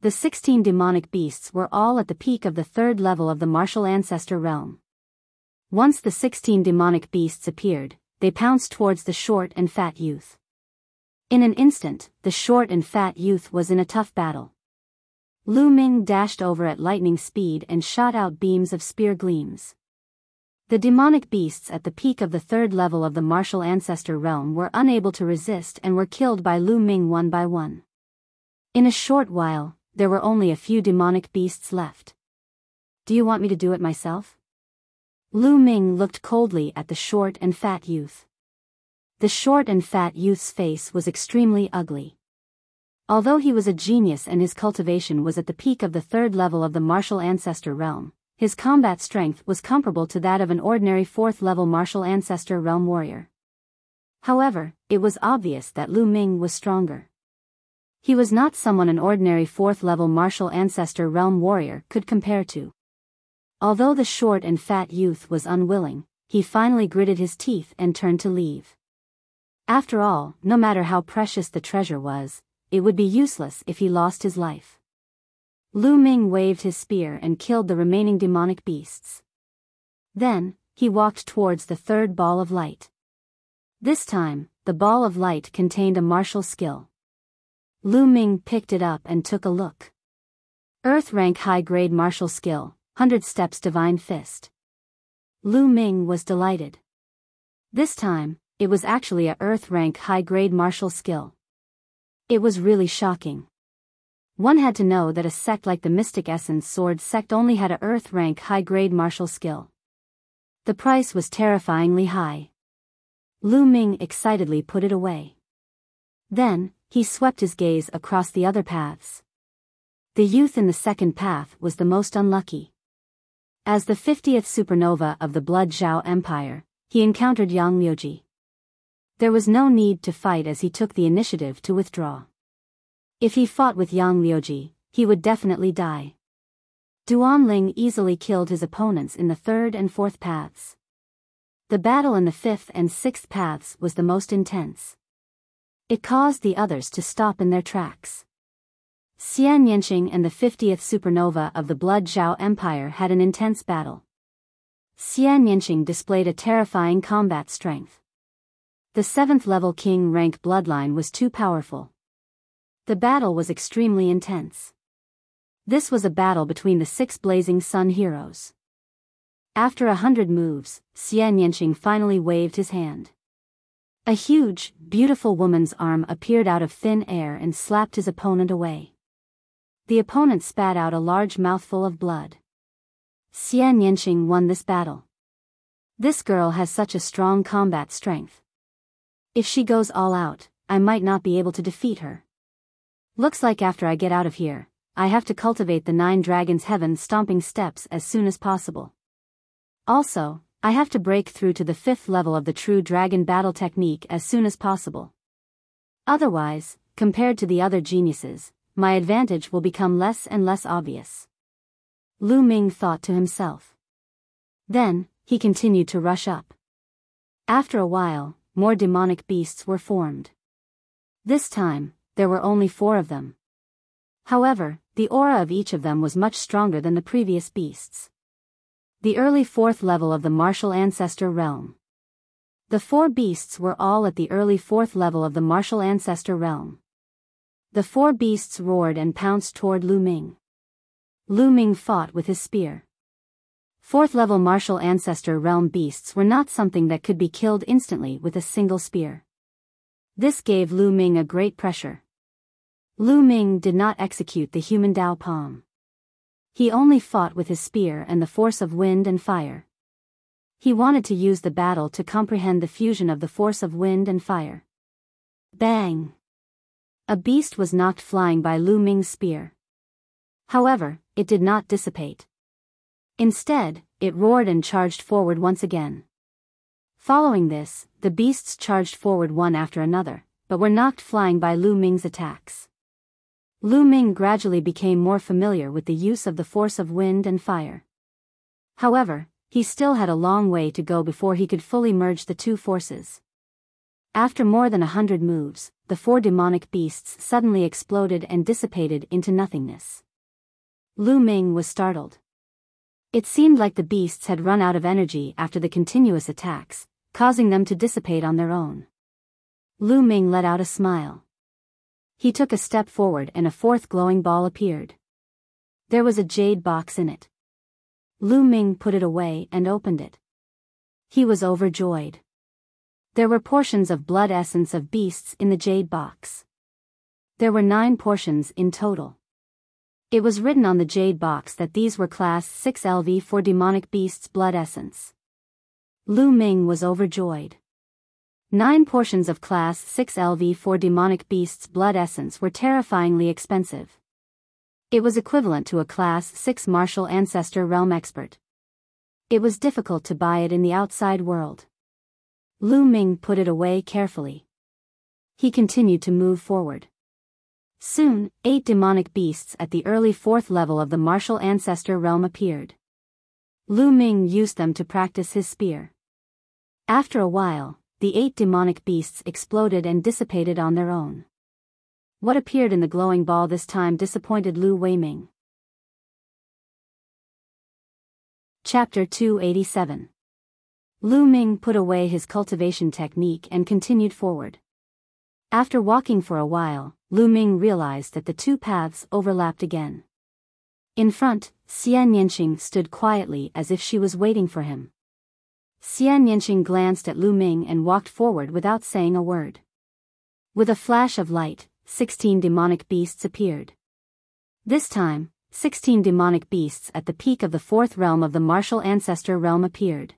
The 16 demonic beasts were all at the peak of the 3rd level of the martial ancestor realm. Once the 16 demonic beasts appeared, they pounced towards the short and fat youth. In an instant, the short and fat youth was in a tough battle. Lu Ming dashed over at lightning speed and shot out beams of spear gleams. The demonic beasts at the peak of the 3rd level of the martial ancestor realm were unable to resist and were killed by Lu Ming one by one. In a short while, there were only a few demonic beasts left. Do you want me to do it myself? Lu Ming looked coldly at the short and fat youth. The short and fat youth's face was extremely ugly. Although he was a genius and his cultivation was at the peak of the 3rd level of the martial ancestor realm, his combat strength was comparable to that of an ordinary 4th level martial ancestor realm warrior. However, it was obvious that Lu Ming was stronger. He was not someone an ordinary 4th level martial ancestor realm warrior could compare to. Although the short and fat youth was unwilling, he finally gritted his teeth and turned to leave. After all, no matter how precious the treasure was, it would be useless if he lost his life. Lu Ming waved his spear and killed the remaining demonic beasts. Then, he walked towards the 3rd ball of light. This time, the ball of light contained a martial skill. Lu Ming picked it up and took a look. Earth rank high-grade martial skill, 100 steps divine fist. Lu Ming was delighted. This time, it was actually a Earth rank high-grade martial skill. It was really shocking. One had to know that a sect like the Mystic Essence Sword sect only had a Earth rank high-grade martial skill. The price was terrifyingly high. Lu Ming excitedly put it away. Then, he swept his gaze across the other paths. The youth in the 2nd path was the most unlucky. As the 50th supernova of the Blood Zhao Empire, he encountered Yang Liuji. There was no need to fight as he took the initiative to withdraw. If he fought with Yang Liuji, he would definitely die. Duan Ling easily killed his opponents in the 3rd and 4th paths. The battle in the 5th and 6th paths was the most intense. It caused the others to stop in their tracks. Xian Yanqing and the 50th supernova of the Blood Zhao Empire had an intense battle. Xian Yanqing displayed a terrifying combat strength. The 7th level king rank bloodline was too powerful. The battle was extremely intense. This was a battle between the 6 blazing sun heroes. After 100 moves, Xian Yanqing finally waved his hand. A huge, beautiful woman's arm appeared out of thin air and slapped his opponent away. The opponent spat out a large mouthful of blood. Xian Yanqing won this battle. This girl has such a strong combat strength. If she goes all out, I might not be able to defeat her. Looks like after I get out of here, I have to cultivate the 9 dragons heaven stomping steps as soon as possible. Also, I have to break through to the 5th level of the true dragon battle technique as soon as possible. Otherwise, compared to the other geniuses, my advantage will become less and less obvious. Lu Ming thought to himself. Then, he continued to rush up. After a while, more demonic beasts were formed. This time, there were only 4 of them. However, the aura of each of them was much stronger than the previous beasts. The early 4th level of the martial ancestor realm. The 4 beasts were all at the early 4th level of the martial ancestor realm. The 4 beasts roared and pounced toward Lu Ming. Lu Ming fought with his spear. 4th level martial ancestor realm beasts were not something that could be killed instantly with a single spear. This gave Lu Ming a great pressure. Lu Ming did not execute the human Dao palm. He only fought with his spear and the force of wind and fire. He wanted to use the battle to comprehend the fusion of the force of wind and fire. Bang! A beast was knocked flying by Lu Ming's spear. However, it did not dissipate. Instead, it roared and charged forward once again. Following this, the beasts charged forward one after another, but were knocked flying by Lu Ming's attacks. Lu Ming gradually became more familiar with the use of the force of wind and fire. However, he still had a long way to go before he could fully merge the 2 forces. After more than 100 moves, the 4 demonic beasts suddenly exploded and dissipated into nothingness. Lu Ming was startled. It seemed like the beasts had run out of energy after the continuous attacks, causing them to dissipate on their own. Lu Ming let out a smile. He took a step forward and a 4th glowing ball appeared. There was a jade box in it. Lu Ming put it away and opened it. He was overjoyed. There were portions of blood essence of beasts in the jade box. There were 9 portions in total. It was written on the jade box that these were class 6 LV for demonic beasts blood essence. Lu Ming was overjoyed. 9 portions of class 6 LV for demonic beasts blood essence were terrifyingly expensive. It was equivalent to a class 6 martial ancestor realm expert. It was difficult to buy it in the outside world. Lu Ming put it away carefully. He continued to move forward. Soon, 8 demonic beasts at the early 4th level of the martial ancestor realm appeared. Lu Ming used them to practice his spear. After a while, the 8 demonic beasts exploded and dissipated on their own. What appeared in the glowing ball this time disappointed Lu Weiming. Chapter 287. Lu Ming put away his cultivation technique and continued forward. After walking for a while, Lu Ming realized that the 2 paths overlapped again. In front, Xian Yanqing stood quietly as if she was waiting for him. Xian Yanqing glanced at Lu Ming and walked forward without saying a word. With a flash of light, 16 demonic beasts appeared. This time, 16 demonic beasts at the peak of the 4th realm of the martial ancestor realm appeared.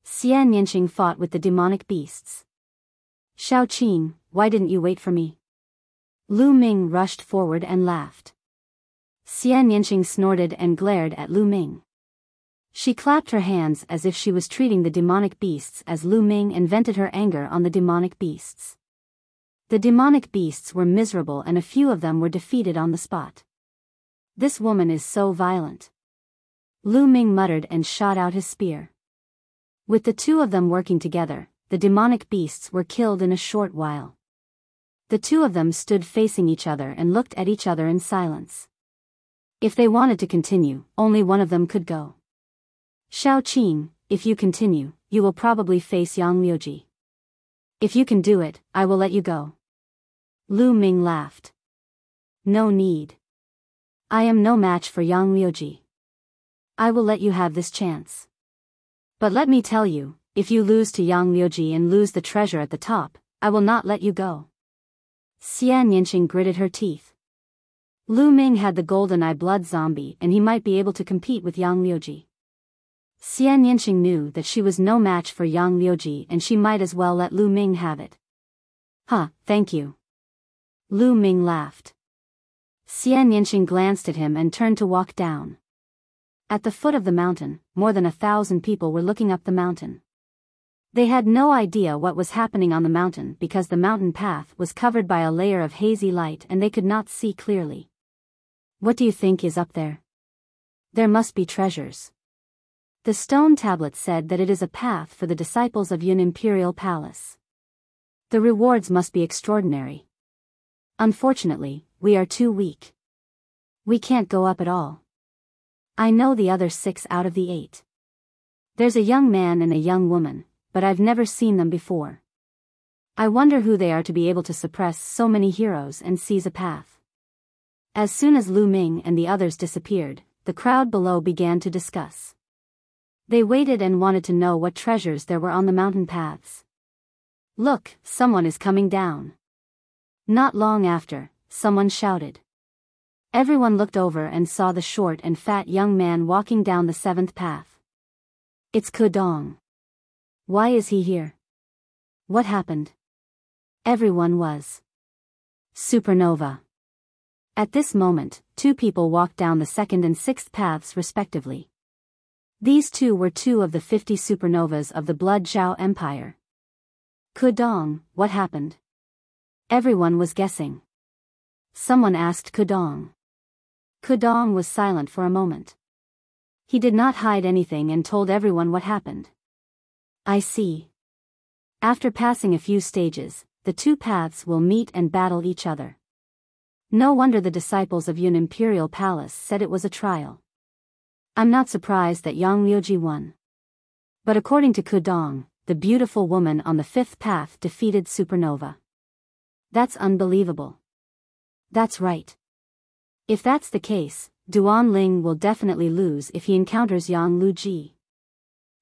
Xian Yanqing fought with the demonic beasts. Shao Qing, why didn't you wait for me? Lu Ming rushed forward and laughed. Xian Yanqing snorted and glared at Lu Ming. She clapped her hands as if she was treating the demonic beasts as Lu Ming and vented her anger on the demonic beasts. The demonic beasts were miserable and a few of them were defeated on the spot. This woman is so violent. Lu Ming muttered and shot out his spear. With the 2 of them working together, the demonic beasts were killed in a short while. The 2 of them stood facing each other and looked at each other in silence. If they wanted to continue, only one of them could go. Shao Qing, if you continue, you will probably face Yang Liuji. If you can do it, I will let you go. Lu Ming laughed. No need. I am no match for Yang Liuji. I will let you have this chance. But let me tell you, if you lose to Yang Liuji and lose the treasure at the top, I will not let you go. Xian Yinqing gritted her teeth. Lu Ming had the golden eye blood zombie and he might be able to compete with Yang Liuji. Xian Yinqing knew that she was no match for Yang Liuji and she might as well let Lu Ming have it. Huh, thank you. Lu Ming laughed. Xian Yinqing glanced at him and turned to walk down. At the foot of the mountain, more than 1,000 people were looking up the mountain. They had no idea what was happening on the mountain because the mountain path was covered by a layer of hazy light and they could not see clearly. What do you think is up there? There must be treasures. The stone tablet said that it is a path for the disciples of Yun Imperial Palace. The rewards must be extraordinary. Unfortunately, we are too weak. We can't go up at all. I know the other 6 out of the 8. There's a young man and a young woman, but I've never seen them before. I wonder who they are to be able to suppress so many heroes and seize a path. As soon as Lu Ming and the others disappeared, the crowd below began to discuss. They waited and wanted to know what treasures there were on the mountain paths. Look, someone is coming down. Not long after, someone shouted. Everyone looked over and saw the short and fat young man walking down the 7th path. It's Kudong. Why is he here? What happened? Everyone was. Supernova. At this moment, 2 people walked down the 2nd and 6th paths respectively. These 2 were 2 of the 50 supernovas of the Blood Zhao Empire. Kudong, what happened? Everyone was guessing. Someone asked Kudong. Kudong was silent for a moment. He did not hide anything and told everyone what happened. I see. After passing a few stages, the 2 paths will meet and battle each other. No wonder the disciples of Yun Imperial Palace said it was a trial. I'm not surprised that Yang Liuji won. But according to Kudong, the beautiful woman on the 5th path defeated Supernova. That's unbelievable. That's right. If that's the case, Duan Ling will definitely lose if he encounters Yang Liuji.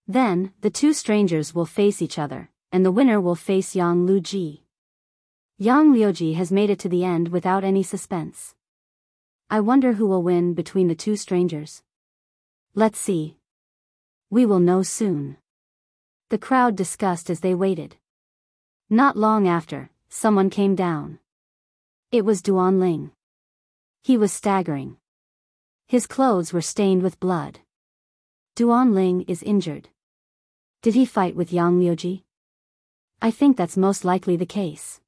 Then, the 2 strangers will face each other, and the winner will face Yang Liuji. Yang Liuji has made it to the end without any suspense. I wonder who will win between the 2 strangers. Let's see. We will know soon. The crowd discussed as they waited. Not long after, someone came down. It was Duan Ling. He was staggering. His clothes were stained with blood. Duan Ling is injured. Did he fight with Yang Liuji? I think that's most likely the case.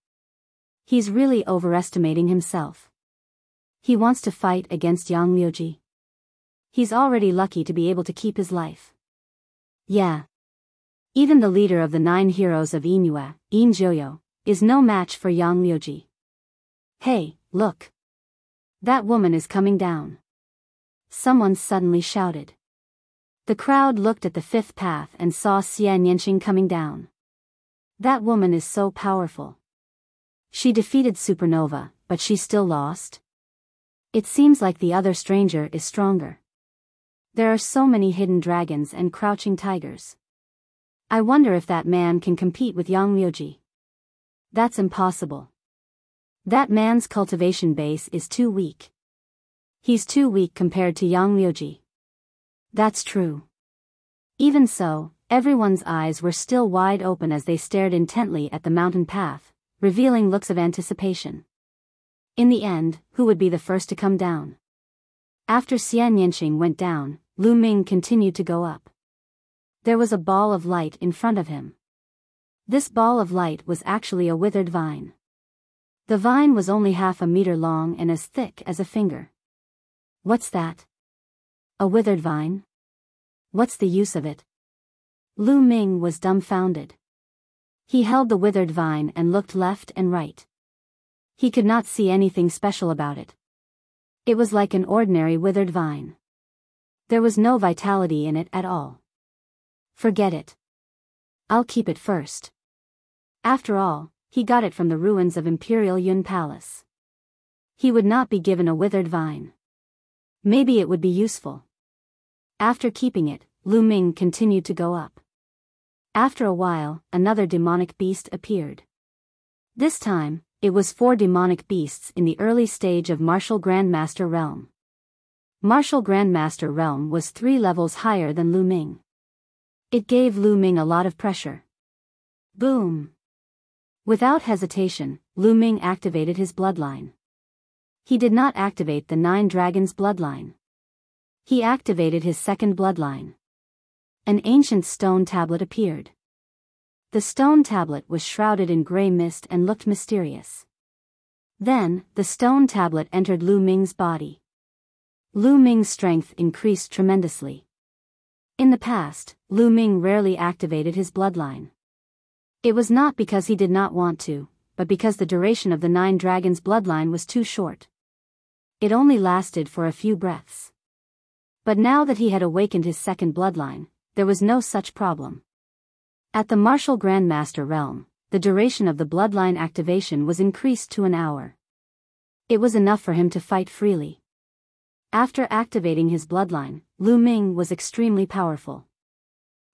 He's really overestimating himself. He wants to fight against Yang Liuji. He's already lucky to be able to keep his life. Yeah. Even the leader of the 9 heroes of Yinhua, Yin Zhouyo, is no match for Yang Liuji. Hey, look. That woman is coming down. Someone suddenly shouted. The crowd looked at the 5th path and saw Xian Yinqing coming down. That woman is so powerful. She defeated Supernova, but she still lost? It seems like the other stranger is stronger. There are so many hidden dragons and crouching tigers. I wonder if that man can compete with Yang Liuji. That's impossible. That man's cultivation base is too weak. He's too weak compared to Yang Liuji. That's true. Even so, everyone's eyes were still wide open as they stared intently at the mountain path, revealing looks of anticipation. In the end, who would be the first to come down? After Xian Yinqing went down, Lu Ming continued to go up. There was a ball of light in front of him. This ball of light was actually a withered vine. The vine was only half a meter long and as thick as a finger. What's that? A withered vine? What's the use of it? Lu Ming was dumbfounded. He held the withered vine and looked left and right. He could not see anything special about it. It was like an ordinary withered vine. There was no vitality in it at all. Forget it. I'll keep it first. After all, he got it from the ruins of Imperial Yun Palace. He would not be given a withered vine. Maybe it would be useful. After keeping it, Lu Ming continued to go up. After a while, another demonic beast appeared. This time, it was 4 demonic beasts in the early stage of Martial Grandmaster Realm. Martial Grandmaster Realm was 3 levels higher than Lu Ming. It gave Lu Ming a lot of pressure. Boom! Without hesitation, Lu Ming activated his bloodline. He did not activate the 9 dragons' bloodline. He activated his second bloodline. An ancient stone tablet appeared. The stone tablet was shrouded in gray mist and looked mysterious. Then, the stone tablet entered Lu Ming's body. Lu Ming's strength increased tremendously. In the past, Lu Ming rarely activated his bloodline. It was not because he did not want to, but because the duration of the 9 dragons' bloodline was too short. It only lasted for a few breaths. But now that he had awakened his second bloodline, there was no such problem. At the Martial Grandmaster Realm, the duration of the bloodline activation was increased to an hour. It was enough for him to fight freely. After activating his bloodline, Lu Ming was extremely powerful.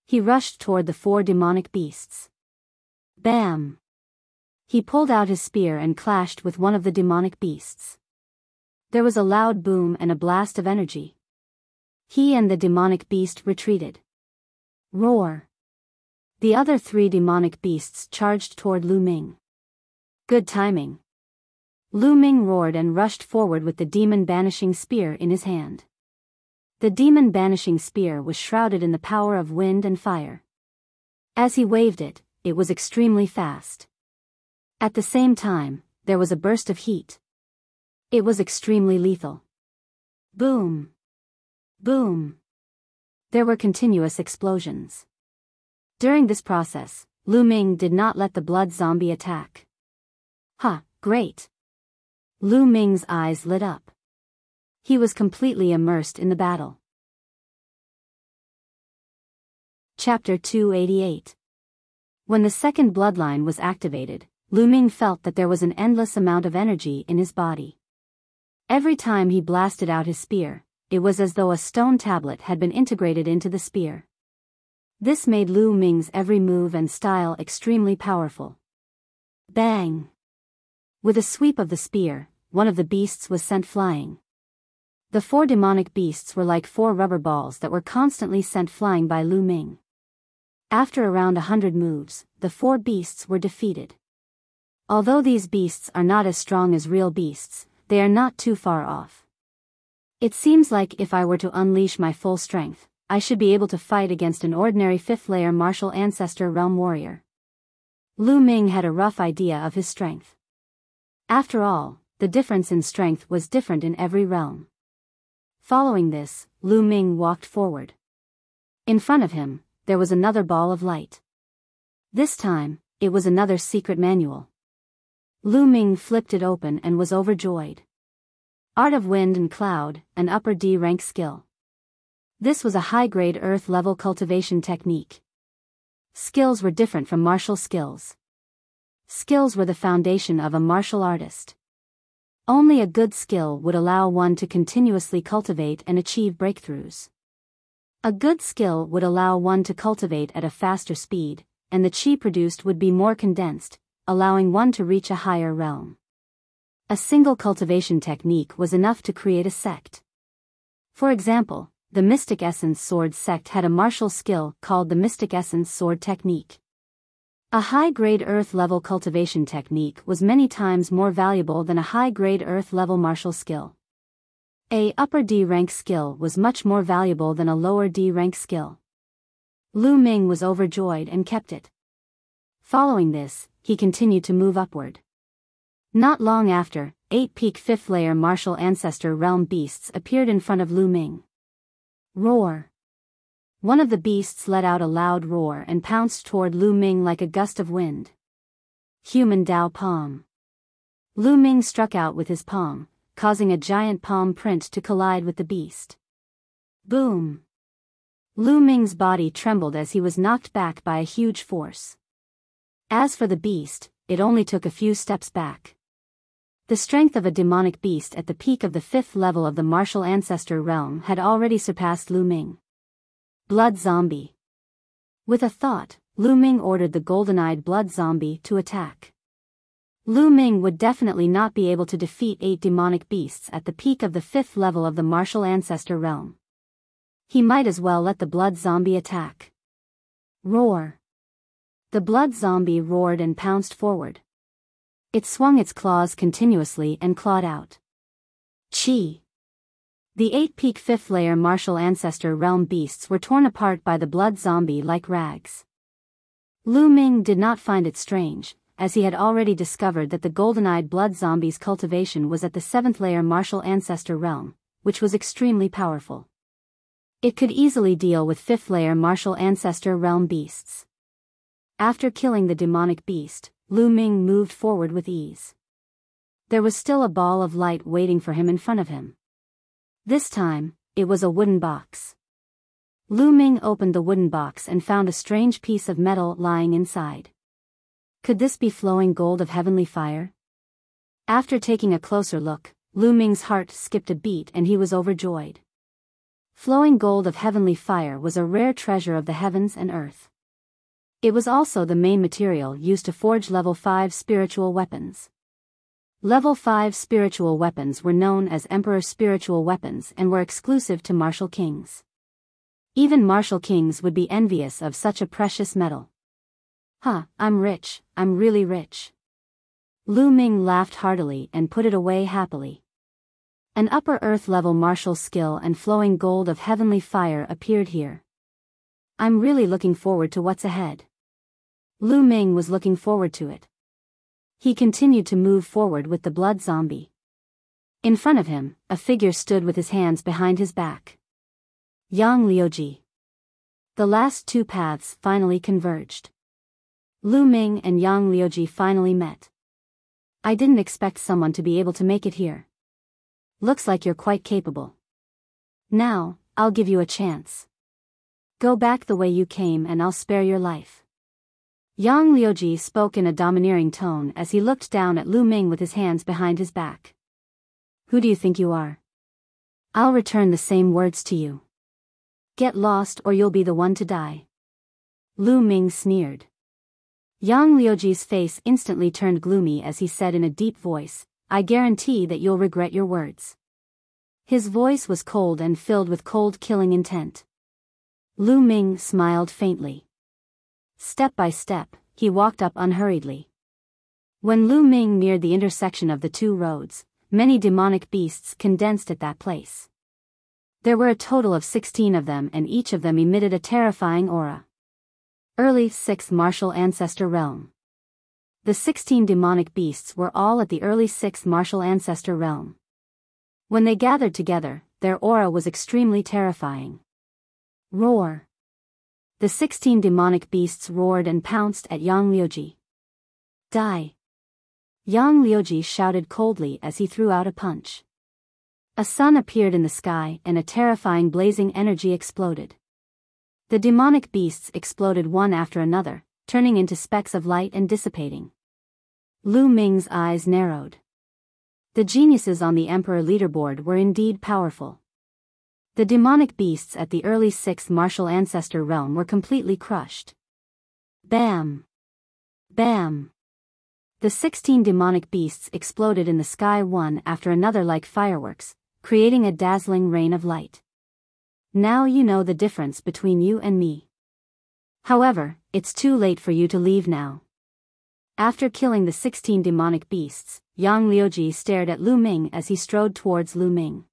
He rushed toward the 4 demonic beasts. Bam! He pulled out his spear and clashed with one of the demonic beasts. There was a loud boom and a blast of energy. He and the demonic beast retreated. Roar! The other 3 demonic beasts charged toward Lu Ming. Good timing. Lu Ming roared and rushed forward with the demon-banishing spear in his hand. The demon-banishing spear was shrouded in the power of wind and fire. As he waved it, it was extremely fast. At the same time, there was a burst of heat. It was extremely lethal. Boom! Boom! There were continuous explosions. During this process, Lu Ming did not let the blood zombie attack. Ha, great! Lu Ming's eyes lit up. He was completely immersed in the battle. Chapter 288. When the second bloodline was activated, Lu Ming felt that there was an endless amount of energy in his body. Every time he blasted out his spear, it was as though a stone tablet had been integrated into the spear. This made Lu Ming's every move and style extremely powerful. Bang! With a sweep of the spear, one of the beasts was sent flying. The 4 demonic beasts were like 4 rubber balls that were constantly sent flying by Lu Ming. After around 100 moves, the 4 beasts were defeated. Although these beasts are not as strong as real beasts, they are not too far off. It seems like if I were to unleash my full strength, I should be able to fight against an ordinary 5th-layer Martial Ancestor Realm warrior. Lu Ming had a rough idea of his strength. After all, the difference in strength was different in every realm. Following this, Lu Ming walked forward. In front of him, there was another ball of light. This time, it was another secret manual. Lu Ming flipped it open and was overjoyed. Art of Wind and Cloud, an upper D rank skill. This was a high-grade earth-level cultivation technique. Skills were different from martial skills. Skills were the foundation of a martial artist. Only a good skill would allow one to continuously cultivate and achieve breakthroughs. A good skill would allow one to cultivate at a faster speed, and the chi produced would be more condensed, allowing one to reach a higher realm. A single cultivation technique was enough to create a sect. For example, the Mystic Essence Sword sect had a martial skill called the Mystic Essence Sword technique. A high-grade earth-level cultivation technique was many times more valuable than a high-grade earth-level martial skill. A upper D-rank skill was much more valuable than a lower D-rank skill. Lu Ming was overjoyed and kept it. Following this, he continued to move upward. Not long after, 8 peak 5th-layer Martial Ancestor Realm beasts appeared in front of Lu Ming. Roar! One of the beasts let out a loud roar and pounced toward Lu Ming like a gust of wind. Human Dao Palm. Lu Ming struck out with his palm, causing a giant palm print to collide with the beast. Boom! Lu Ming's body trembled as he was knocked back by a huge force. As for the beast, it only took a few steps back. The strength of a demonic beast at the peak of the 5th level of the martial ancestor realm had already surpassed Lu Ming. Blood zombie. With a thought, Lu Ming ordered the golden-eyed blood zombie to attack. Lu Ming would definitely not be able to defeat 8 demonic beasts at the peak of the 5th level of the martial ancestor realm. He might as well let the blood zombie attack. Roar. The blood zombie roared and pounced forward. It swung its claws continuously and clawed out. Chi. The 8 peak 5th layer martial ancestor realm beasts were torn apart by the blood zombie like rags. Lu Ming did not find it strange, as he had already discovered that the golden-eyed blood zombie's cultivation was at the 7th layer martial ancestor realm, which was extremely powerful. It could easily deal with 5th layer martial ancestor realm beasts. After killing the demonic beast, Lu Ming moved forward with ease. There was still a ball of light waiting for him in front of him. This time, it was a wooden box. Lu Ming opened the wooden box and found a strange piece of metal lying inside. Could this be flowing gold of heavenly fire? After taking a closer look, Lu Ming's heart skipped a beat and he was overjoyed. Flowing gold of heavenly fire was a rare treasure of the heavens and earth. It was also the main material used to forge level 5 spiritual weapons. Level 5 spiritual weapons were known as Emperor spiritual weapons and were exclusive to martial kings. Even martial kings would be envious of such a precious metal. I'm rich, I'm really rich. Lu Ming laughed heartily and put it away happily. An upper earth level martial skill and flowing gold of heavenly fire appeared here. I'm really looking forward to what's ahead. Lu Ming was looking forward to it. He continued to move forward with the blood zombie. In front of him, a figure stood with his hands behind his back. Yang Liuji. The last 2 paths finally converged. Lu Ming and Yang Liuji finally met. I didn't expect someone to be able to make it here. Looks like you're quite capable. Now, I'll give you a chance. Go back the way you came and I'll spare your life. Yang Liuji spoke in a domineering tone as he looked down at Lu Ming with his hands behind his back. Who do you think you are? I'll return the same words to you. Get lost or you'll be the one to die. Lu Ming sneered. Yang Liuji's face instantly turned gloomy as he said in a deep voice, I guarantee that you'll regret your words. His voice was cold and filled with cold killing intent. Lu Ming smiled faintly. Step by step, he walked up unhurriedly. When Lu Ming neared the intersection of the 2 roads, many demonic beasts condensed at that place. There were a total of 16 of them and each of them emitted a terrifying aura. Early 6th martial ancestor realm. The 16 demonic beasts were all at the early 6th martial ancestor realm. When they gathered together, their aura was extremely terrifying. Roar. The 16 demonic beasts roared and pounced at Yang Liuji. Die. Yang Liuji shouted coldly as he threw out a punch. A sun appeared in the sky and a terrifying blazing energy exploded. The demonic beasts exploded one after another, turning into specks of light and dissipating. Lu Ming's eyes narrowed. The geniuses on the Emperor leaderboard were indeed powerful. The demonic beasts at the early 6th martial ancestor realm were completely crushed. Bam! Bam! The 16 demonic beasts exploded in the sky one after another like fireworks, creating a dazzling rain of light. Now you know the difference between you and me. However, it's too late for you to leave now. After killing the 16 demonic beasts, Yang Liuji stared at Lu Ming as he strode towards Lu Ming.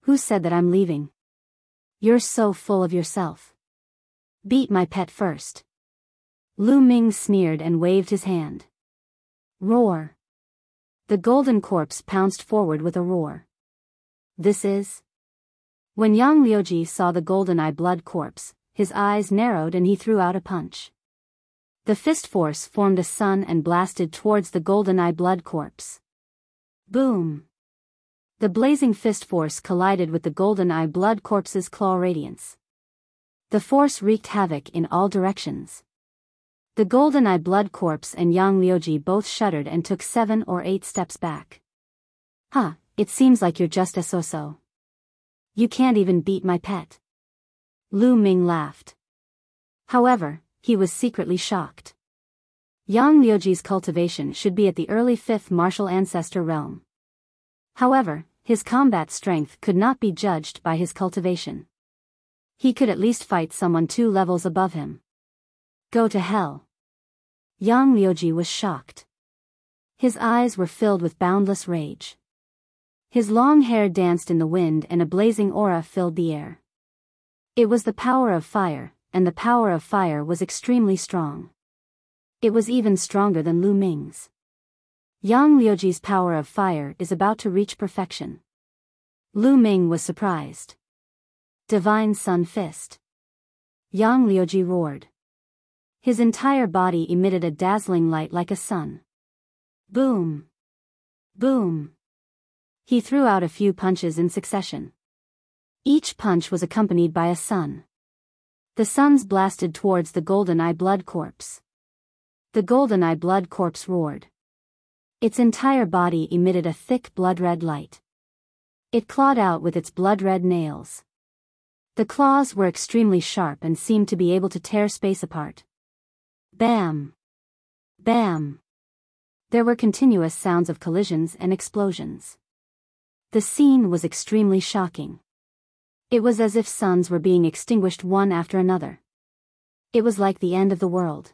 Who said that I'm leaving? You're so full of yourself. Beat my pet first. Lu Ming sneered and waved his hand. Roar. The golden corpse pounced forward with a roar. This is... When Yang Liuji saw the golden-eye blood corpse, his eyes narrowed and he threw out a punch. The fist force formed a sun and blasted towards the golden-eye blood corpse. Boom! The blazing fist force collided with the golden-eye blood corpse's claw radiance. The force wreaked havoc in all directions. The golden-eye blood corpse and Yang Liuji both shuddered and took 7 or 8 steps back. Huh, it seems like you're just a so-so. You can't even beat my pet. Lu Ming laughed. However, he was secretly shocked. Yang Liuji's cultivation should be at the early 5th martial ancestor realm. However, his combat strength could not be judged by his cultivation. He could at least fight someone 2 levels above him. Go to hell. Yang Liuji was shocked. His eyes were filled with boundless rage. His long hair danced in the wind and a blazing aura filled the air. It was the power of fire, and the power of fire was extremely strong. It was even stronger than Lu Ming's. Yang Liuji's power of fire is about to reach perfection. Lu Ming was surprised. Divine Sun Fist. Yang Liuji roared. His entire body emitted a dazzling light like a sun. Boom! Boom! He threw out a few punches in succession. Each punch was accompanied by a sun. The suns blasted towards the golden-eye blood corpse. The golden-eye blood corpse roared. Its entire body emitted a thick blood-red light. It clawed out with its blood-red nails. The claws were extremely sharp and seemed to be able to tear space apart. Bam! Bam! There were continuous sounds of collisions and explosions. The scene was extremely shocking. It was as if suns were being extinguished one after another. It was like the end of the world.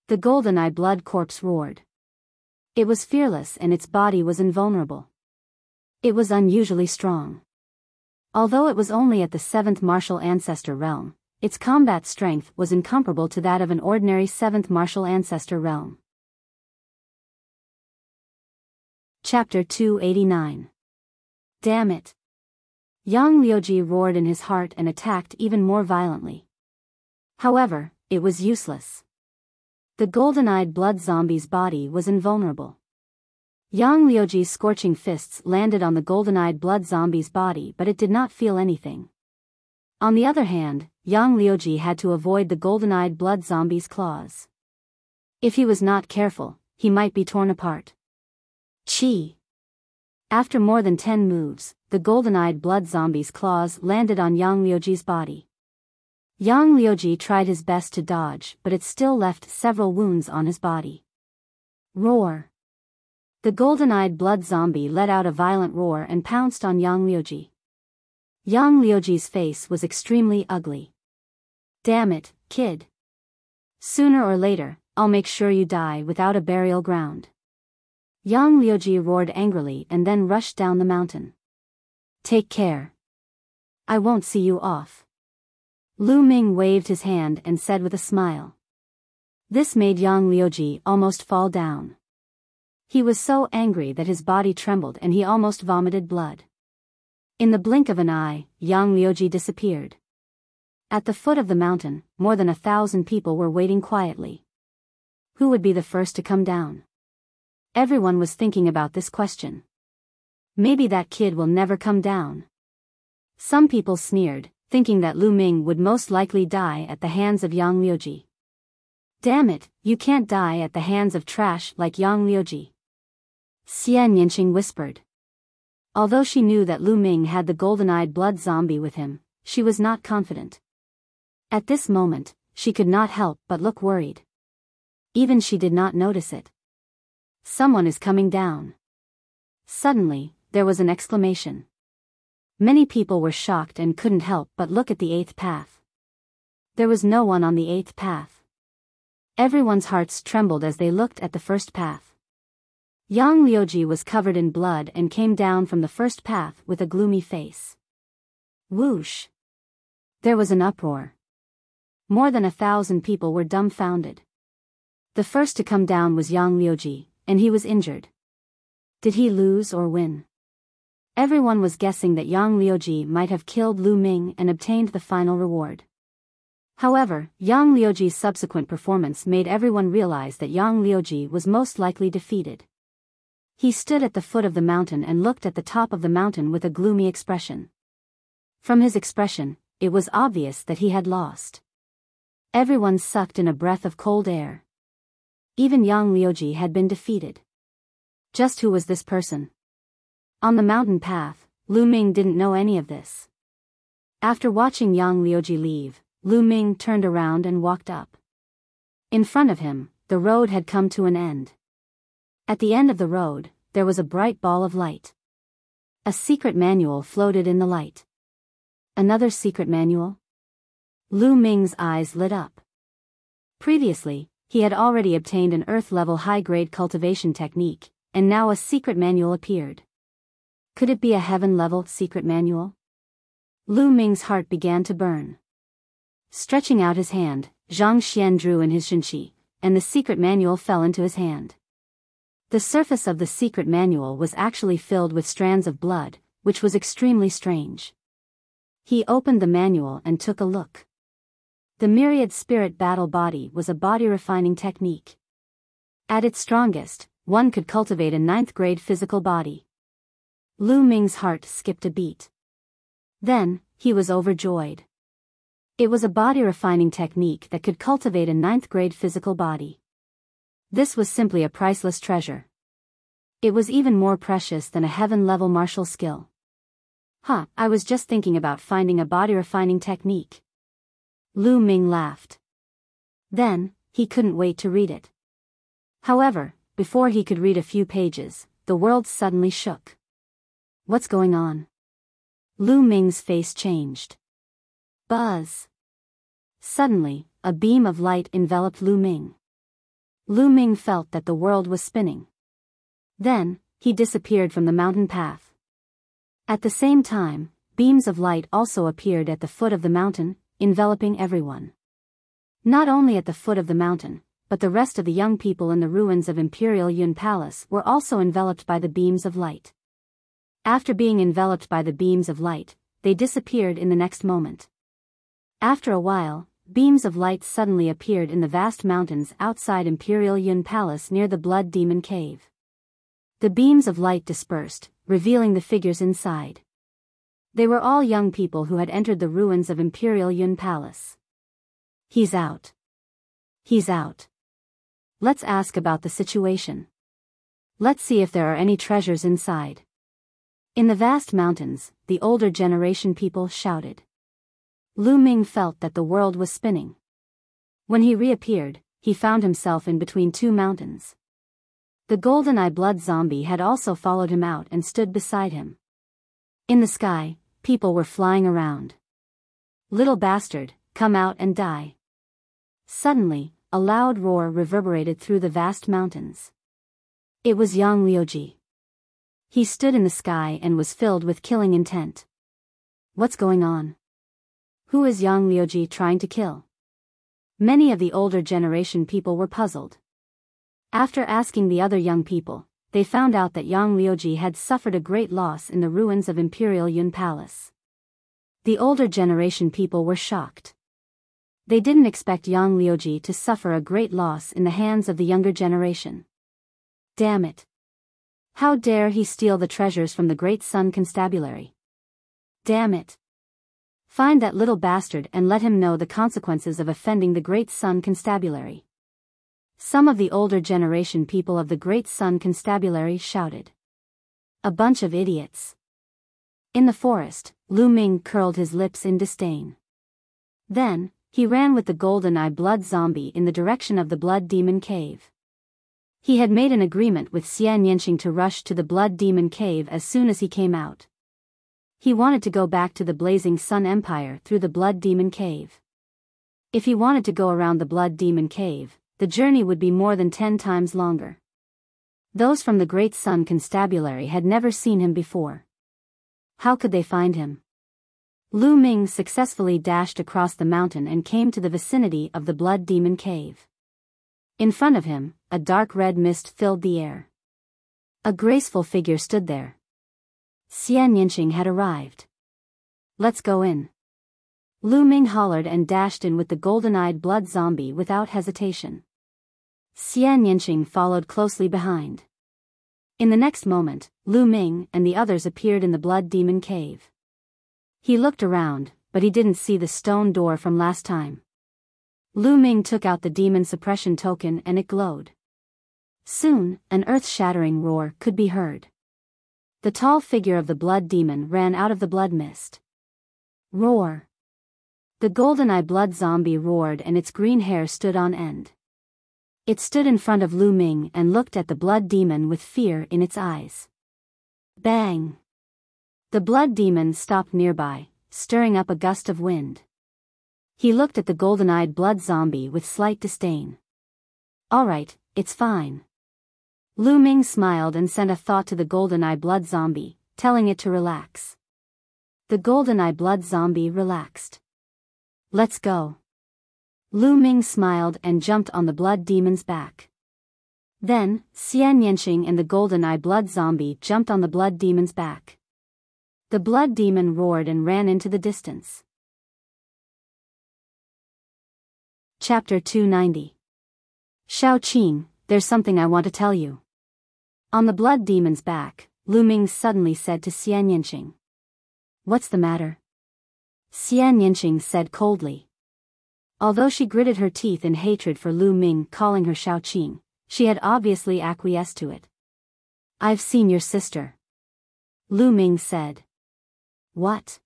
The golden-eye blood corpse roared. It was fearless and its body was invulnerable. It was unusually strong. Although it was only at the 7th martial ancestor realm, its combat strength was incomparable to that of an ordinary 7th martial ancestor realm. Chapter 289. Damn it! Yang Liuji roared in his heart and attacked even more violently. However, it was useless. The golden-eyed blood zombie's body was invulnerable. Yang Liuji's scorching fists landed on the golden-eyed blood zombie's body, but it did not feel anything. On the other hand, Yang Liuji had to avoid the golden-eyed blood zombie's claws. If he was not careful, he might be torn apart. Chi! After more than 10 moves, the golden-eyed blood zombie's claws landed on Yang Liuji's body. Yang Liuji tried his best to dodge, but it still left several wounds on his body. Roar! The golden-eyed blood zombie let out a violent roar and pounced on Yang Liuji. Yang Liuji's face was extremely ugly. Damn it, kid. Sooner or later, I'll make sure you die without a burial ground. Yang Liuji roared angrily and then rushed down the mountain. Take care. I won't see you off. Lu Ming waved his hand and said with a smile. This made Yang Liuji almost fall down. He was so angry that his body trembled and he almost vomited blood. In the blink of an eye, Yang Liuji disappeared. At the foot of the mountain, more than 1,000 people were waiting quietly. Who would be the first to come down? Everyone was thinking about this question. Maybe that kid will never come down. Some people sneered, thinking that Lu Ming would most likely die at the hands of Yang Liuji. Damn it, you can't die at the hands of trash like Yang Liuji. Xian Yinqing whispered. Although she knew that Lu Ming had the golden-eyed blood zombie with him, she was not confident. At this moment, she could not help but look worried. Even she did not notice it. Someone is coming down. Suddenly, there was an exclamation. Many people were shocked and couldn't help but look at the 8th path. There was no one on the 8th path. Everyone's hearts trembled as they looked at the first path. Yang Liuji was covered in blood and came down from the first path with a gloomy face. Whoosh! There was an uproar. More than 1,000 people were dumbfounded. The first to come down was Yang Liuji, and he was injured. Did he lose or win? Everyone was guessing that Yang Liuji might have killed Lu Ming and obtained the final reward. However, Yang Liuji's subsequent performance made everyone realize that Yang Liuji was most likely defeated. He stood at the foot of the mountain and looked at the top of the mountain with a gloomy expression. From his expression, it was obvious that he had lost. Everyone sucked in a breath of cold air. Even Yang Liuji had been defeated. Just who was this person? On the mountain path, Lu Ming didn't know any of this. After watching Yang Liuji leave, Lu Ming turned around and walked up. In front of him, the road had come to an end. At the end of the road, there was a bright ball of light. A secret manual floated in the light. Another secret manual? Lu Ming's eyes lit up. Previously, he had already obtained an Earth-level high-grade cultivation technique, and now a secret manual appeared. Could it be a heaven-level secret manual? Lu Ming's heart began to burn. Stretching out his hand, Zhang Xian drew in his Shenqi, and the secret manual fell into his hand. The surface of the secret manual was actually filled with strands of blood, which was extremely strange. He opened the manual and took a look. The myriad spirit battle body was a body refining technique. At its strongest, one could cultivate a 9th-grade physical body. Lu Ming's heart skipped a beat. Then, he was overjoyed. It was a body refining technique that could cultivate a 9th-grade physical body. This was simply a priceless treasure. It was even more precious than a heaven-level martial skill. I was just thinking about finding a body refining technique. Lu Ming laughed. Then, he couldn't wait to read it. However, before he could read a few pages, the world suddenly shook. What's going on? Lu Ming's face changed. Buzz. Suddenly, a beam of light enveloped Lu Ming. Lu Ming felt that the world was spinning. Then, he disappeared from the mountain path. At the same time, beams of light also appeared at the foot of the mountain, enveloping everyone. Not only at the foot of the mountain, but the rest of the young people in the ruins of Imperial Yun Palace were also enveloped by the beams of light. After being enveloped by the beams of light, they disappeared in the next moment. After a while, beams of light suddenly appeared in the vast mountains outside Imperial Yun Palace near the Blood Demon Cave. The beams of light dispersed, revealing the figures inside. They were all young people who had entered the ruins of Imperial Yun Palace. He's out. He's out. Let's ask about the situation. Let's see if there are any treasures inside. In the vast mountains, the older generation people shouted. Lu Ming felt that the world was spinning. When he reappeared, he found himself in between two mountains. The golden-eye blood zombie had also followed him out and stood beside him. In the sky, people were flying around. Little bastard, come out and die. Suddenly, a loud roar reverberated through the vast mountains. It was Yang Liuji. He stood in the sky and was filled with killing intent. What's going on? Who is Yang Liuji trying to kill? Many of the older generation people were puzzled. After asking the other young people, they found out that Yang Liuji had suffered a great loss in the ruins of Imperial Yun Palace. The older generation people were shocked. They didn't expect Yang Liuji to suffer a great loss in the hands of the younger generation. Damn it! How dare he steal the treasures from the Great Sun Constabulary? Damn it! Find that little bastard and let him know the consequences of offending the Great Sun Constabulary. Some of the older generation people of the Great Sun Constabulary shouted. A bunch of idiots. In the forest, Lu Ming curled his lips in disdain. Then, he ran with the golden-eye blood zombie in the direction of the Blood Demon Cave. He had made an agreement with Xian Yanqing to rush to the Blood Demon Cave as soon as he came out. He wanted to go back to the Blazing Sun Empire through the Blood Demon Cave. If he wanted to go around the Blood Demon Cave, the journey would be more than 10 times longer. Those from the Great Sun Constabulary had never seen him before. How could they find him? Lu Ming successfully dashed across the mountain and came to the vicinity of the Blood Demon Cave. In front of him, a dark red mist filled the air. A graceful figure stood there. Xian Yanqing had arrived. Let's go in. Lu Ming hollered and dashed in with the golden-eyed blood zombie without hesitation. Xian Yanqing followed closely behind. In the next moment, Lu Ming and the others appeared in the Blood Demon Cave. He looked around, but he didn't see the stone door from last time. Lu Ming took out the demon suppression token and it glowed. Soon, an earth-shattering roar could be heard. The tall figure of the blood demon ran out of the blood mist. Roar! The golden-eye blood zombie roared and its green hair stood on end. It stood in front of Lu Ming and looked at the blood demon with fear in its eyes. Bang! The blood demon stopped nearby, stirring up a gust of wind. He looked at the golden-eyed blood zombie with slight disdain. All right, it's fine. Lu Ming smiled and sent a thought to the golden-eye blood zombie, telling it to relax. The golden-eye blood zombie relaxed. Let's go. Lu Ming smiled and jumped on the blood demon's back. Then, Xian Yanqing and the golden-eye blood zombie jumped on the blood demon's back. The blood demon roared and ran into the distance. Chapter 290. Shao Qing, there's something I want to tell you. On the blood demon's back, Lu Ming suddenly said to Xian Yanqing. What's the matter? Xian Yanqing said coldly. Although she gritted her teeth in hatred for Lu Ming calling her Shao Qing, she had obviously acquiesced to it. I've seen your sister. Lu Ming said. What?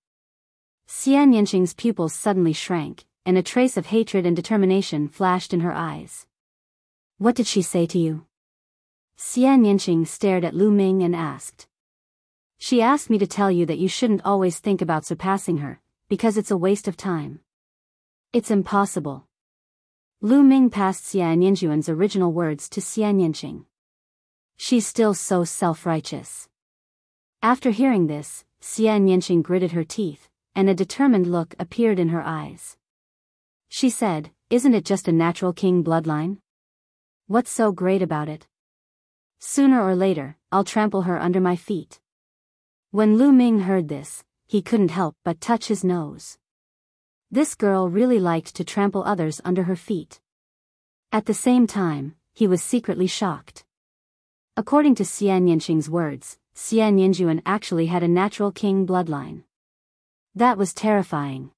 Xian Yanqing's pupils suddenly shrank, and a trace of hatred and determination flashed in her eyes. What did she say to you? Xian Yanqing stared at Lu Ming and asked. She asked me to tell you that you shouldn't always think about surpassing her, because it's a waste of time. It's impossible. Lu Ming passed Xian Yanjuan's original words to Xian Yanqing. She's still so self-righteous. After hearing this, Xian Yanqing gritted her teeth, and a determined look appeared in her eyes. She said, isn't it just a natural king bloodline? What's so great about it? Sooner or later, I'll trample her under my feet. When Lu Ming heard this, he couldn't help but touch his nose. This girl really liked to trample others under her feet. At the same time, he was secretly shocked. According to Xian Yanqing's words, Xian Yanjuan actually had a natural king bloodline. That was terrifying.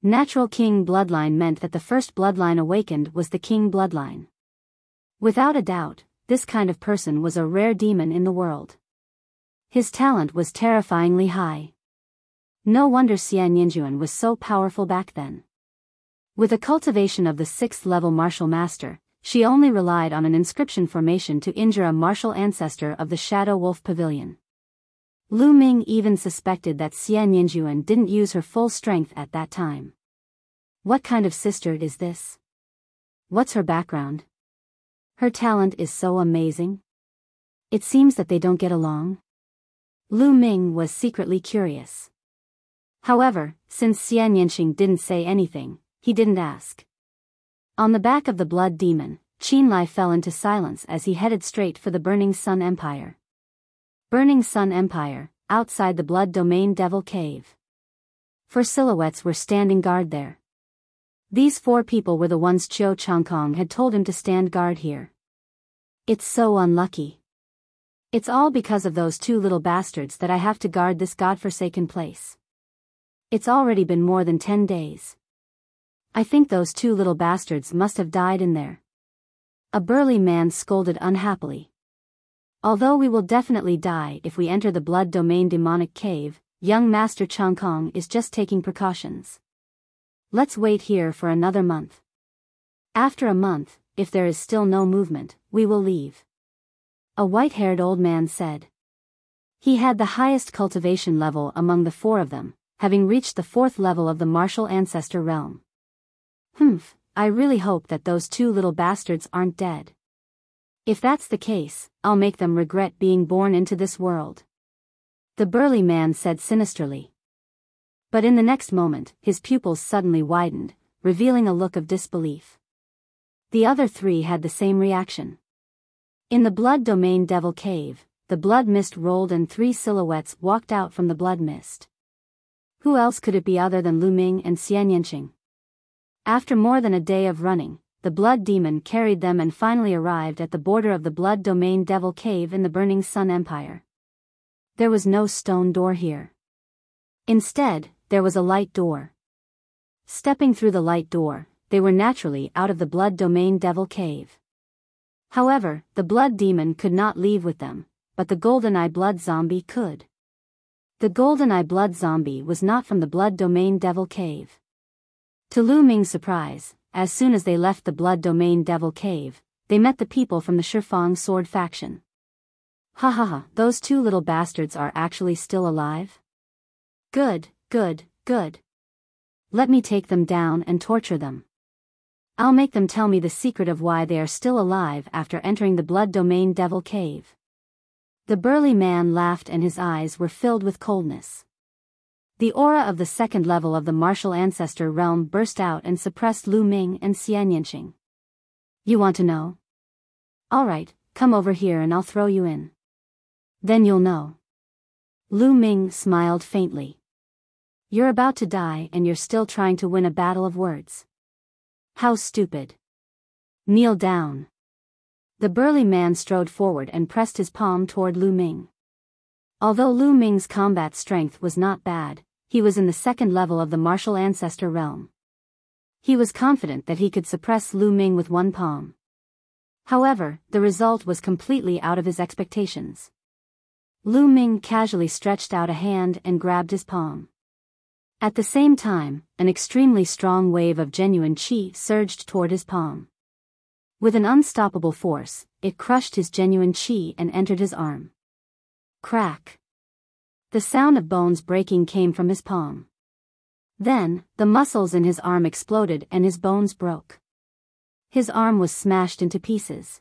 Natural king bloodline meant that the first bloodline awakened was the king bloodline. Without a doubt, this kind of person was a rare demon in the world. His talent was terrifyingly high. No wonder Xian Yanjuan was so powerful back then. With a cultivation of the 6th level martial master, she only relied on an inscription formation to injure a martial ancestor of the Shadow Wolf Pavilion. Lu Ming even suspected that Xian Yanjuan didn't use her full strength at that time. What kind of sister is this? What's her background? Her talent is so amazing. It seems that they don't get along. Lu Ming was secretly curious. However, since Xian Yanqing didn't say anything, he didn't ask. On the back of the blood demon, Qin Lai fell into silence as he headed straight for the Burning Sun Empire. Burning Sun Empire, outside the Blood Domain Devil Cave. 4 silhouettes were standing guard there. These 4 people were the ones Chiu Changkong had told him to stand guard here. It's so unlucky. It's all because of those 2 little bastards that I have to guard this godforsaken place. It's already been more than 10 days. I think those 2 little bastards must have died in there. A burly man scolded unhappily. Although we will definitely die if we enter the Blood Domain Demonic Cave, young Master Changkong is just taking precautions. Let's wait here for another month. After a month, if there is still no movement, we will leave. A white-haired old man said. He had the highest cultivation level among the 4 of them, having reached the 4th level of the martial ancestor realm. I really hope that those 2 little bastards aren't dead. If that's the case, I'll make them regret being born into this world. The burly man said sinisterly. But in the next moment, his pupils suddenly widened, revealing a look of disbelief. The other 3 had the same reaction. In the Blood Domain Devil Cave, the blood mist rolled and 3 silhouettes walked out from the blood mist. Who else could it be other than Lu Ming and Xian Yanqing? After more than a day of running, the blood demon carried them and finally arrived at the border of the Blood Domain Devil Cave in the Burning Sun Empire. There was no stone door here. Instead, there was a light door. Stepping through the light door, they were naturally out of the Blood Domain Devil Cave. However, the Blood Demon could not leave with them, but the Golden-Eye Blood Zombie could. The Golden-Eye Blood Zombie was not from the Blood Domain Devil Cave. To Lu Ming's surprise, as soon as they left the Blood Domain Devil Cave, they met the people from the Shifang Sword faction. Ha ha ha, those two little bastards are actually still alive? Good, good, good. Let me take them down and torture them. I'll make them tell me the secret of why they are still alive after entering the Blood Domain Devil Cave. The burly man laughed and his eyes were filled with coldness. The aura of the second level of the martial ancestor realm burst out and suppressed Lu Ming and Xian Yanqing. You want to know? Alright, come over here and I'll throw you in. Then you'll know. Lu Ming smiled faintly. You're about to die and you're still trying to win a battle of words. How stupid. Kneel down. The burly man strode forward and pressed his palm toward Lu Ming. Although Lu Ming's combat strength was not bad, he was in the second level of the martial ancestor realm. He was confident that he could suppress Lu Ming with one palm. However, the result was completely out of his expectations. Lu Ming casually stretched out a hand and grabbed his palm. At the same time, an extremely strong wave of genuine qi surged toward his palm. With an unstoppable force, it crushed his genuine qi and entered his arm. Crack. The sound of bones breaking came from his palm. Then, the muscles in his arm exploded and his bones broke. His arm was smashed into pieces.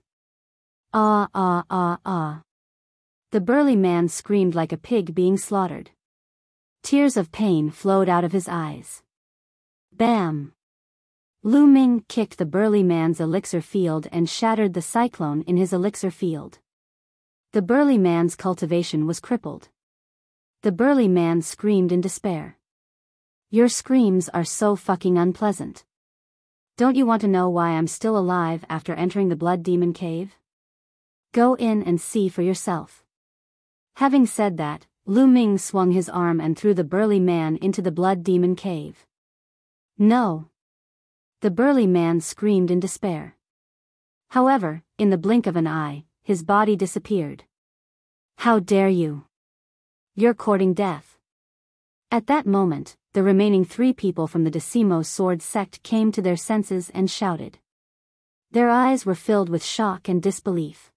Ah ah ah ah. The burly man screamed like a pig being slaughtered. Tears of pain flowed out of his eyes. Bam! Lu Ming kicked the burly man's elixir field and shattered the cyclone in his elixir field. The burly man's cultivation was crippled. The burly man screamed in despair. Your screams are so fucking unpleasant. Don't you want to know why I'm still alive after entering the Blood Demon Cave? Go in and see for yourself. Having said that, Lu Ming swung his arm and threw the burly man into the Blood Demon Cave. No! The burly man screamed in despair. However, in the blink of an eye, his body disappeared. How dare you! You're courting death. At that moment, the remaining 3 people from the Decimo Sword sect came to their senses and shouted. Their eyes were filled with shock and disbelief.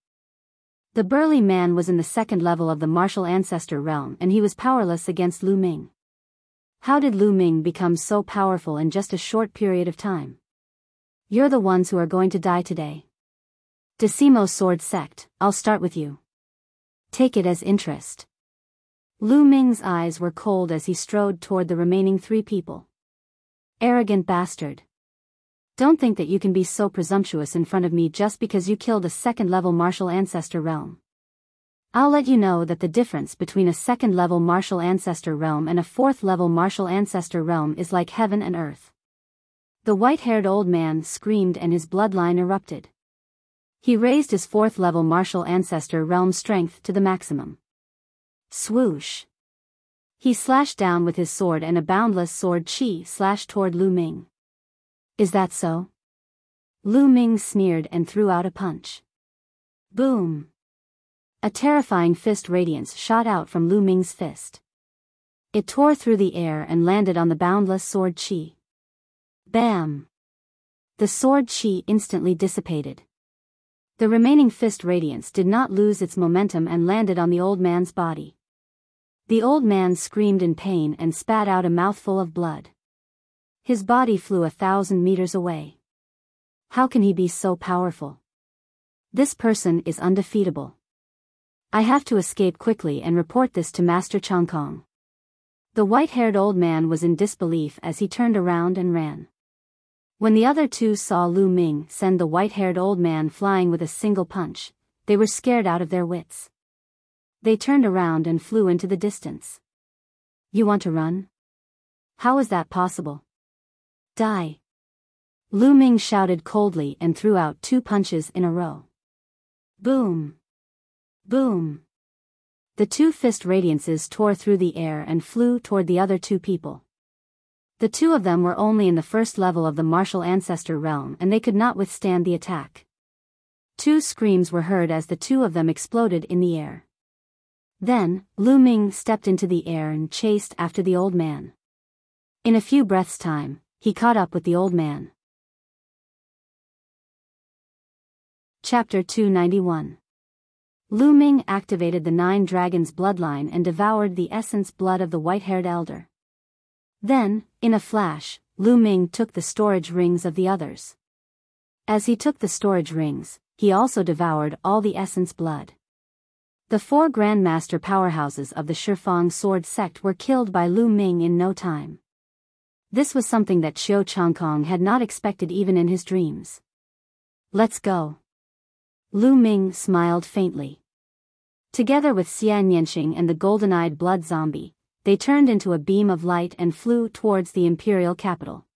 The burly man was in the second level of the martial ancestor realm and he was powerless against Lu Ming. How did Lu Ming become so powerful in just a short period of time? You're the ones who are going to die today. Decimo Sword sect, I'll start with you. Take it as interest. Lu Ming's eyes were cold as he strode toward the remaining 3 people. Arrogant bastard. Don't think that you can be so presumptuous in front of me just because you killed a second-level martial ancestor realm. I'll let you know that the difference between a second-level martial ancestor realm and a fourth-level martial ancestor realm is like heaven and earth. The white-haired old man screamed and his bloodline erupted. He raised his fourth-level martial ancestor realm strength to the maximum. Swoosh. He slashed down with his sword and a boundless sword qi slashed toward Lu Ming. Is that so? Lu Ming sneered and threw out a punch. Boom. A terrifying fist radiance shot out from Lu Ming's fist. It tore through the air and landed on the boundless sword qi. Bam. The sword qi instantly dissipated. The remaining fist radiance did not lose its momentum and landed on the old man's body. The old man screamed in pain and spat out a mouthful of blood. His body flew 1,000 meters away. How can he be so powerful? This person is undefeatable. I have to escape quickly and report this to Master Changkong. The white-haired old man was in disbelief as he turned around and ran. When the other 2 saw Lu Ming send the white-haired old man flying with a single punch, they were scared out of their wits. They turned around and flew into the distance. You want to run? How is that possible? Die. Lu Ming shouted coldly and threw out 2 punches in a row. Boom. Boom. The 2 fist radiances tore through the air and flew toward the other 2 people. The two of them were only in the first level of the martial ancestor realm and they could not withstand the attack. Two screams were heard as the two of them exploded in the air. Then, Lu Ming stepped into the air and chased after the old man. In a few breaths' time, he caught up with the old man. Chapter 291. Lu Ming activated the 9 dragons bloodline and devoured the essence blood of the white-haired elder. Then, in a flash, Lu Ming took the storage rings of the others. As he took the storage rings, he also devoured all the essence blood. The 4 grandmaster powerhouses of the Shifang sword sect were killed by Lu Ming in no time. This was something that Xiao Changkong had not expected even in his dreams. Let's go. Lu Ming smiled faintly. Together with Xian Yanxing and the golden-eyed blood zombie, they turned into a beam of light and flew towards the imperial capital.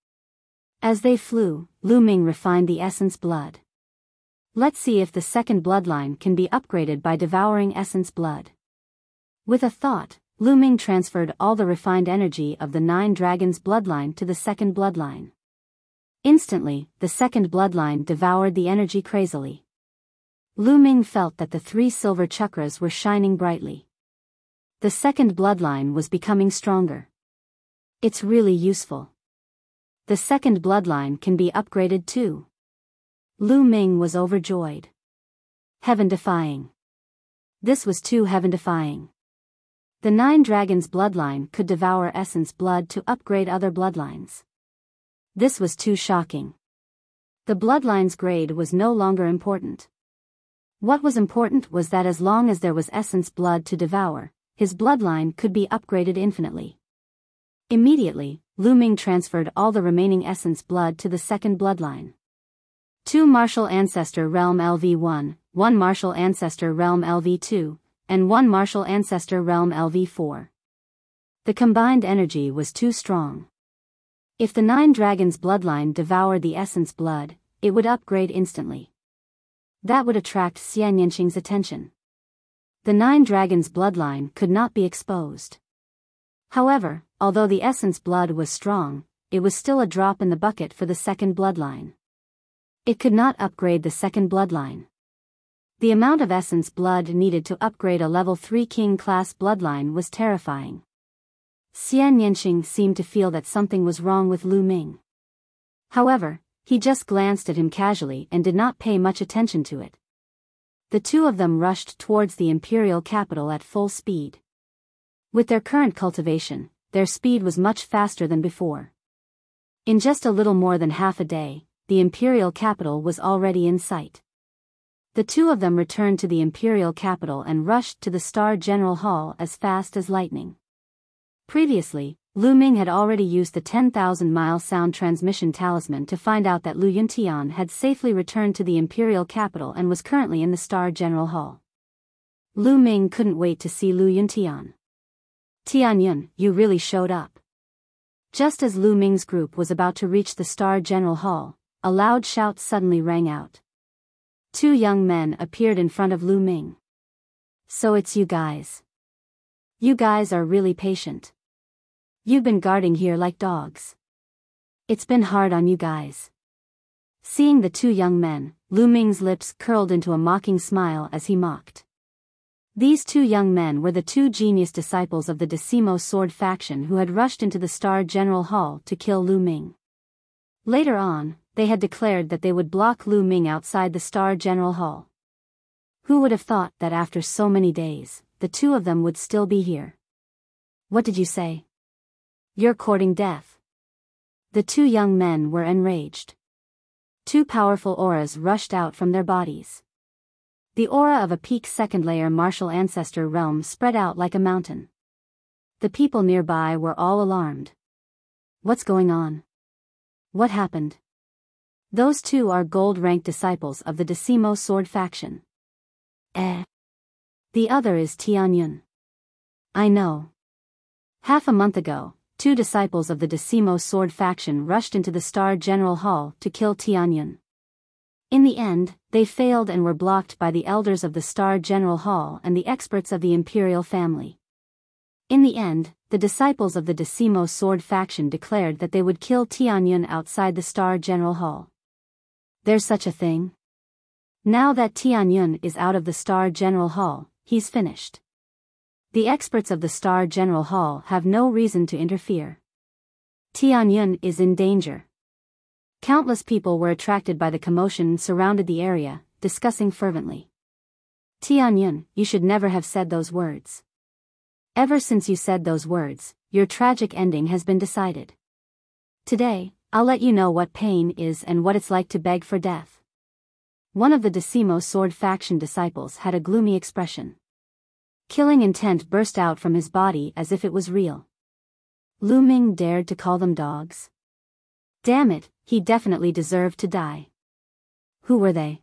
As they flew, Lu Ming refined the essence blood. Let's see if the second bloodline can be upgraded by devouring essence blood. With a thought, Lu Ming transferred all the refined energy of the 9 dragons bloodline to the second bloodline. Instantly, the second bloodline devoured the energy crazily. Lu Ming felt that the 3 silver chakras were shining brightly. The second bloodline was becoming stronger. It's really useful. The second bloodline can be upgraded too. Lu Ming was overjoyed. Heaven-defying. This was too heaven-defying. The 9 dragons bloodline could devour essence blood to upgrade other bloodlines. This was too shocking. The bloodline's grade was no longer important. What was important was that as long as there was essence blood to devour, his bloodline could be upgraded infinitely. Immediately, Lu Ming transferred all the remaining essence blood to the second bloodline. 2 Martial Ancestor Realm LV1, 1 Martial Ancestor Realm LV2, and 1 Martial Ancestor Realm LV4. The combined energy was too strong. If the 9 dragons bloodline devoured the essence blood, it would upgrade instantly. That would attract Xian Yanxing's attention. The 9 dragons bloodline could not be exposed. However, although the essence blood was strong, it was still a drop in the bucket for the second bloodline. It could not upgrade the second bloodline. The amount of essence blood needed to upgrade a level 3 king-class bloodline was terrifying. Xian Yanxing seemed to feel that something was wrong with Lu Ming. However, he just glanced at him casually and did not pay much attention to it. The two of them rushed towards the imperial capital at full speed. With their current cultivation, their speed was much faster than before. In just a little more than half a day, the imperial capital was already in sight. The two of them returned to the imperial capital and rushed to the Star General Hall as fast as lightning. Previously, Lu Ming had already used the 10,000-mile sound transmission talisman to find out that Lu Yuntian had safely returned to the imperial capital and was currently in the Star General Hall. Lu Ming couldn't wait to see Lu Yuntian. Tianyun, you really showed up. Just as Lu Ming's group was about to reach the Star General Hall, a loud shout suddenly rang out. 2 young men appeared in front of Lu Ming. So it's you guys. You guys are really patient. You've been guarding here like dogs. It's been hard on you guys. Seeing the 2 young men, Lu Ming's lips curled into a mocking smile as he mocked. These 2 young men were the 2 genius disciples of the Decimo Sword faction who had rushed into the Star General Hall to kill Lu Ming. Later on, they had declared that they would block Lu Ming outside the Star General Hall. Who would have thought that after so many days, the 2 of them would still be here? What did you say? You're courting death. The 2 young men were enraged. 2 powerful auras rushed out from their bodies. The aura of a peak second-layer martial ancestor realm spread out like a mountain. The people nearby were all alarmed. What's going on? What happened? Those 2 are gold-ranked disciples of the Decimo Sword faction. The other is Tianyun. I know. Half a month ago, 2 disciples of the Decimo Sword faction rushed into the Star General Hall to kill Tianyun. In the end, they failed and were blocked by the elders of the Star General Hall and the experts of the imperial family. In the end, the disciples of the Decimo Sword faction declared that they would kill Tianyun outside the Star General Hall. There's such a thing? Now that Tianyun is out of the Star General Hall, he's finished. The experts of the Star General Hall have no reason to interfere. Tianyun is in danger. Countless people were attracted by the commotion and surrounded the area, discussing fervently. Tianyun, you should never have said those words. Ever since you said those words, your tragic ending has been decided. Today, I'll let you know what pain is and what it's like to beg for death. One of the Decimo Sword faction disciples had a gloomy expression. Killing intent burst out from his body as if it was real. Lu Ming dared to call them dogs. Damn it, he definitely deserved to die. Who were they?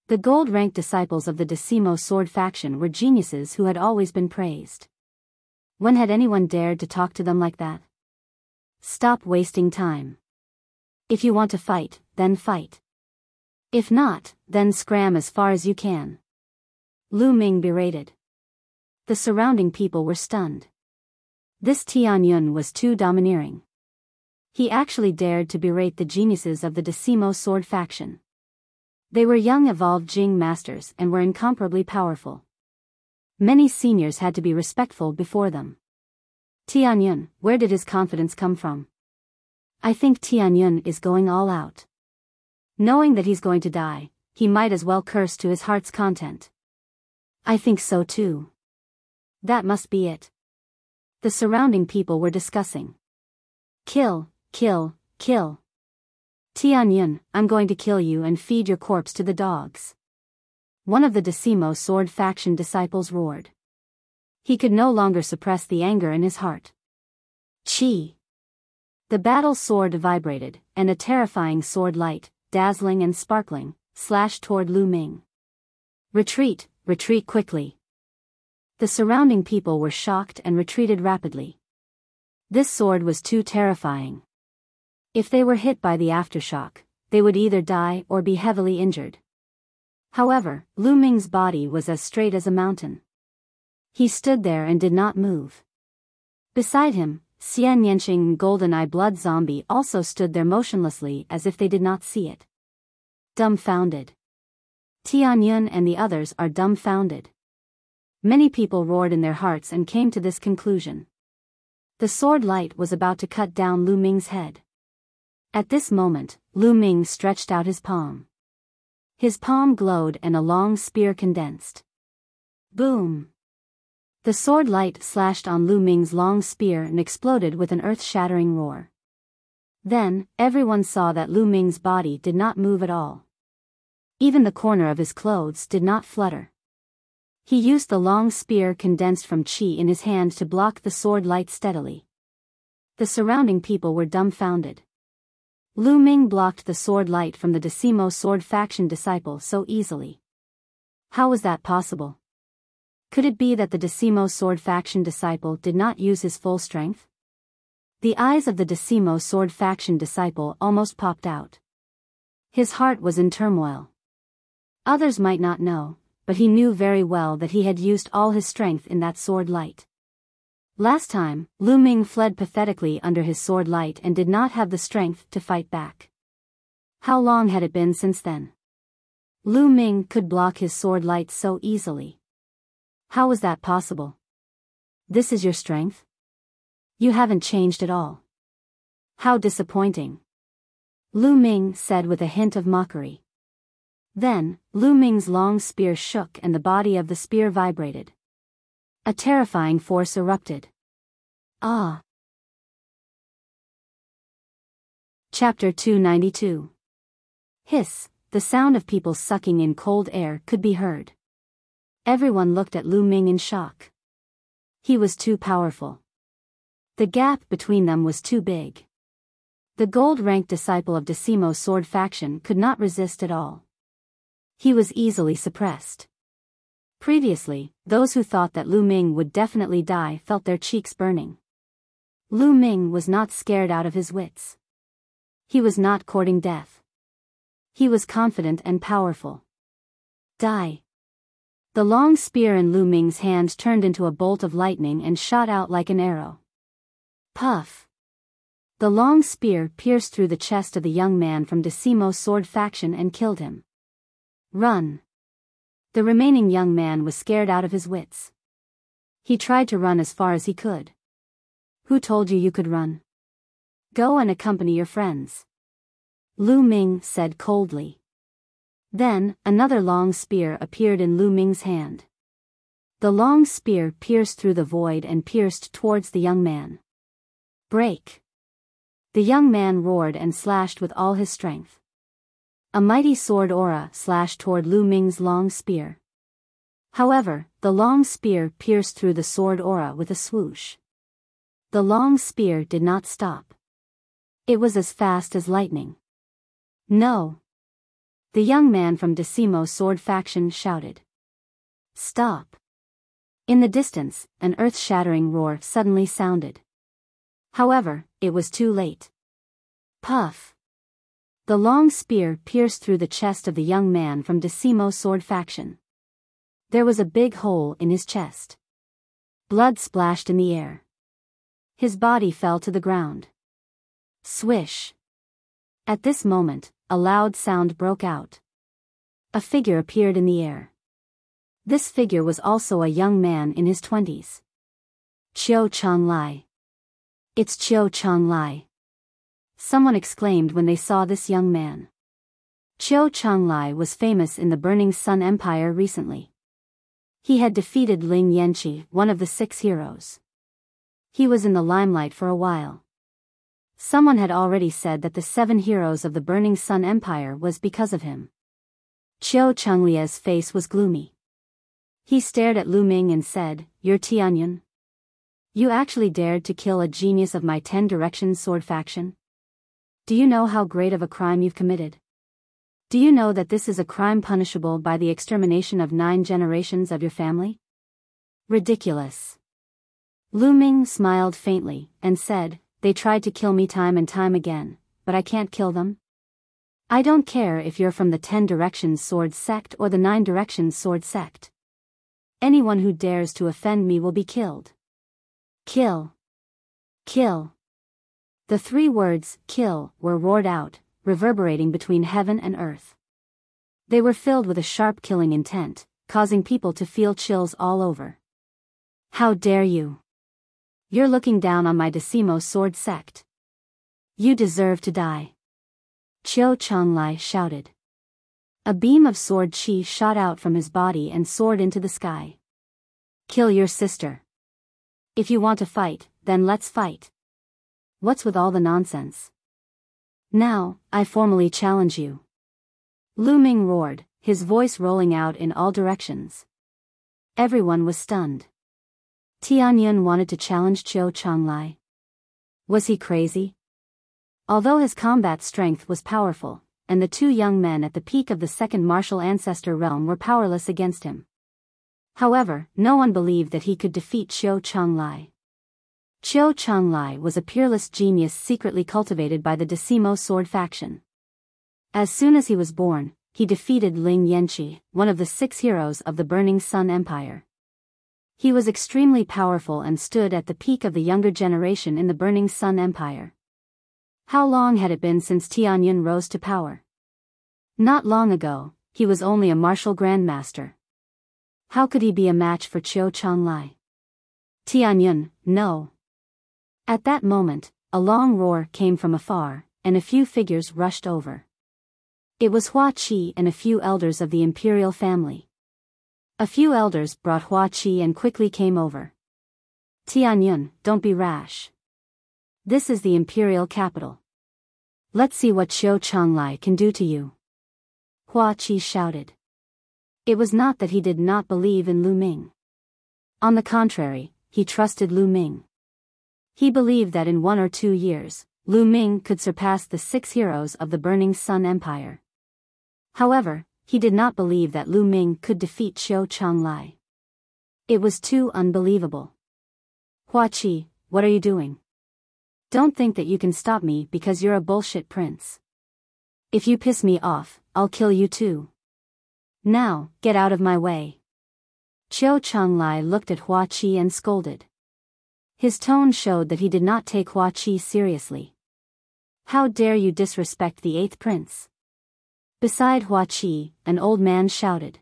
The gold-ranked disciples of the Decimo Sword faction were geniuses who had always been praised. When had anyone dared to talk to them like that? Stop wasting time. If you want to fight, then fight. If not, then scram as far as you can. Lu Ming berated. The surrounding people were stunned. This Tianyun was too domineering. He actually dared to berate the geniuses of the Decimo Sword faction. They were young evolved Jing masters and were incomparably powerful. Many seniors had to be respectful before them. Tianyun, where did his confidence come from? I think Tianyun is going all out. Knowing that he's going to die, he might as well curse to his heart's content. I think so too. That must be it. The surrounding people were discussing. Kill, kill, kill. Tianyun, I'm going to kill you and feed your corpse to the dogs. One of the Decimo Sword faction disciples roared. He could no longer suppress the anger in his heart. Chi! The battle sword vibrated, and a terrifying sword light, dazzling and sparkling, slashed toward Lu Ming. Retreat, retreat quickly. The surrounding people were shocked and retreated rapidly. This sword was too terrifying. If they were hit by the aftershock, they would either die or be heavily injured. However, Lu Ming's body was as straight as a mountain. He stood there and did not move. Beside him, Xian Yanqing and Golden-Eye Blood Zombie also stood there motionlessly as if they did not see it. Dumbfounded. Tianyun and the others are dumbfounded. Many people roared in their hearts and came to this conclusion. The sword light was about to cut down Lu Ming's head. At this moment, Lu Ming stretched out his palm. His palm glowed and a long spear condensed. Boom! The sword light slashed on Lu Ming's long spear and exploded with an earth-shattering roar. Then, everyone saw that Lu Ming's body did not move at all. Even the corner of his clothes did not flutter. He used the long spear condensed from qi in his hand to block the sword light steadily. The surrounding people were dumbfounded. Lu Ming blocked the sword light from the Decimo Sword faction disciple so easily. How was that possible? Could it be that the Decimo Sword faction disciple did not use his full strength? The eyes of the Decimo Sword faction disciple almost popped out. His heart was in turmoil. Others might not know, but he knew very well that he had used all his strength in that sword light. Last time, Lu Ming fled pathetically under his sword light and did not have the strength to fight back. How long had it been since then? Lu Ming could block his sword light so easily. How was that possible? This is your strength? You haven't changed at all. How disappointing. Lu Ming said with a hint of mockery. Then, Lu Ming's long spear shook and the body of the spear vibrated. A terrifying force erupted. Ah! Chapter 292. Hiss, the sound of people sucking in cold air could be heard. Everyone looked at Lu Ming in shock. He was too powerful. The gap between them was too big. The gold-ranked disciple of Decimo Sword faction could not resist at all. He was easily suppressed. Previously, those who thought that Lu Ming would definitely die felt their cheeks burning. Lu Ming was not scared out of his wits. He was not courting death. He was confident and powerful. Die. The long spear in Lu Ming's hand turned into a bolt of lightning and shot out like an arrow. Puff! The long spear pierced through the chest of the young man from Decimo's sword faction and killed him. Run! The remaining young man was scared out of his wits. He tried to run as far as he could. Who told you could run? Go and accompany your friends. Lu Ming said coldly. Then, another long spear appeared in Lu Ming's hand. The long spear pierced through the void and pierced towards the young man. Break! The young man roared and slashed with all his strength. A mighty sword aura slashed toward Lu Ming's long spear. However, the long spear pierced through the sword aura with a swoosh. The long spear did not stop. It was as fast as lightning. No! The young man from Decimo's sword faction shouted. Stop! In the distance, an earth-shattering roar suddenly sounded. However, it was too late. Puff! The long spear pierced through the chest of the young man from Decimo's sword faction. There was a big hole in his chest. Blood splashed in the air. His body fell to the ground. Swish! At this moment, a loud sound broke out. A figure appeared in the air. This figure was also a young man in his 20s. Qiu Changlai. It's Qiu Changlai. Someone exclaimed when they saw this young man. Qiu Changlai was famous in the Burning Sun Empire recently. He had defeated Ling Yanqi, one of the 6 heroes. He was in the limelight for a while. Someone had already said that the 7 heroes of the Burning Sun Empire was because of him. Qiu Changlia's face was gloomy. He stared at Lu Ming and said, "You're Tianyun? You actually dared to kill a genius of my 10 Directions sword faction? Do you know how great of a crime you've committed? Do you know that this is a crime punishable by the extermination of 9 generations of your family? Ridiculous." Lu Ming smiled faintly, and said, "They tried to kill me time and time again, but I can't kill them. I don't care if you're from the 10 Directions sword sect or the 9 Directions sword sect. Anyone who dares to offend me will be killed. Kill. Kill." The 3 words, "kill," were roared out, reverberating between heaven and earth. They were filled with a sharp killing intent, causing people to feel chills all over. How dare you! You're looking down on my Decimo sword sect. You deserve to die. Qiu Changlai shouted. A beam of sword chi shot out from his body and soared into the sky. Kill your sister. If you want to fight, then let's fight. What's with all the nonsense? Now, I formally challenge you. Lu Ming roared, his voice rolling out in all directions. Everyone was stunned. Tianyun wanted to challenge Qiu Changlai. Was he crazy? Although his combat strength was powerful, and the 2 young men at the peak of the 2nd martial ancestor realm were powerless against him. However, no one believed that he could defeat Qiu Changlai. Qiu Changlai was a peerless genius secretly cultivated by the Decimo sword faction. As soon as he was born, he defeated Ling Yanqi, one of the 6 heroes of the Burning Sun Empire. He was extremely powerful and stood at the peak of the younger generation in the Burning Sun Empire. How long had it been since Tianyun rose to power? Not long ago, he was only a martial grandmaster. How could he be a match for Qiu Changlai? Tianyun, no. At that moment, a long roar came from afar, and a few figures rushed over. It was Hua Qi and a few elders of the imperial family. A few elders brought Hua Qi and quickly came over. Tianyun, don't be rash. This is the imperial capital. Let's see what Qiu Changlai can do to you. Hua Qi shouted. It was not that he did not believe in Lu Ming. On the contrary, he trusted Lu Ming. He believed that in 1 or 2 years, Lu Ming could surpass the 6 heroes of the Burning Sun Empire. However, he did not believe that Lu Ming could defeat Qiu Changlai. It was too unbelievable. Hua Qi, what are you doing? Don't think that you can stop me because you're a bullshit prince. If you piss me off, I'll kill you too. Now, get out of my way. Chiu Changlai looked at Hua Qi and scolded. His tone showed that he did not take Hua Qi seriously. How dare you disrespect the 8th prince? Beside Hua Qi, an old man shouted.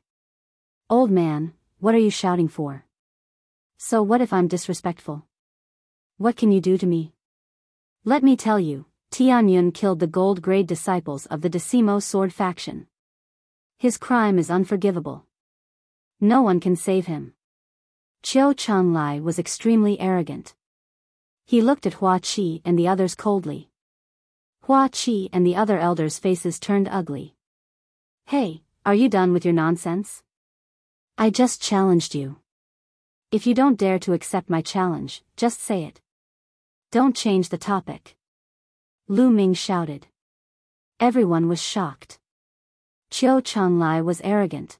Old man, what are you shouting for? So what if I'm disrespectful? What can you do to me? Let me tell you, Tianyun killed the gold-grade disciples of the Decimo Sword faction. His crime is unforgivable. No one can save him. Chiu Changlai was extremely arrogant. He looked at Hua Qi and the others coldly. Hua Qi and the other elders' faces turned ugly. Hey, are you done with your nonsense? I just challenged you. If you don't dare to accept my challenge, just say it. Don't change the topic. Lu Ming shouted. Everyone was shocked. Chiu Changlai was arrogant.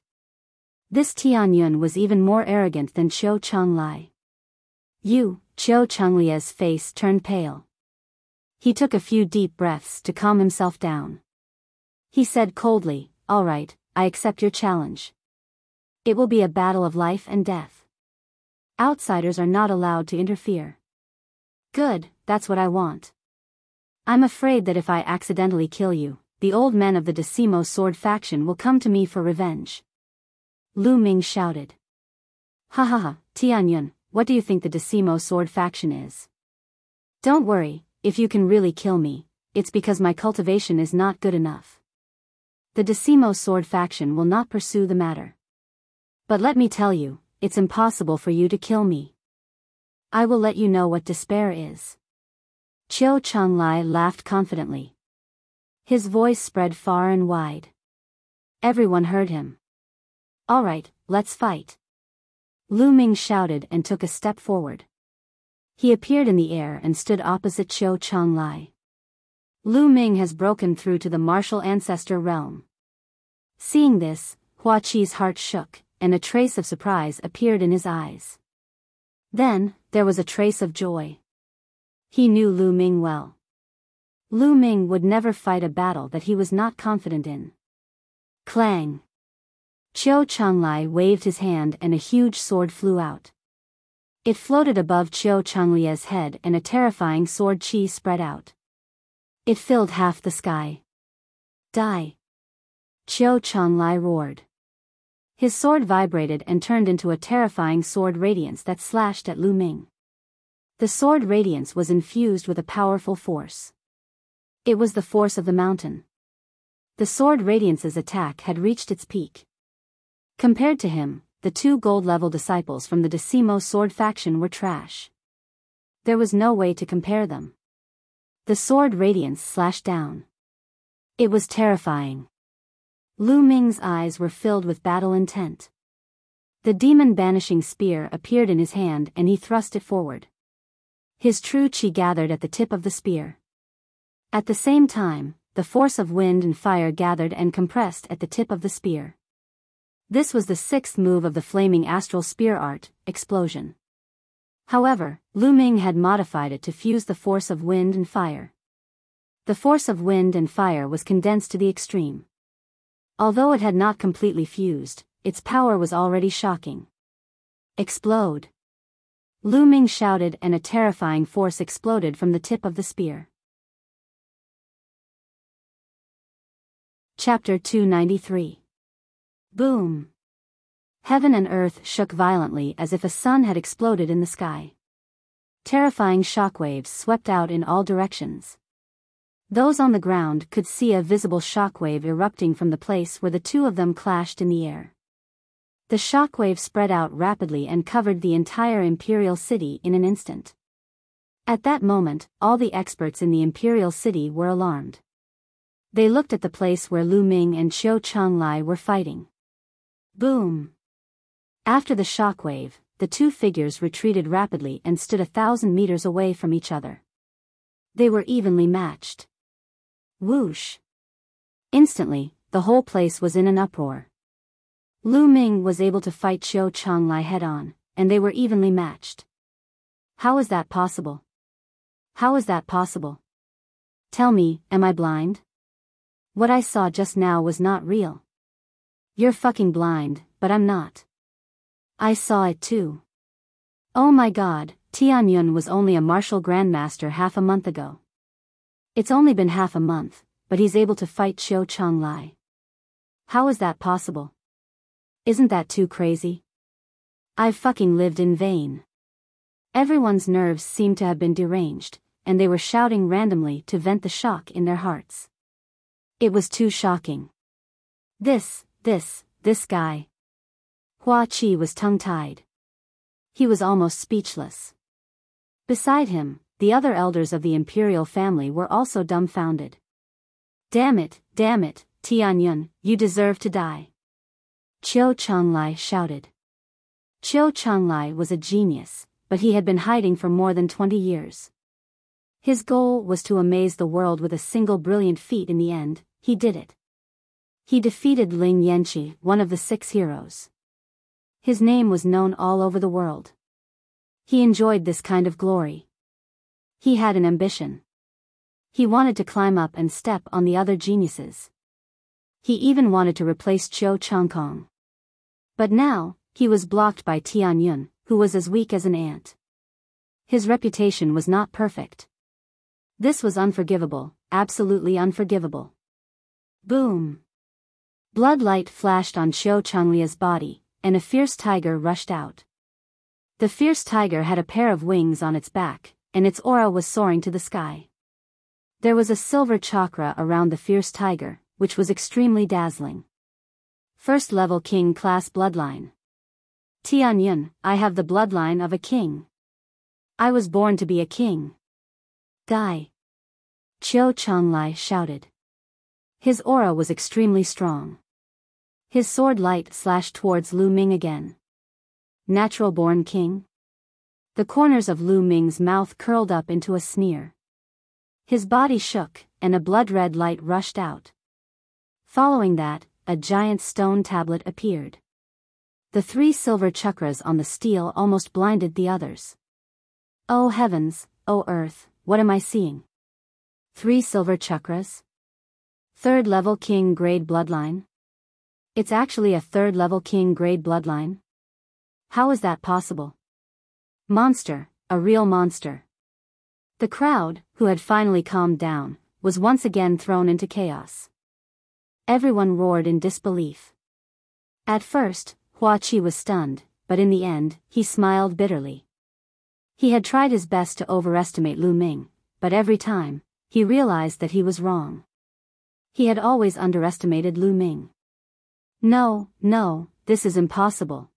This Tianyun was even more arrogant than Chiu Changlai. Chiu Changlia's face turned pale. He took a few deep breaths to calm himself down. He said coldly, all right, I accept your challenge. It will be a battle of life and death. Outsiders are not allowed to interfere. Good, that's what I want. I'm afraid that if I accidentally kill you, the old men of the Decimo Sword faction will come to me for revenge. Lu Ming shouted. Ha ha ha, Tianyun, what do you think the Decimo Sword faction is? Don't worry, if you can really kill me, it's because my cultivation is not good enough. The Decimo Sword faction will not pursue the matter. But let me tell you, it's impossible for you to kill me. I will let you know what despair is. Chiu Changlai laughed confidently. His voice spread far and wide. Everyone heard him. All right, let's fight. Lu Ming shouted and took a step forward. He appeared in the air and stood opposite Chiu Changlai. Lu Ming has broken through to the martial ancestor realm. Seeing this, Hua Qi's heart shook, and a trace of surprise appeared in his eyes. Then, there was a trace of joy. He knew Lu Ming well. Lu Ming would never fight a battle that he was not confident in. Clang! Chiu Changlai waved his hand and a huge sword flew out. It floated above Chiu Changlia's head and a terrifying sword chi spread out. It filled half the sky. Die! Chiu Changlai roared. His sword vibrated and turned into a terrifying sword radiance that slashed at Lu Ming. The sword radiance was infused with a powerful force. It was the force of the mountain. The sword radiance's attack had reached its peak. Compared to him, the 2 gold-level disciples from the Decimo Sword faction were trash. There was no way to compare them. The sword radiance slashed down. It was terrifying. Lu Ming's eyes were filled with battle intent. The demon-banishing spear appeared in his hand and he thrust it forward. His true chi gathered at the tip of the spear. At the same time, the force of wind and fire gathered and compressed at the tip of the spear. This was the 6th move of the flaming astral spear art, explosion. However, Lu Ming had modified it to fuse the force of wind and fire. The force of wind and fire was condensed to the extreme. Although it had not completely fused, its power was already shocking. Explode! Lu Ming shouted and a terrifying force exploded from the tip of the spear. Chapter 293. Boom! Heaven and earth shook violently as if a sun had exploded in the sky. Terrifying shockwaves swept out in all directions. Those on the ground could see a visible shockwave erupting from the place where the 2 of them clashed in the air. The shockwave spread out rapidly and covered the entire imperial city in an instant. At that moment, all the experts in the imperial city were alarmed. They looked at the place where Lu Ming and Chiu Changlai were fighting. Boom! After the shockwave, the 2 figures retreated rapidly and stood 1,000 meters away from each other. They were evenly matched. Whoosh! Instantly, the whole place was in an uproar. Lu Ming was able to fight Chiu Changlai head-on, and they were evenly matched. How is that possible? How is that possible? Tell me, am I blind? What I saw just now was not real. You're fucking blind, but I'm not. I saw it too. Oh my god, Tianyun was only a martial grandmaster half a month ago. It's only been half a month, but he's able to fight Qiu Changlai. How is that possible? Isn't that too crazy? I've fucking lived in vain. Everyone's nerves seemed to have been deranged, and they were shouting randomly to vent the shock in their hearts. It was too shocking. This guy. Hua Qi was tongue-tied. He was almost speechless. Beside him, the other elders of the imperial family were also dumbfounded. Damn it, Tianyun, you deserve to die. Qiu Changlai shouted. Qiu Changlai was a genius, but he had been hiding for more than 20 years. His goal was to amaze the world with a single brilliant feat. In the end, he did it. He defeated Ling Yanqi, one of the 6 heroes. His name was known all over the world. He enjoyed this kind of glory. He had an ambition. He wanted to climb up and step on the other geniuses. He even wanted to replace Qiu Changkong. But now, he was blocked by Tianyun, who was as weak as an ant. His reputation was not perfect. This was unforgivable, absolutely unforgivable. Boom! Blood light flashed on Qiu Changlia's body, and a fierce tiger rushed out. The fierce tiger had a pair of wings on its back, and its aura was soaring to the sky. There was a silver chakra around the fierce tiger, which was extremely dazzling. First level king class bloodline. Tianyun, I have the bloodline of a king. I was born to be a king. Die! Qiu Changlai shouted. His aura was extremely strong. His sword light slashed towards Lu Ming again. Natural-born king? The corners of Lu Ming's mouth curled up into a sneer. His body shook, and a blood-red light rushed out. Following that, a giant stone tablet appeared. The 3 silver chakras on the steel almost blinded the others. Oh heavens, oh earth, what am I seeing? 3 silver chakras? 3rd level king grade bloodline? It's actually a 3rd level king grade bloodline? How is that possible? Monster, a real monster. The crowd, who had finally calmed down, was once again thrown into chaos. Everyone roared in disbelief. At first, Hua Qi was stunned, but in the end, he smiled bitterly. He had tried his best to overestimate Lu Ming, but every time, he realized that he was wrong. He had always underestimated Lu Ming. No, this is impossible.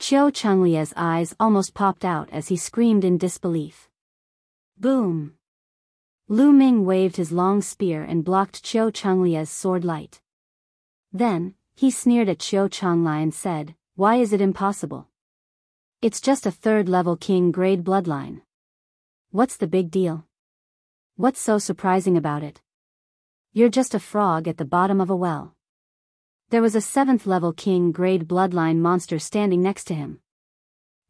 Qiu Changlia's eyes almost popped out as he screamed in disbelief. Boom! Lu Ming waved his long spear and blocked Qiu Changlia's sword light. Then, he sneered at Qiu Changlai and said, "Why is it impossible? It's just a 3rd level king grade bloodline. What's the big deal? What's so surprising about it? You're just a frog at the bottom of a well." There was a 7th level king grade bloodline monster standing next to him.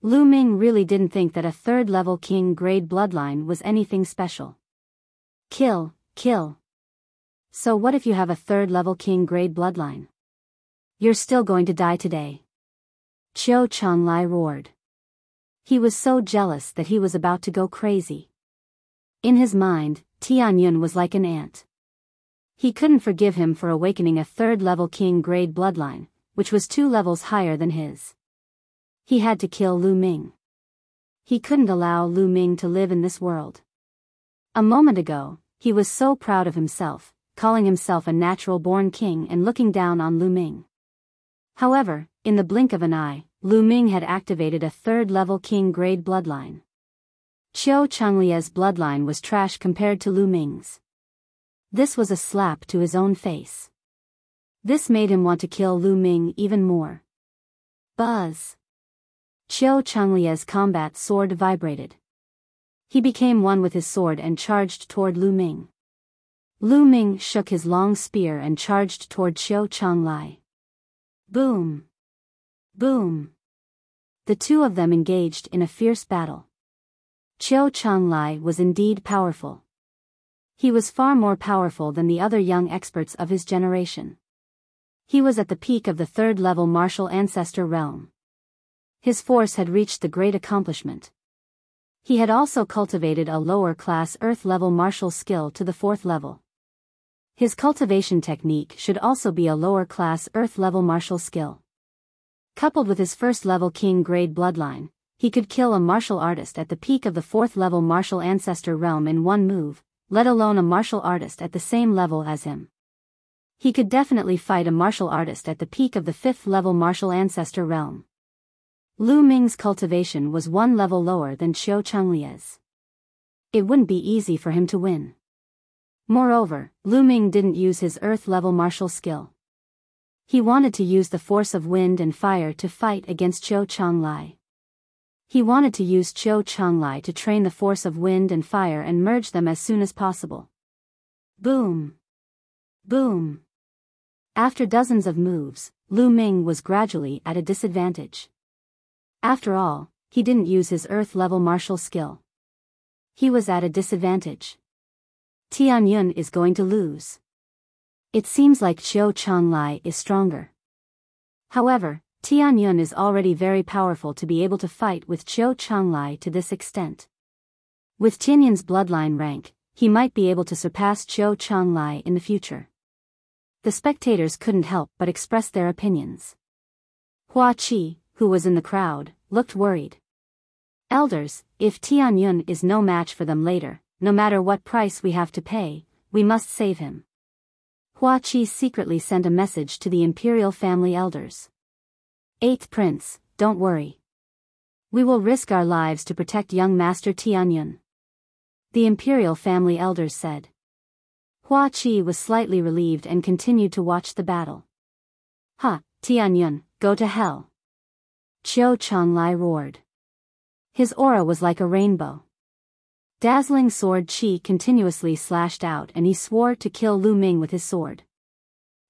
Lu Ming really didn't think that a 3rd level king grade bloodline was anything special. Kill. So what if you have a 3rd level king grade bloodline? You're still going to die today. Qiu Changlai roared. He was so jealous that he was about to go crazy. In his mind, Tianyun was like an ant. He couldn't forgive him for awakening a 3rd level king grade bloodline, which was 2 levels higher than his. He had to kill Lu Ming. He couldn't allow Lu Ming to live in this world. A moment ago, he was so proud of himself, calling himself a natural-born king and looking down on Lu Ming. However, in the blink of an eye, Lu Ming had activated a 3rd level king grade bloodline. Qiu Changlia's bloodline was trash compared to Lu Ming's. This was a slap to his own face. This made him want to kill Lu Ming even more. Buzz! Qiu Changlia's combat sword vibrated. He became one with his sword and charged toward Lu Ming. Lu Ming shook his long spear and charged toward Qiu Changlai. Boom! Boom! The 2 of them engaged in a fierce battle. Qiu Changlai was indeed powerful. He was far more powerful than the other young experts of his generation. He was at the peak of the 3rd level martial ancestor realm. His force had reached the great accomplishment. He had also cultivated a lower-class earth-level martial skill to the 4th level. His cultivation technique should also be a lower-class earth-level martial skill. Coupled with his 1st-level king-grade bloodline, he could kill a martial artist at the peak of the 4th-level martial ancestor realm in one move, let alone a martial artist at the same level as him. He could definitely fight a martial artist at the peak of the 5th-level martial ancestor realm. Lu Ming's cultivation was one level lower than Qiu Changlia's. It wouldn't be easy for him to win. Moreover, Lu Ming didn't use his earth-level martial skill. He wanted to use the force of wind and fire to fight against Qiu Changlai. He wanted to use Qiu Changlai to train the force of wind and fire and merge them as soon as possible. Boom! Boom! After dozens of moves, Lu Ming was gradually at a disadvantage. After all, he didn't use his earth-level martial skill. He was at a disadvantage. Tianyun is going to lose. It seems like Qiu Changlai is stronger. However, Tianyun is already very powerful to be able to fight with Qiu Changlai to this extent. With Tianyun's bloodline rank, he might be able to surpass Qiu Changlai in the future. The spectators couldn't help but express their opinions. Hua Qi, who was in the crowd, looked worried. Elders, if Tianyun is no match for them later, no matter what price we have to pay, we must save him. Hua Qi secretly sent a message to the imperial family elders. 8th Prince, don't worry. We will risk our lives to protect young Master Tianyun. The imperial family elders said. Hua Qi was slightly relieved and continued to watch the battle. Ha, Tianyun, go to hell! Qiu Changlai roared. His aura was like a rainbow. Dazzling sword qi continuously slashed out and he swore to kill Lu Ming with his sword.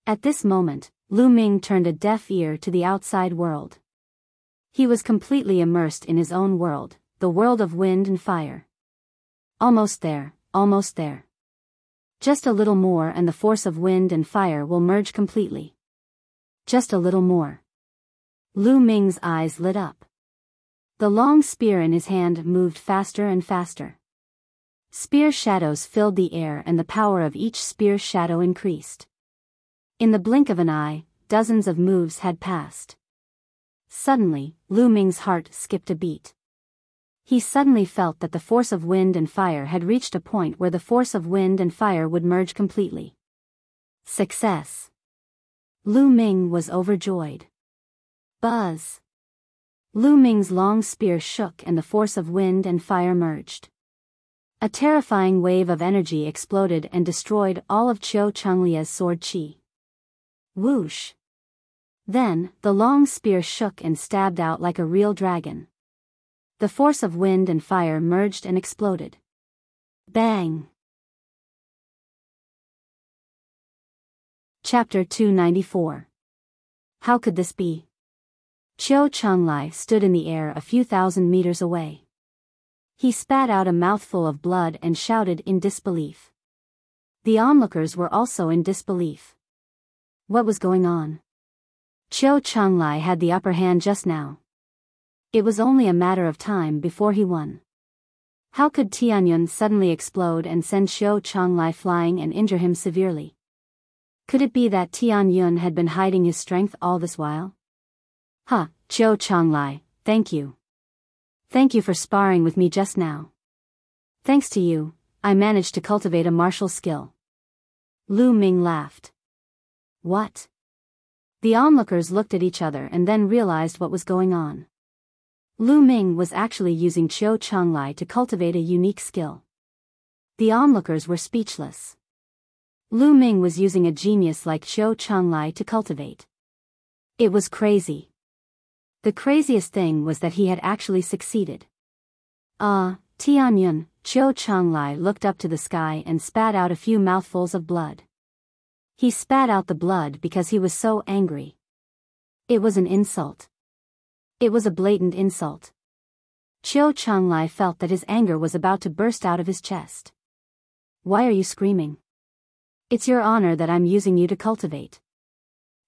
At this moment, Lu Ming turned a deaf ear to the outside world. He was completely immersed in his own world, the world of wind and fire. Almost there, almost there. Just a little more and the force of wind and fire will merge completely. Just a little more. Lu Ming's eyes lit up. The long spear in his hand moved faster and faster. Spear shadows filled the air and the power of each spear shadow increased. In the blink of an eye, dozens of moves had passed. Suddenly, Lu Ming's heart skipped a beat. He suddenly felt that the force of wind and fire had reached a point where the force of wind and fire would merge completely. Success! Lu Ming was overjoyed. Buzz! Lu Ming's long spear shook and the force of wind and fire merged. A terrifying wave of energy exploded and destroyed all of Qiu Changlia's sword qi. Whoosh! Then, the long spear shook and stabbed out like a real dragon. The force of wind and fire merged and exploded. Bang! Chapter 294. How could this be? Qiu Changlai stood in the air a few thousand meters away. He spat out a mouthful of blood and shouted in disbelief. The onlookers were also in disbelief. What was going on? Qiu Changlai had the upper hand just now. It was only a matter of time before he won. How could Tianyun suddenly explode and send Qiu Changlai flying and injure him severely? Could it be that Tianyun had been hiding his strength all this while? Ha, Qiu Changlai, thank you. Thank you for sparring with me just now. Thanks to you, I managed to cultivate a martial skill. Lu Ming laughed. What? The onlookers looked at each other and then realized what was going on. Lu Ming was actually using Qiu Changlai to cultivate a unique skill. The onlookers were speechless. Lu Ming was using a genius like Qiu Changlai to cultivate. It was crazy. The craziest thing was that he had actually succeeded. Tianyun, Qiu Changlai looked up to the sky and spat out a few mouthfuls of blood. He spat out the blood because he was so angry. It was an insult. It was a blatant insult. Qiu Changlai felt that his anger was about to burst out of his chest. Why are you screaming? It's your honor that I'm using you to cultivate.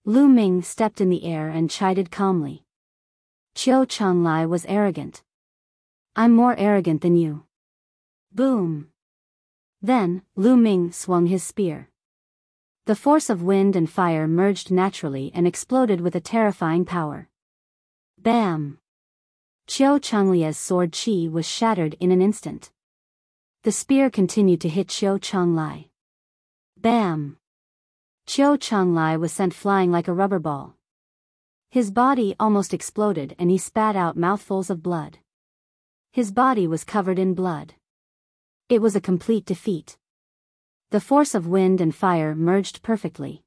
Lu Ming stepped in the air and chided calmly. Qiu Changlai was arrogant. I'm more arrogant than you. Boom. Then, Lu Ming swung his spear. The force of wind and fire merged naturally and exploded with a terrifying power. Bam! Qiu Changlia's sword qi was shattered in an instant. The spear continued to hit Qiu Changlai. Bam! Qiu Changlai was sent flying like a rubber ball. His body almost exploded and he spat out mouthfuls of blood. His body was covered in blood. It was a complete defeat. The force of wind and fire merged perfectly.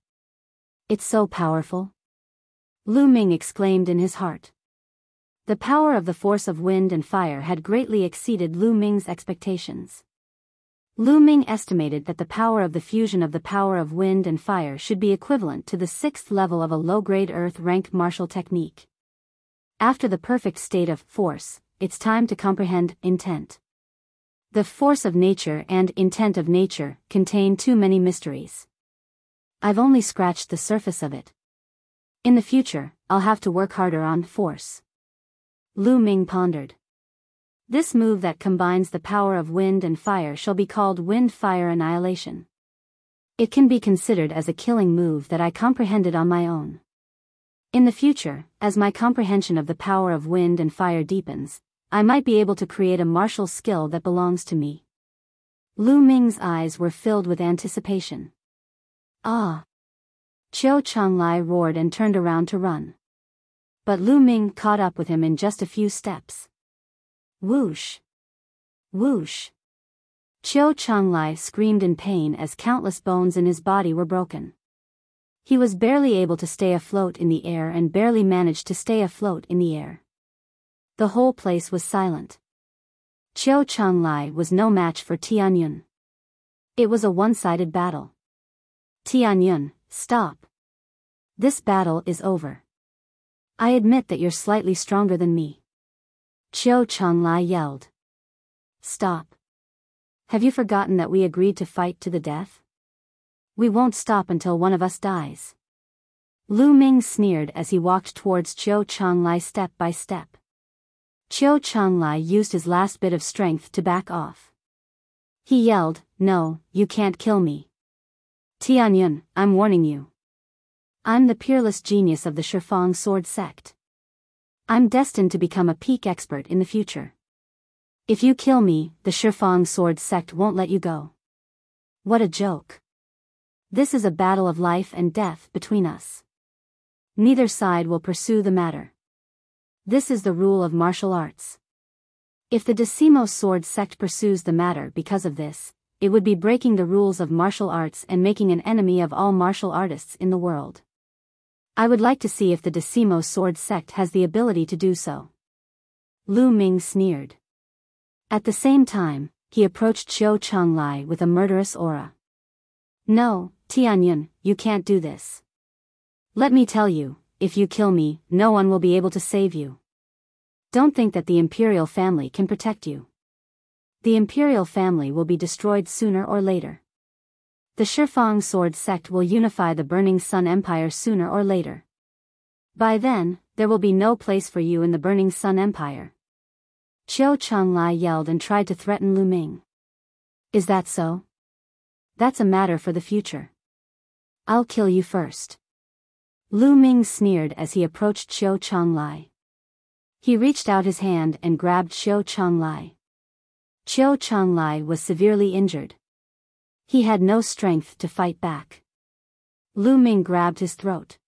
It's so powerful. Lu Ming exclaimed in his heart. The power of the force of wind and fire had greatly exceeded Lu Ming's expectations. Lu Ming estimated that the power of the fusion of the power of wind and fire should be equivalent to the 6th level of a low-grade Earth rank martial technique. After the perfect state of force, it's time to comprehend intent. The force of nature and intent of nature contain too many mysteries. I've only scratched the surface of it. In the future, I'll have to work harder on force. Lu Ming pondered. This move that combines the power of wind and fire shall be called Wind-Fire Annihilation. It can be considered as a killing move that I comprehended on my own. In the future, as my comprehension of the power of wind and fire deepens, I might be able to create a martial skill that belongs to me. Lu Ming's eyes were filled with anticipation. Ah! Qiu Changlai roared and turned around to run. But Lu Ming caught up with him in just a few steps. Whoosh! Whoosh! Qiu Changlai screamed in pain as countless bones in his body were broken. He was barely able to stay afloat in the air and barely managed to stay afloat in the air. The whole place was silent. Qiu Changlai was no match for Tianyun. It was a one-sided battle. Tianyun, stop. This battle is over. I admit that you're slightly stronger than me. Qiu Changlai yelled. Stop. Have you forgotten that we agreed to fight to the death? We won't stop until one of us dies. Lu Ming sneered as he walked towards Qiu Changlai step by step. Qiu Changlai used his last bit of strength to back off. He yelled, No, you can't kill me. Tianyun, I'm warning you. I'm the peerless genius of the Shifang sword sect. I'm destined to become a peak expert in the future. If you kill me, the Shifang sword sect won't let you go. What a joke. This is a battle of life and death between us. Neither side will pursue the matter. This is the rule of martial arts. If the Decimo sword sect pursues the matter because of this, it would be breaking the rules of martial arts and making an enemy of all martial artists in the world. I would like to see if the Decimo sword sect has the ability to do so. Lu Ming sneered. At the same time, he approached Qiu Changlai with a murderous aura. No, Tianyun, you can't do this. Let me tell you, if you kill me, no one will be able to save you. Don't think that the imperial family can protect you. The imperial family will be destroyed sooner or later. The Shifang sword sect will unify the Burning Sun Empire sooner or later. By then, there will be no place for you in the Burning Sun Empire. Qiu Changlai yelled and tried to threaten Lu Ming. Is that so? That's a matter for the future. I'll kill you first. Lu Ming sneered as he approached Qiu Changlai. He reached out his hand and grabbed Qiu Changlai. Qiu Changlai was severely injured. He had no strength to fight back. Lu Ming grabbed his throat.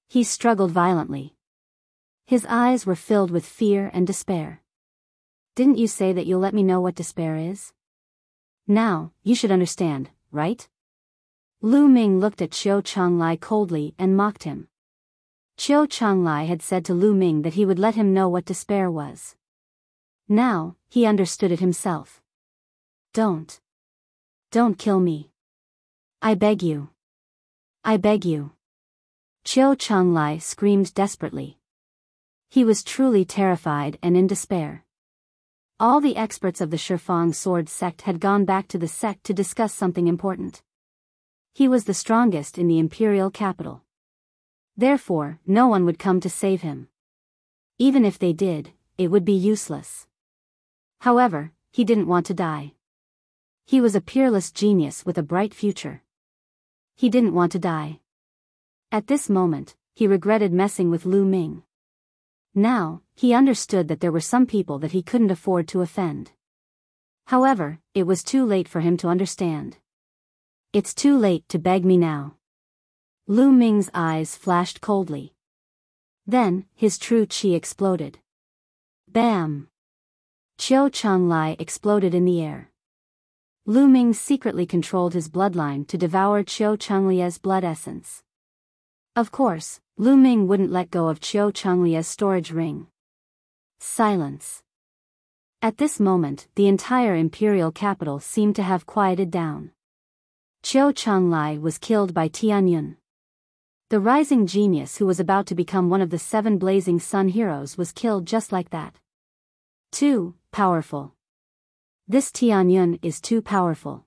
He struggled violently. His eyes were filled with fear and despair. Didn't you say that you'll let me know what despair is? Now, you should understand, right? Lu Ming looked at Qiu Changlai coldly and mocked him. Qiu Changlai had said to Lu Ming that he would let him know what despair was. Now, he understood it himself. Don't kill me. I beg you. I beg you. Qiu Changlai screamed desperately. He was truly terrified and in despair. All the experts of the Shifang sword sect had gone back to the sect to discuss something important. He was the strongest in the imperial capital. Therefore, no one would come to save him. Even if they did, it would be useless. However, he didn't want to die. He was a peerless genius with a bright future. He didn't want to die. At this moment, he regretted messing with Lu Ming. Now, he understood that there were some people that he couldn't afford to offend. However, it was too late for him to understand. It's too late to beg me now. Lu Ming's eyes flashed coldly. Then, his true qi exploded. Bam! Qiu Changlai exploded in the air. Lu Ming secretly controlled his bloodline to devour Qiu Changlia's blood essence. Of course, Lu Ming wouldn't let go of Qiu Changlia's storage ring. Silence. At this moment, the entire imperial capital seemed to have quieted down. Qiu Changlai was killed by Tianyun. The rising genius who was about to become one of the 7 blazing sun heroes was killed just like that. Too powerful. This Tianyun is too powerful.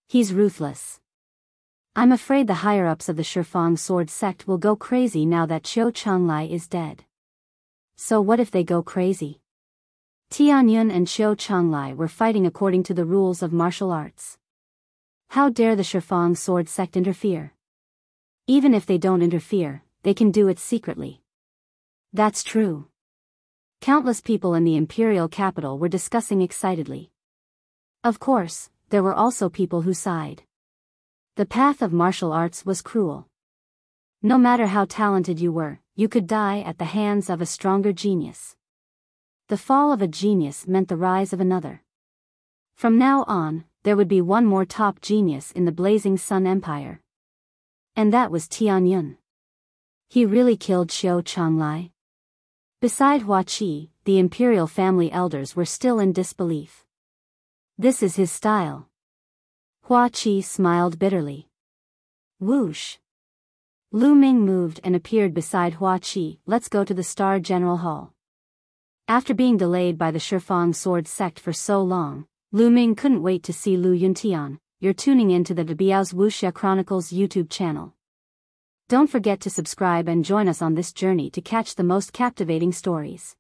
He's ruthless. I'm afraid the higher-ups of the Shifang sword sect will go crazy now that Qiu Changlai is dead. So what if they go crazy? Tianyun and Qiu Changlai were fighting according to the rules of martial arts. How dare the Shifang sword sect interfere? Even if they don't interfere, they can do it secretly. That's true. Countless people in the imperial capital were discussing excitedly. Of course, there were also people who sighed. The path of martial arts was cruel. No matter how talented you were, you could die at the hands of a stronger genius. The fall of a genius meant the rise of another. From now on, there would be one more top genius in the Blazing Sun Empire. And that was Tianyun. He really killed Qiu Changlai? Beside Hua Qi, the imperial family elders were still in disbelief. This is his style. Hua Qi smiled bitterly. Whoosh. Lu Ming moved and appeared beside Hua Qi. Let's go to the Star General Hall. After being delayed by the Shifang sword sect for so long, Lu Ming couldn't wait to see Lu Yuntian. You're tuning in to the Biyao's Wuxia Chronicles YouTube channel. Don't forget to subscribe and join us on this journey to catch the most captivating stories.